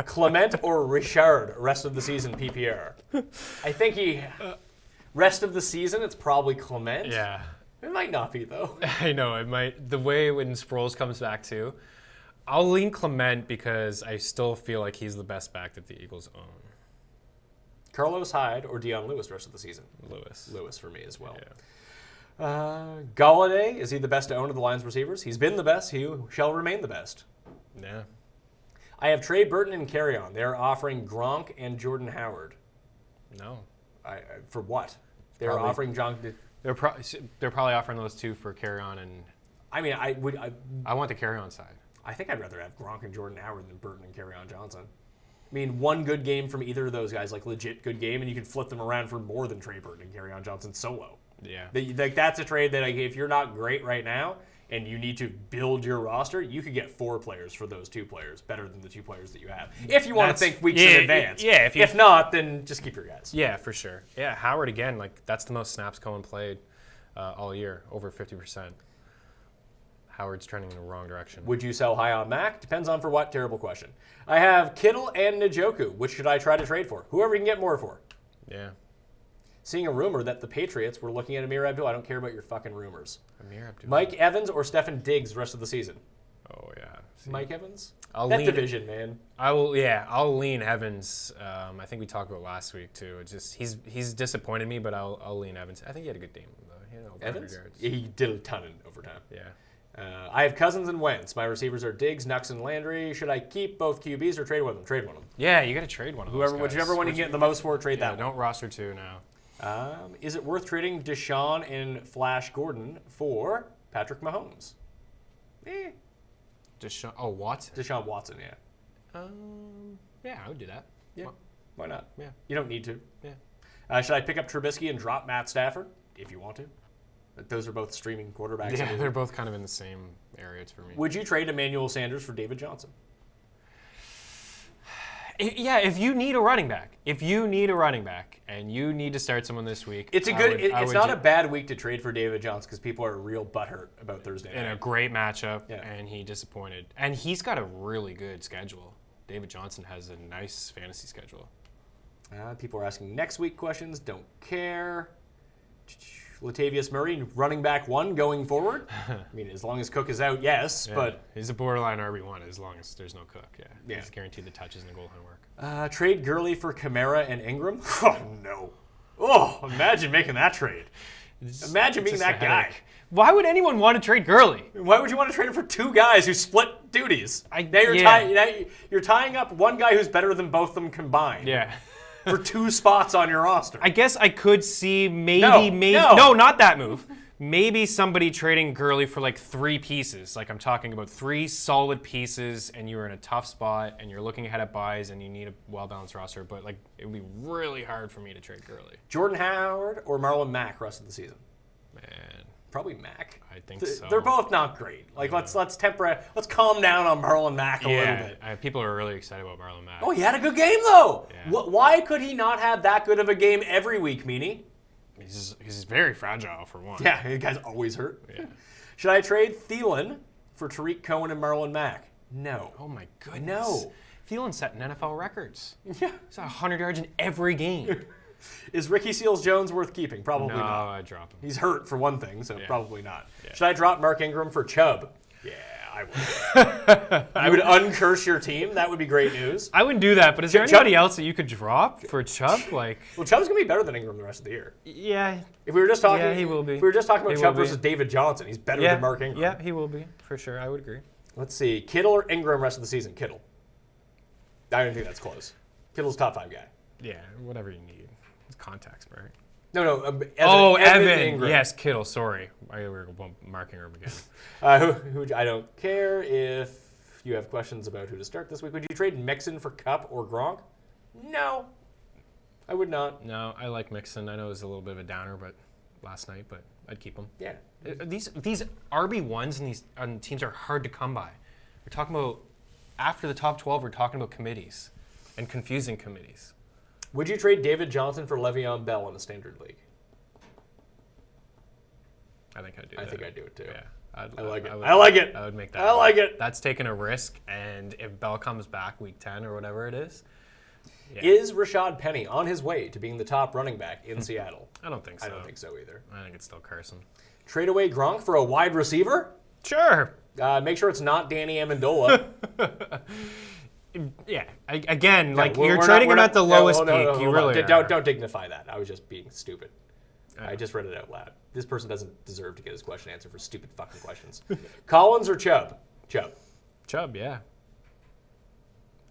Clement or Richard, rest of the season PPR? I think rest of the season, it's probably Clement. Yeah. It might not be, though. I know, it might. The way when Sproles comes back, too, I'll lean Clement because I still feel like he's the best back that the Eagles own. Carlos Hyde or Deion Lewis rest of the season? Lewis for me as well. Yeah. Galladay, is he the best to own of the Lions receivers? He's been the best. He shall remain the best. Yeah. I have Trey Burton and Carry-On. They're offering Gronk and Jordan Howard. No. For what? They're Probably- offering Gronk. They're probably offering those two for carry-on, and I mean, I want the carry-on side. I think I'd rather have Gronk and Jordan Howard than Burton and Carry-On Johnson. I mean, one good game from either of those guys, like legit good game, and you can flip them around for more than Trey Burton and Carry-On Johnson solo. Yeah. Like that's a trade that if you're not great right now and you need to build your roster, you could get 4 players for those 2 players, better than the 2 players that you have. If you want to think weeks in advance. Yeah. If not, then just keep your guys. Yeah, for sure. Yeah, Howard again. Like that's the most snaps Cohen played all year, over 50%. Howard's trending in the wrong direction. Would you sell high on Mac? Depends on for what. Terrible question. I have Kittle and Njoku. Which should I try to trade for? Whoever you can get more for. Yeah. Seeing a rumor that the Patriots were looking at Amir Abdul. I don't care about your fucking rumors. Amir Abdul. Mike Evans or Stefan Diggs the rest of the season? Oh yeah. See, Mike Evans? I'll That lean- division, man. I'll lean Evans. I think we talked about last week too. It's just he's disappointed me, but I'll lean Evans. I think he had a good game though. He had over 100 Evans? yards. He did a ton in overtime. Yeah. I have Cousins and Wentz. My receivers are Diggs, Nux, and Landry. Should I keep both QBs or trade one of them? Trade one of them. Yeah, you got to trade one of those guys. Whichever one you can get the most for, trade that one. Don't roster 2 now. Is it worth trading Deshaun and Flash Gordon for Patrick Mahomes? Watson? Deshaun Watson, yeah. Yeah, I would do that. Yeah. Why not? Yeah. You don't need to. Yeah. Should I pick up Trubisky and drop Matt Stafford? If you want to. Those are both streaming quarterbacks. Yeah, they're both kind of in the same areas for me. Would you trade Emmanuel Sanders for David Johnson? Yeah, if you need a running back, and you need to start someone this week, It's not a bad week to trade for David Johnson because people are real butthurt about Thursday night. in a great matchup, Yeah. and he disappointed. And he's got a really good schedule. David Johnson has a nice fantasy schedule. People are asking next week questions. Don't care. Latavius Murray, running back 1 going forward. I mean, as long as Cook is out, yes, Yeah, but he's a borderline RB1 as long as there's no Cook. Yeah. He's guaranteed the touches and the goal line work. trade Gurley for Kamara and Ingram. Oh no! Oh, imagine making that trade. Imagine being Just that a guy. headache. Why would anyone want to trade Gurley? Why would you want to trade him for 2 guys who split duties? Now you're tying up one guy who's better than both of them combined. Yeah. For 2 spots on your roster. I guess I could see No. no, not that move. Maybe somebody trading Gurley for like 3 pieces. Like I'm talking about 3 solid pieces, and you're in a tough spot, and you're looking ahead at buys, and you need a well-balanced roster. But like it would be really hard for me to trade Gurley. Jordan Howard or Marlon Mack rest of the season? Man, Probably Mack. I think so. They're both not great. Like let's calm down on Marlon Mack a little bit. People are really excited about Marlon Mack. Oh, he had a good game though. Yeah. Why could he not have that good of a game every week, Meaney? He's very fragile for one. Yeah, the guy's always hurt. Yeah. Should I trade Thielen for Tariq Cohen and Marlon Mack? No. Oh my goodness. No. Thielen setting NFL records. Yeah. He's at 100 yards in every game. Is Ricky Seals-Jones worth keeping? Probably No, not. I drop him. He's hurt for one thing, so Yeah. probably not. Yeah. Should I drop Mark Ingram for Chubb? Yeah, I would. I would uncurse your team. That would be great news. I wouldn't do that, but is there Chubb- anybody else that you could drop for Chubb? Like, Well, Chubb's going to be better than Ingram the rest of the year. yeah, If we were just talking, Yeah, he will be. If we were just talking about He Chubb will be. versus David Johnson, he's better yeah, than Mark Ingram. yeah, he will be for sure. I would agree. Let's see, Kittle or Ingram rest of the season? Kittle. I don't think that's close. Kittle's top 5 guy. Yeah, whatever you need. It's context, right? No, Evan. Ingram. Yes, Kittle. Sorry, we were marking him again. I don't care if you have questions about who to start this week. Would you trade Mixon for Kupp or Gronk? No, I would not. No, I like Mixon. I know it was a little bit of a downer, but last night, but I'd keep him. Yeah. These RB1s and these teams are hard to come by. We're talking about after the top 12. We're talking about committees and confusing committees. Would you trade David Johnson for Le'Veon Bell in a standard league? I think I'd do I that. think I'd do it too. Yeah. I like it. would- I like it. I would make that. I like it. That's taking a risk, and if Bell comes back week 10 or whatever it is, yeah. Is Rashad Penny on his way to being the top running back in Seattle? I don't think so. I don't think so either. I think it's still Carson. Trade away Gronk for a wide receiver? Sure. Make sure it's not Danny Amendola. Yeah. Again, like we're you're not- trading we're him not- at the no, lowest no, no, peak. You hold on. really Don't dignify that. I was just being stupid. I just read it out loud. This person doesn't deserve to get his question answered for stupid fucking questions. Collins or Chubb? Chubb. Chubb, yeah.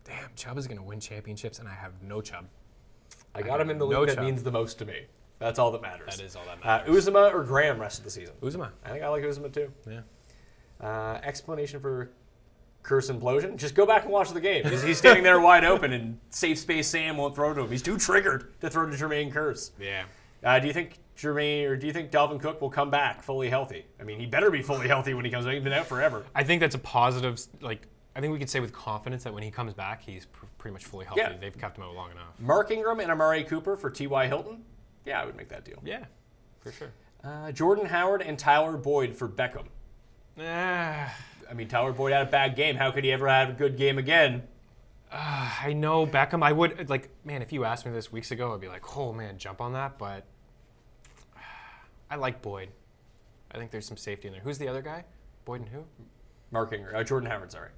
Damn, Chubb is going to win championships, and I have no Chubb. I got him in the no league that Chubb. means the most to me. That's all that matters. That is all that matters. Uzuma or Graham rest of the season? Uzuma. I think I like Uzuma too. Yeah. Explanation for curse implosion? Just go back and watch the game. He's standing there wide open, and safe space Sam won't throw to him. He's too triggered to throw to Jermaine Curse. Yeah. Do you think Dalvin Cook will come back fully healthy? I mean, he better be fully healthy when he comes back. He's been out forever. I think that's a positive. Like, I think we could say with confidence that when he comes back, he's pretty much fully healthy. Yeah. They've kept him out long enough. Mark Ingram and Amari Cooper for T.Y. Hilton? Yeah, I would make that deal. Yeah, for sure. Jordan Howard and Tyler Boyd for Beckham. I mean, Tyler Boyd had a bad game. How could he ever have a good game again? I know Beckham. I would man. If you asked me this weeks ago, I'd be like, oh man, jump on that. But I like Boyd. I think there's some safety in there. Who's the other guy? Boyd and who? Mark Ingram. Jordan Howard, sorry.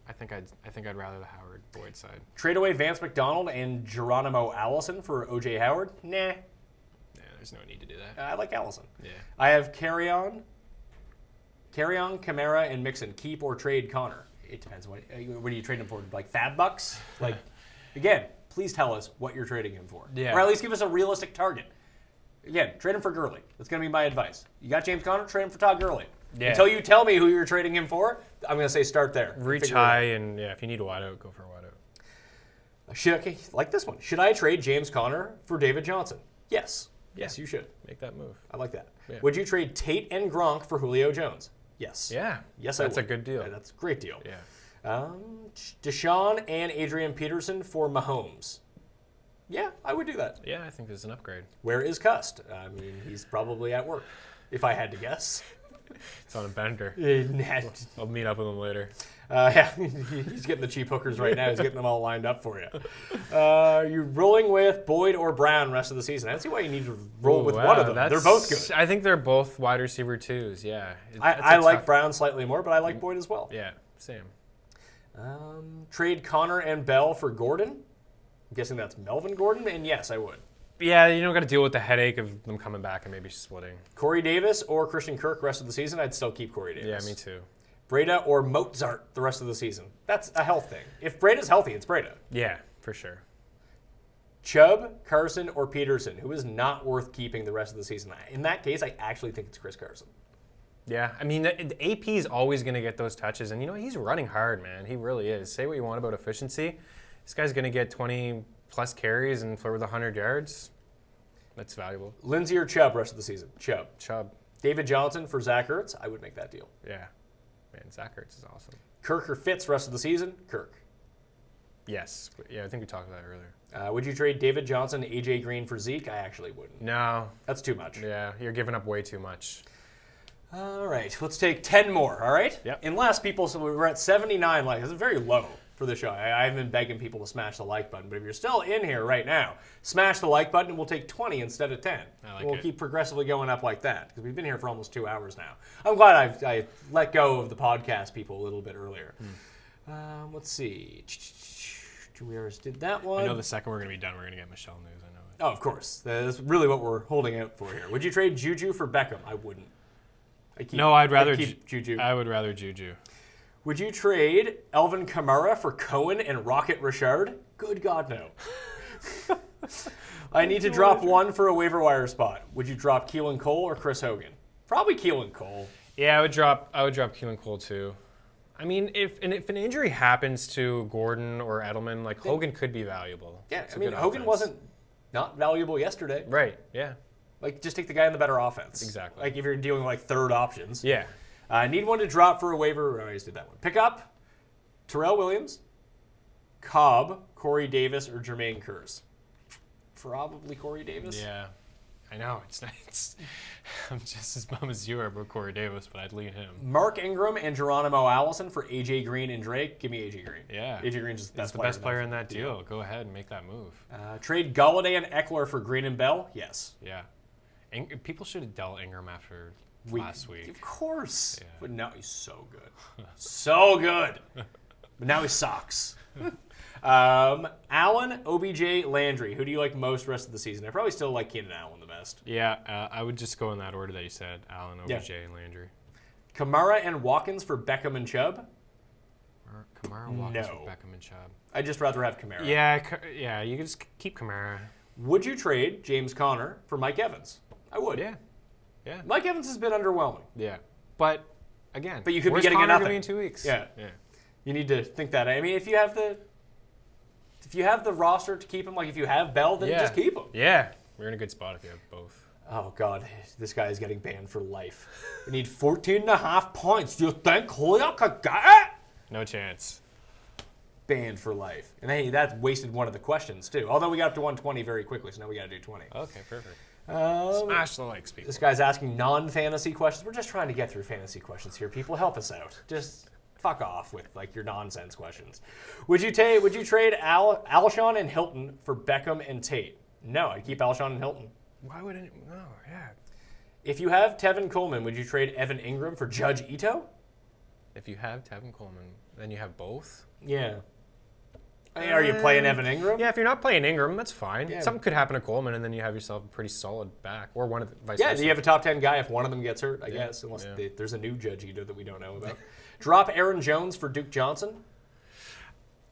I think I'd rather the Howard Boyd side. Trade away Vance McDonald and Geronimo Allison for O.J. Howard? Nah. Yeah, there's no need to do that. I like Allison. Yeah. I have Carry-On, Kamara, and Mixon. Keep or trade Connor. It depends. What are you trading him for? Like Fab Bucks? Like, again, please tell us what you're trading him for. Yeah. Or at least give us a realistic target. Again, trade him for Gurley. That's going to be my advice. You got James Conner, trade him for Todd Gurley. Yeah. Until you tell me who you're trading him for, I'm going to say start there. Reach Figure it out. high, and yeah, if you need a wideout, go for a wideout. Okay, like this one. Should I trade James Conner for David Johnson? Yes. Yes, you should. Make that move. I like that. Yeah. Would you trade Tate and Gronk for Julio Jones? Yes. Yeah. Yes, I would. That's a good deal. Yeah, that's a great deal. Yeah. Deshaun and Adrian Peterson for Mahomes. Yeah, I would do that. Yeah, I think there's an upgrade. Where is Cust? I mean, he's probably at work, if I had to guess. It's on a bender. Yeah, I'll meet up with him later. he's getting the cheap hookers right now. He's getting them all lined up for you. You're rolling with Boyd or Brown rest of the season. I don't see why you need to roll with one of them. They're both good. I think they're both wide receiver twos. Yeah. I like Brown slightly more, but I like Boyd as well. Yeah, same. Trade Connor and Bell for Gordon. I'm guessing that's Melvin Gordon, and yes, I would. Yeah, you don't got to deal with the headache of them coming back and maybe splitting. Corey Davis or Christian Kirk rest of the season, I'd still keep Corey Davis. Yeah, me too. Breda or Mozart the rest of the season. That's a health thing. If Breda's healthy, it's Breda. Yeah, for sure. Chubb, Carson, or Peterson, who is not worth keeping the rest of the season. In that case, I actually think it's Chris Carson. Yeah, I mean, the AP is always going to get those touches, and he's running hard, man. He really is. Say what you want about efficiency. This guy's going to get 20-plus carries and flirt with 100 yards. That's valuable. Lindsey or Chubb rest of the season? Chubb. David Johnson for Zach Ertz? I would make that deal. Yeah. Man, Zach Ertz is awesome. Kirk or Fitz rest of the season? Kirk. Yes. Yeah, I think we talked about that earlier. Would you trade David Johnson, AJ Green for Zeke? I actually wouldn't. No. That's too much. Yeah, you're giving up way too much. All right, let's take 10 more, all right? Yep. Unless people, so we're at 79 likes. It's very low for the show. I haven't been begging people to smash the like button, but if you're still in here right now, smash the like button and we'll take 20 instead of 10. We'll keep progressively going up like that because we've been here for almost 2 hours now. I'm glad I let go of the podcast people a little bit earlier. Let's see. We already did that one. I know the second we're going to be done, we're going to get Michelle news. I know it. Oh, of course. That's really what we're holding out for here. Would you trade Juju for Beckham? I wouldn't. I'd rather keep Juju. I would rather Juju. Would you trade Elvin Kamara for Cohen and Rocket Richard? Good God, no. I need to drop one for a waiver wire spot. Would you drop Keelan Cole or Chris Hogan? Probably Keelan Cole. Yeah, I would drop Keelan Cole too. I mean, if an injury happens to Gordon or Edelman, like Hogan could be valuable. Yeah, It's I a mean, good Hogan offense. wasn't not valuable yesterday. Right, yeah. Like, just take the guy in the better offense. Exactly. Like, if you're dealing with, like, third options. Yeah. I need one to drop for a waiver. I just did that one. Pick up Terrell Williams, Cobb, Corey Davis, or Jermaine Curse. probably Corey Davis. Yeah. I know. It's I'm just as bummed as you are about Corey Davis, but I'd lean him. Mark Ingram and Geronimo Allison for AJ Green and Drake. Give me AJ Green. Yeah. AJ Green's just He's the best player in that deal. Go ahead and make that move. Trade Galladay and Eckler for Green and Bell. Yes. Yeah. People should have dealt Ingram after last week. Of course. Yeah. But now he's so good. So good. But now he sucks. Allen, OBJ, Landry. Who do you like most rest of the season? I probably still like Keenan Allen the best. Yeah, I would just go in that order that you said. Allen, OBJ, and Landry. Kamara and Watkins for Beckham and Chubb. Kamara, Watkins, No. for Beckham, and Chubb. I'd just rather have Kamara. Yeah, you can just keep Kamara. Would you trade James Conner for Mike Evans? I would. Yeah. Mike Evans has been underwhelming. Yeah. But, again, But you could be where's getting Connor nothing. gonna be in 2 weeks? Yeah. You need to think that. I mean, if you have the roster to keep him, like if you have Bell, then just keep him. Yeah. We're in a good spot if you have both. Oh, God. This guy is getting banned for life. We need 14.5 points. Do you think Julio could get it? No chance. Banned for life. And hey, that wasted one of the questions, too. Although we got up to 120 very quickly, so now we got to do 20. Okay, perfect. Smash the likes, people. This guy's asking non-fantasy questions. We're just trying to get through fantasy questions here. People, help us out. Just fuck off with like your nonsense questions. Would you trade Alshon and Hilton for Beckham and Tate? No, I'd keep Alshon and Hilton. Why would it? No, yeah. If you have Tevin Coleman, would you trade Evan Ingram for Judge Ito? If you have Tevin Coleman, then you have both? Yeah. Are you playing Evan Ingram? Yeah, if you're not playing Ingram, that's fine. Yeah. Something could happen to Coleman, and then you have yourself a pretty solid back, or one of the vice Yeah, versa. you have a top 10 guy if one of them gets hurt, I guess, unless there's a new Judge Ito that we don't know about. Drop Aaron Jones for Duke Johnson.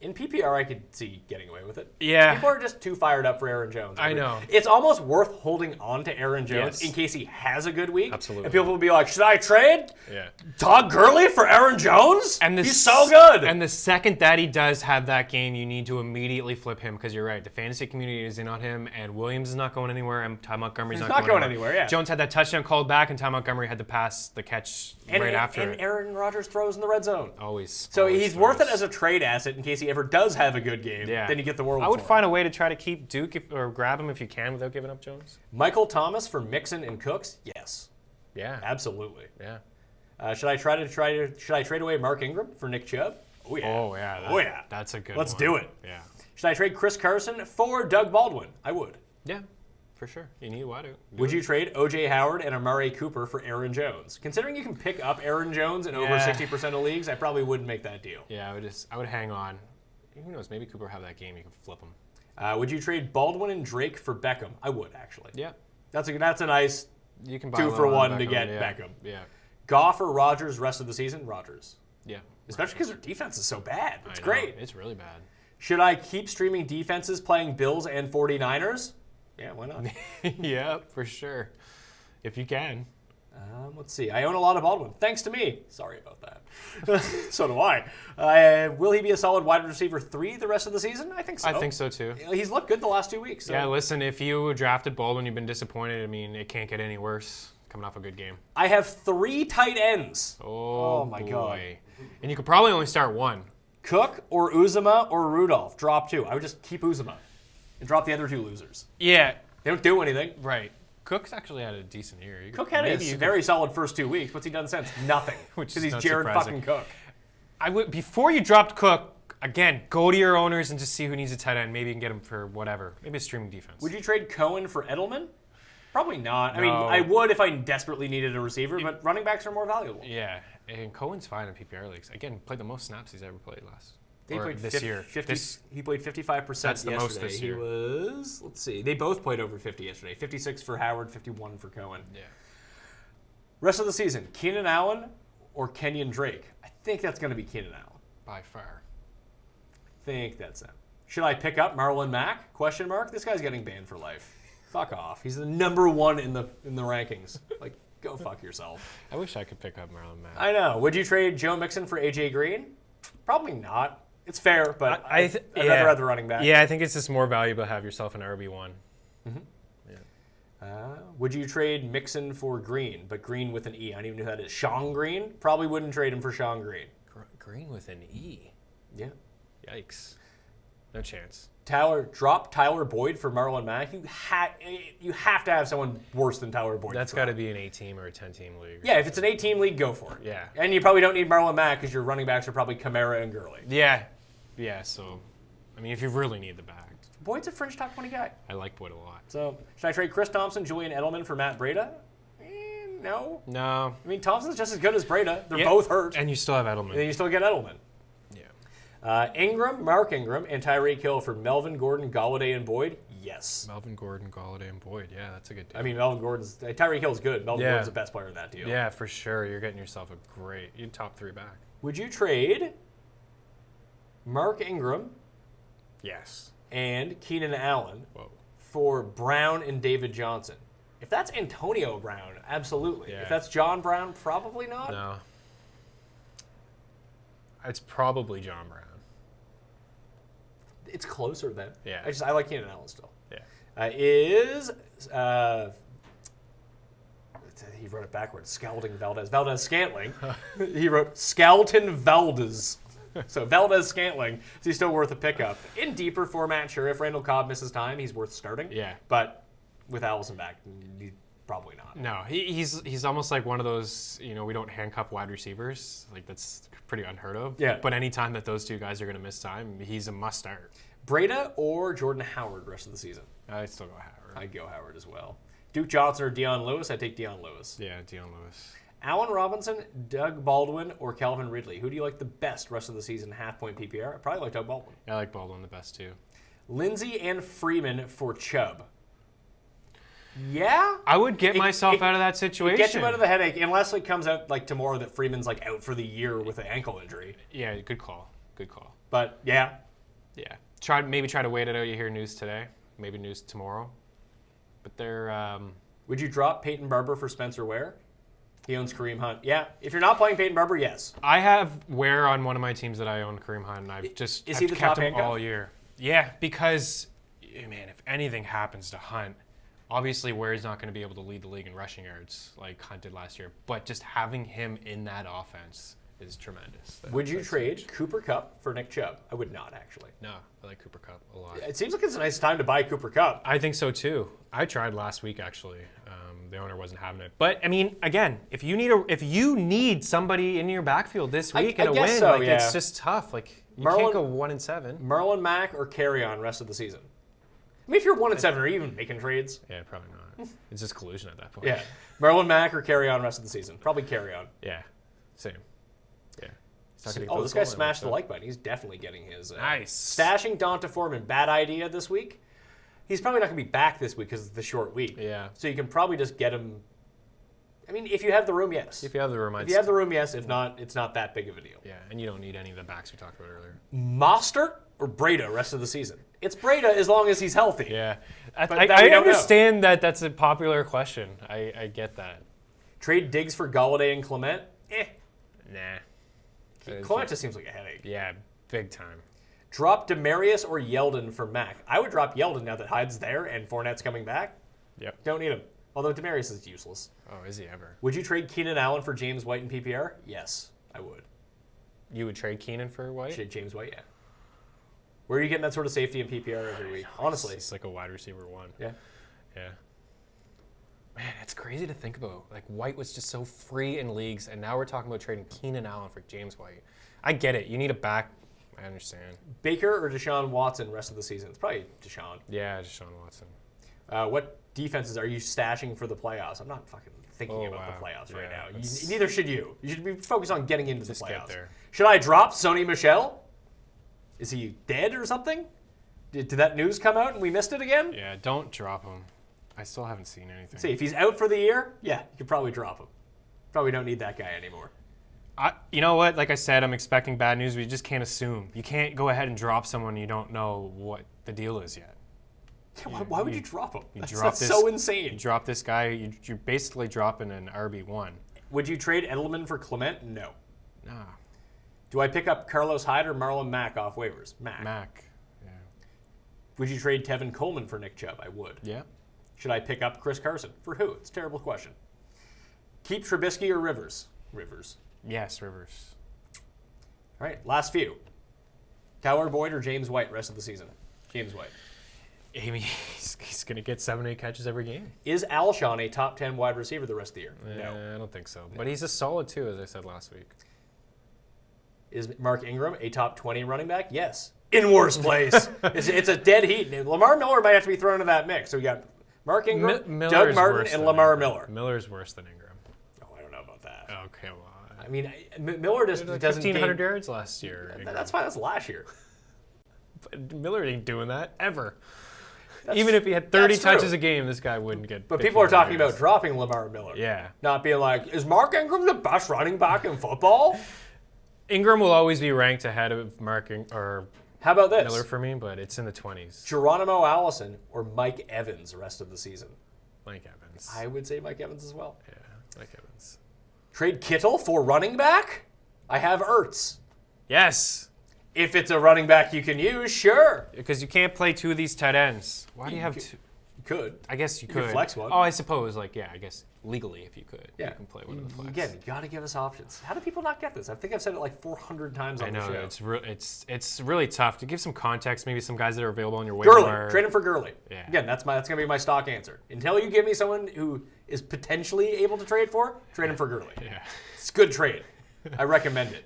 In PPR, I could see getting away with it. Yeah. People are just too fired up for Aaron Jones. I know. It's almost worth holding on to Aaron Jones Yes. in case he has a good week. Absolutely. And people will be like, should I trade Yeah. Todd Gurley for Aaron Jones? And He's so good. And the second that he does have that game, you need to immediately flip him because you're right. The fantasy community is in on him, and Williams is not going anywhere, and Ty Montgomery's He's not going anywhere, yeah. Jones had that touchdown called back, and Ty Montgomery had to pass the catch right after and it. Aaron Rodgers throws in the red zone. Always. So always he's worth it throws. as a trade asset in case he ever does have a good game. Yeah. Then you get the world I would for find him. a way to try to keep Duke or grab him if you can without giving up Jones. Michael Thomas for Mixon and Cooks? Yes. Yeah. Absolutely. Yeah. Should I trade away Mark Ingram for Nick Chubb? Oh yeah. Oh yeah. That's a good Let's one. do it. Yeah. Should I trade Chris Carson for Doug Baldwin? I would. Yeah. For sure. You need a wideout. Would you trade O.J. Howard and Amari Cooper for Aaron Jones? Considering you can pick up Aaron Jones in over Yeah. 60% of leagues, I probably wouldn't make that deal. Yeah, I would hang on. Who knows? Maybe Cooper will have that game. You can flip him. Would you trade Baldwin and Drake for Beckham? I would actually. Yeah. That's a nice You can buy 2 a for little on 1 to Beckham, get yeah. Beckham. Yeah. Goff or Rodgers rest of the season? Rodgers. Yeah. Especially because their defense is so bad. It's I know. great. It's really bad. Should I keep streaming defenses playing Bills and 49ers? Yeah, why not? Yeah, for sure. If you can. Let's see. I own a lot of Baldwin. Thanks to me. Sorry about that. So do I. Will he be a solid wide receiver 3 the rest of the season? I think so. I think so too. He's looked good the last 2 weeks. So. Yeah, listen, if you drafted Baldwin, you've been disappointed. I mean, it can't get any worse coming off a good game. I have 3 tight ends. Oh my boy. God. And you could probably only start one. Cook or Uzuma or Rudolph. Drop 2. I would just keep Uzuma and drop the other 2 losers. Yeah. They don't do anything. Right. Cook's actually had a decent year. Cook had a very solid first 2 weeks. What's he done since? Nothing. Which Because is he's not Jared surprising. fucking Cook. I would before you dropped Cook, again, go to your owners and just see who needs a tight end. Maybe you can get him for whatever. Maybe a streaming defense. Would you trade Cohen for Edelman? Probably not. I mean, No. I would if I desperately needed a receiver, but running backs are more valuable. Yeah, and Cohen's fine in PPR leagues. Again, played the most snaps he's ever played They played this year. He played 55% That's the yesterday. most this year. He was, let's see, they both played over 50 yesterday. 56 for Howard, 51 for Cohen. Yeah. Rest of the season, Keenan Allen or Kenyon Drake? I think that's going to be Keenan Allen. By far. I think that's it. Should I pick up Marlon Mack? Question mark. This guy's getting banned for life. Fuck off. He's the number 1 in the rankings. Like, go fuck yourself. I wish I could pick up Marlon Mack. I know. Would you trade Joe Mixon for AJ Green? Probably not. It's fair, but I'd rather have the running back. Yeah, I think it's just more valuable to have yourself an RB1. Would you trade Mixon for Green, but Green with an E? I don't even know who that is. Sean Green? Probably wouldn't trade him for Sean Green. Green with an E. Yeah. Yikes. No chance. Drop Tyler Boyd for Marlon Mack. You have to have someone worse than Tyler Boyd. That's got to be an 8-team or a 10-team league. Yeah, if it's an 8-team league, go for it. Yeah. And you probably don't need Marlon Mack because your running backs are probably Kamara and Gurley. Yeah. Yeah, so, I mean, if you really need the back. Boyd's a fringe top 20 guy. I like Boyd a lot. So, should I trade Chris Thompson, Julian Edelman for Matt Breida? No. No. I mean, Thompson's just as good as Breida. They're both hurt. And you still have Edelman. And then you still get Edelman. Yeah. Mark Ingram, and Tyreek Hill for Melvin Gordon, Golladay, and Boyd? Yes. Melvin Gordon, Golladay, and Boyd. Yeah, that's a good deal. I mean, Tyreek Hill's good. Melvin Gordon's the best player in that deal. Yeah, for sure. You're getting yourself a great top 3 back. Would you trade Mark Ingram Yes. and Keenan Allen Whoa. for Brown and David Johnson? If that's Antonio Brown, absolutely. Yeah. If that's John Brown, probably not. No. It's probably John Brown. It's closer then. Yeah. I like Keenan Allen still. Yeah. He wrote it backwards. Scalding Valdez. Valdez Scantling. He wrote Scalton Valdez. So Valdez Scantling, is he still worth a pickup? In deeper format, sure. If Randall Cobb misses time, he's worth starting. Yeah. But with Allison back, probably not. No, he's almost like one of those, we don't handcuff wide receivers. Like, that's pretty unheard of. Yeah. But anytime that those two guys are going to miss time, he's a must start. Breida or Jordan Howard rest of the season? I'd still go Howard. I'd go Howard as well. Duke Johnson or Deion Lewis? I'd take Deion Lewis. Yeah, Deion Lewis. Allen Robinson, Doug Baldwin, or Calvin Ridley? Who do you like the best rest of the season, half-point PPR? I probably like Doug Baldwin. I like Baldwin the best, too. Lindsey and Freeman for Chubb. Yeah? I would get myself out of that situation. Get you out of the headache, unless it comes out like tomorrow that Freeman's like out for the year with an ankle injury. Yeah, good call. Good call. But, yeah. Yeah. Maybe try to wait it out. You hear news today. Maybe news tomorrow. But they're... Would you drop Peyton Barber for Spencer Ware? He owns Kareem Hunt. Yeah. If you're not playing Peyton Barber, yes. I have Ware on one of my teams that I own, Kareem Hunt, and I've just Is he the kept top him handcuff? all year. Yeah, because, man, if anything happens to Hunt, obviously Ware's not going to be able to lead the league in rushing yards like Hunt did last year, but just having him in that offense is tremendous. Would you trade Cooper Kupp for Nick Chubb? I would not, actually. No, I like Cooper Kupp a lot. It seems like it's a nice time to buy Cooper Kupp. I think so, too. I tried last week, actually. The owner wasn't having it. But, I mean, again, if you need somebody in your backfield this week and a win, so, yeah. it's just tough. Like, you can't go 1-7. Marlon Mack or Carry On rest of the season? I mean, if you're 1-7, are you even making trades? Yeah, probably not. It's just collusion at that point. Yeah. Marlon Mack or Carry On rest of the season? Probably Carry On. Yeah, same. Yeah. This guy smashed the like button. He's definitely getting his... Nice. Stashing Donta Foreman, bad idea this week. He's probably not going to be back this week because it's the short week. Yeah. So you can probably just get him... I mean, if you have the room, yes. If you have the room, If you have the room, yes. If not, it's not that big of a deal. Yeah, and you don't need any of the backs we talked about earlier. Mostert or Breida rest of the season? It's Breida as long as he's healthy. Yeah. But I that we don't understand that that's a popular question. I get that. Trade Diggs for Golladay and Clement? Nah. Clement just seems like a headache. Yeah, big time. Drop Demarius or Yeldon for Mac? I would drop Yeldon now that Hyde's there and Fournette's coming back. Yep. Don't need him. Although Demarius is useless. Oh, is he ever? Would you trade Keenan Allen for James White in PPR? Yes, I would. You would trade Keenan for White? Trade James White, yeah. Where are you getting that sort of safety in PPR every week? Honestly. It's like a wide receiver 1. Yeah. Yeah. Man, it's crazy to think about. Like, White was just so free in leagues, and now we're talking about trading Keenan Allen for James White. I get it. You need a back. I understand. Baker or Deshaun Watson rest of the season? It's probably Deshaun. Yeah, Deshaun Watson. What defenses are you stashing for the playoffs? I'm not fucking thinking about the playoffs right now. Neither should you. You should be focused on getting into the playoffs. Get there. Should I drop Sony Michel? Is he dead or something? Did that news come out and we missed it again? Yeah, don't drop him. I still haven't seen anything. See, if he's out for the year, yeah, you could probably drop him. Probably don't need that guy anymore. You know what? Like I said, I'm expecting bad news. We just can't assume. You can't go ahead and drop someone you don't know what the deal is yet. Yeah, why would you drop him? That's this, so You insane. drop this guy, you're basically dropping an RB1. Would you trade Edelman for Clement? No. Nah. Do I pick up Carlos Hyde or Marlon Mack off waivers? Mack. Yeah. Would you trade Tevin Coleman for Nick Chubb? I would. Yeah. Should I pick up Chris Carson? For who? It's a terrible question. Keep Trubisky or Rivers? Rivers. Yes, Rivers. All right, last few. Tyler Boyd or James White rest of the season? James White. I mean, he's going to get 7 or 8 catches every game. Is Alshon a top 10 wide receiver the rest of the year? No. I don't think so. But he's a solid, too, as I said last week. Is Mark Ingram a top 20 running back? Yes. In worst place. it's a dead heat. Lamar Miller might have to be thrown into that mix. So we got Mark Ingram, Doug Martin, and Lamar Miller. Miller's worse than Ingram. Oh, I don't know about that. Okay, well. I mean, Miller just like doesn't 1,500 yards last year. That's fine. That's last year. But Miller ain't doing that ever. That's, Even if he had 30 true. touches a game, this guy wouldn't get. But people are talking about dropping Lamar Miller. Yeah. Not being like, is Mark Ingram the best running back in football? Ingram will always be ranked ahead of or how about this? Miller for me, but it's in the 20s. Geronimo Allison or Mike Evans the rest of the season? Mike Evans. I would say Mike Evans as well. Yeah, Mike Evans. Trade Kittle for running back? I have Ertz. Yes. If it's a running back you can use, sure. Because you can't play 2 of these tight ends. Why do you have 2? You could. I guess you could could. flex one. Oh, I suppose. I guess legally, if you could, Yeah. you can play one of the flex. Again, you got to give us options. How do people not get this? I think I've said it like 400 times on I the know show. it's really tough to give some context. Maybe some guys that are available on your waiver wire. Gurley, trade him for Gurley. Yeah. Again, that's gonna be my stock answer. Until you give me someone who is potentially able to trade for, trade him for Gurley. Yeah. It's a good trade. I recommend it.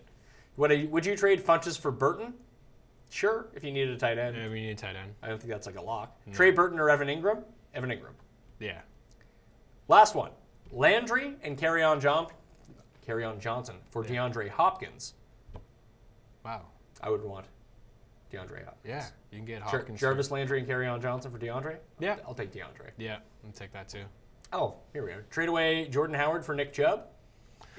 Would you trade Funches for Burton? Sure, if you needed a tight end. Yeah, we need a tight end. I don't think that's like a lock. No. Trey Burton or Evan Ingram? Evan Ingram. Yeah. Last one. Landry and Kerryon Johnson for DeAndre Hopkins. Wow. I would want DeAndre Hopkins. Yeah, you can get Hopkins. Jarvis Landry and Kerryon Johnson for DeAndre? Yeah. I'll take DeAndre. Yeah, I'll take that too. Oh, here we go. Trade away Jordan Howard for Nick Chubb?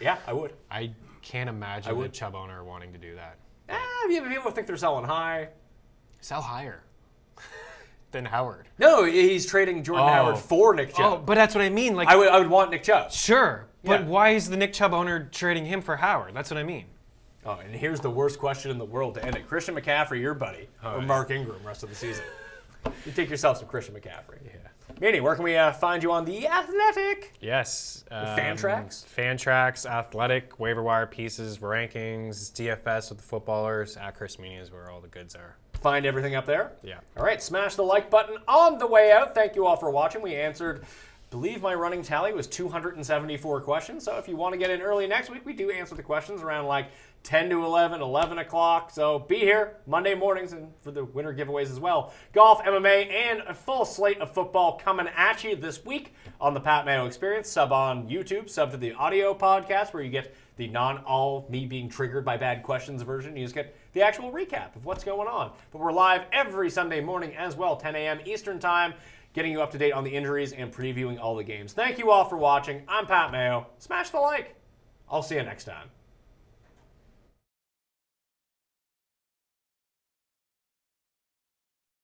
Yeah, I would. I can't imagine a Chubb owner wanting to do that. People think they're selling high. Sell higher than Howard. No, he's trading Jordan Howard for Nick Chubb. Oh, but that's what I mean. Like I would want Nick Chubb. Sure, but Yeah. why is the Nick Chubb owner trading him for Howard? That's what I mean. Oh, and here's the worst question in the world to end it. Christian McCaffrey, your buddy, or Mark Ingram rest of the season? You take yourself some Christian McCaffrey. Yeah. Meaney, where can we find you on The Athletic? Yes. Fantrax? Fantrax, Athletic, Waiver Wire Pieces, Rankings, DFS with the footballers. At Chris Meaney is where all the goods are. Find everything up there? Yeah. All right, smash the like button on the way out. Thank you all for watching. We answered, I believe my running tally was 274 questions. So if you want to get in early next week, we do answer the questions around like 10 to 11, 11 o'clock. So be here Monday mornings and for the winter giveaways as well. Golf, MMA, and a full slate of football coming at you this week on the Pat Mayo Experience. Sub on YouTube, sub to the audio podcast where you get the non-all me being triggered by bad questions version. You just get the actual recap of what's going on. But we're live every Sunday morning as well, 10 a.m. Eastern Time, getting you up to date on the injuries and previewing all the games. Thank you all for watching. I'm Pat Mayo. Smash the like. I'll see you next time.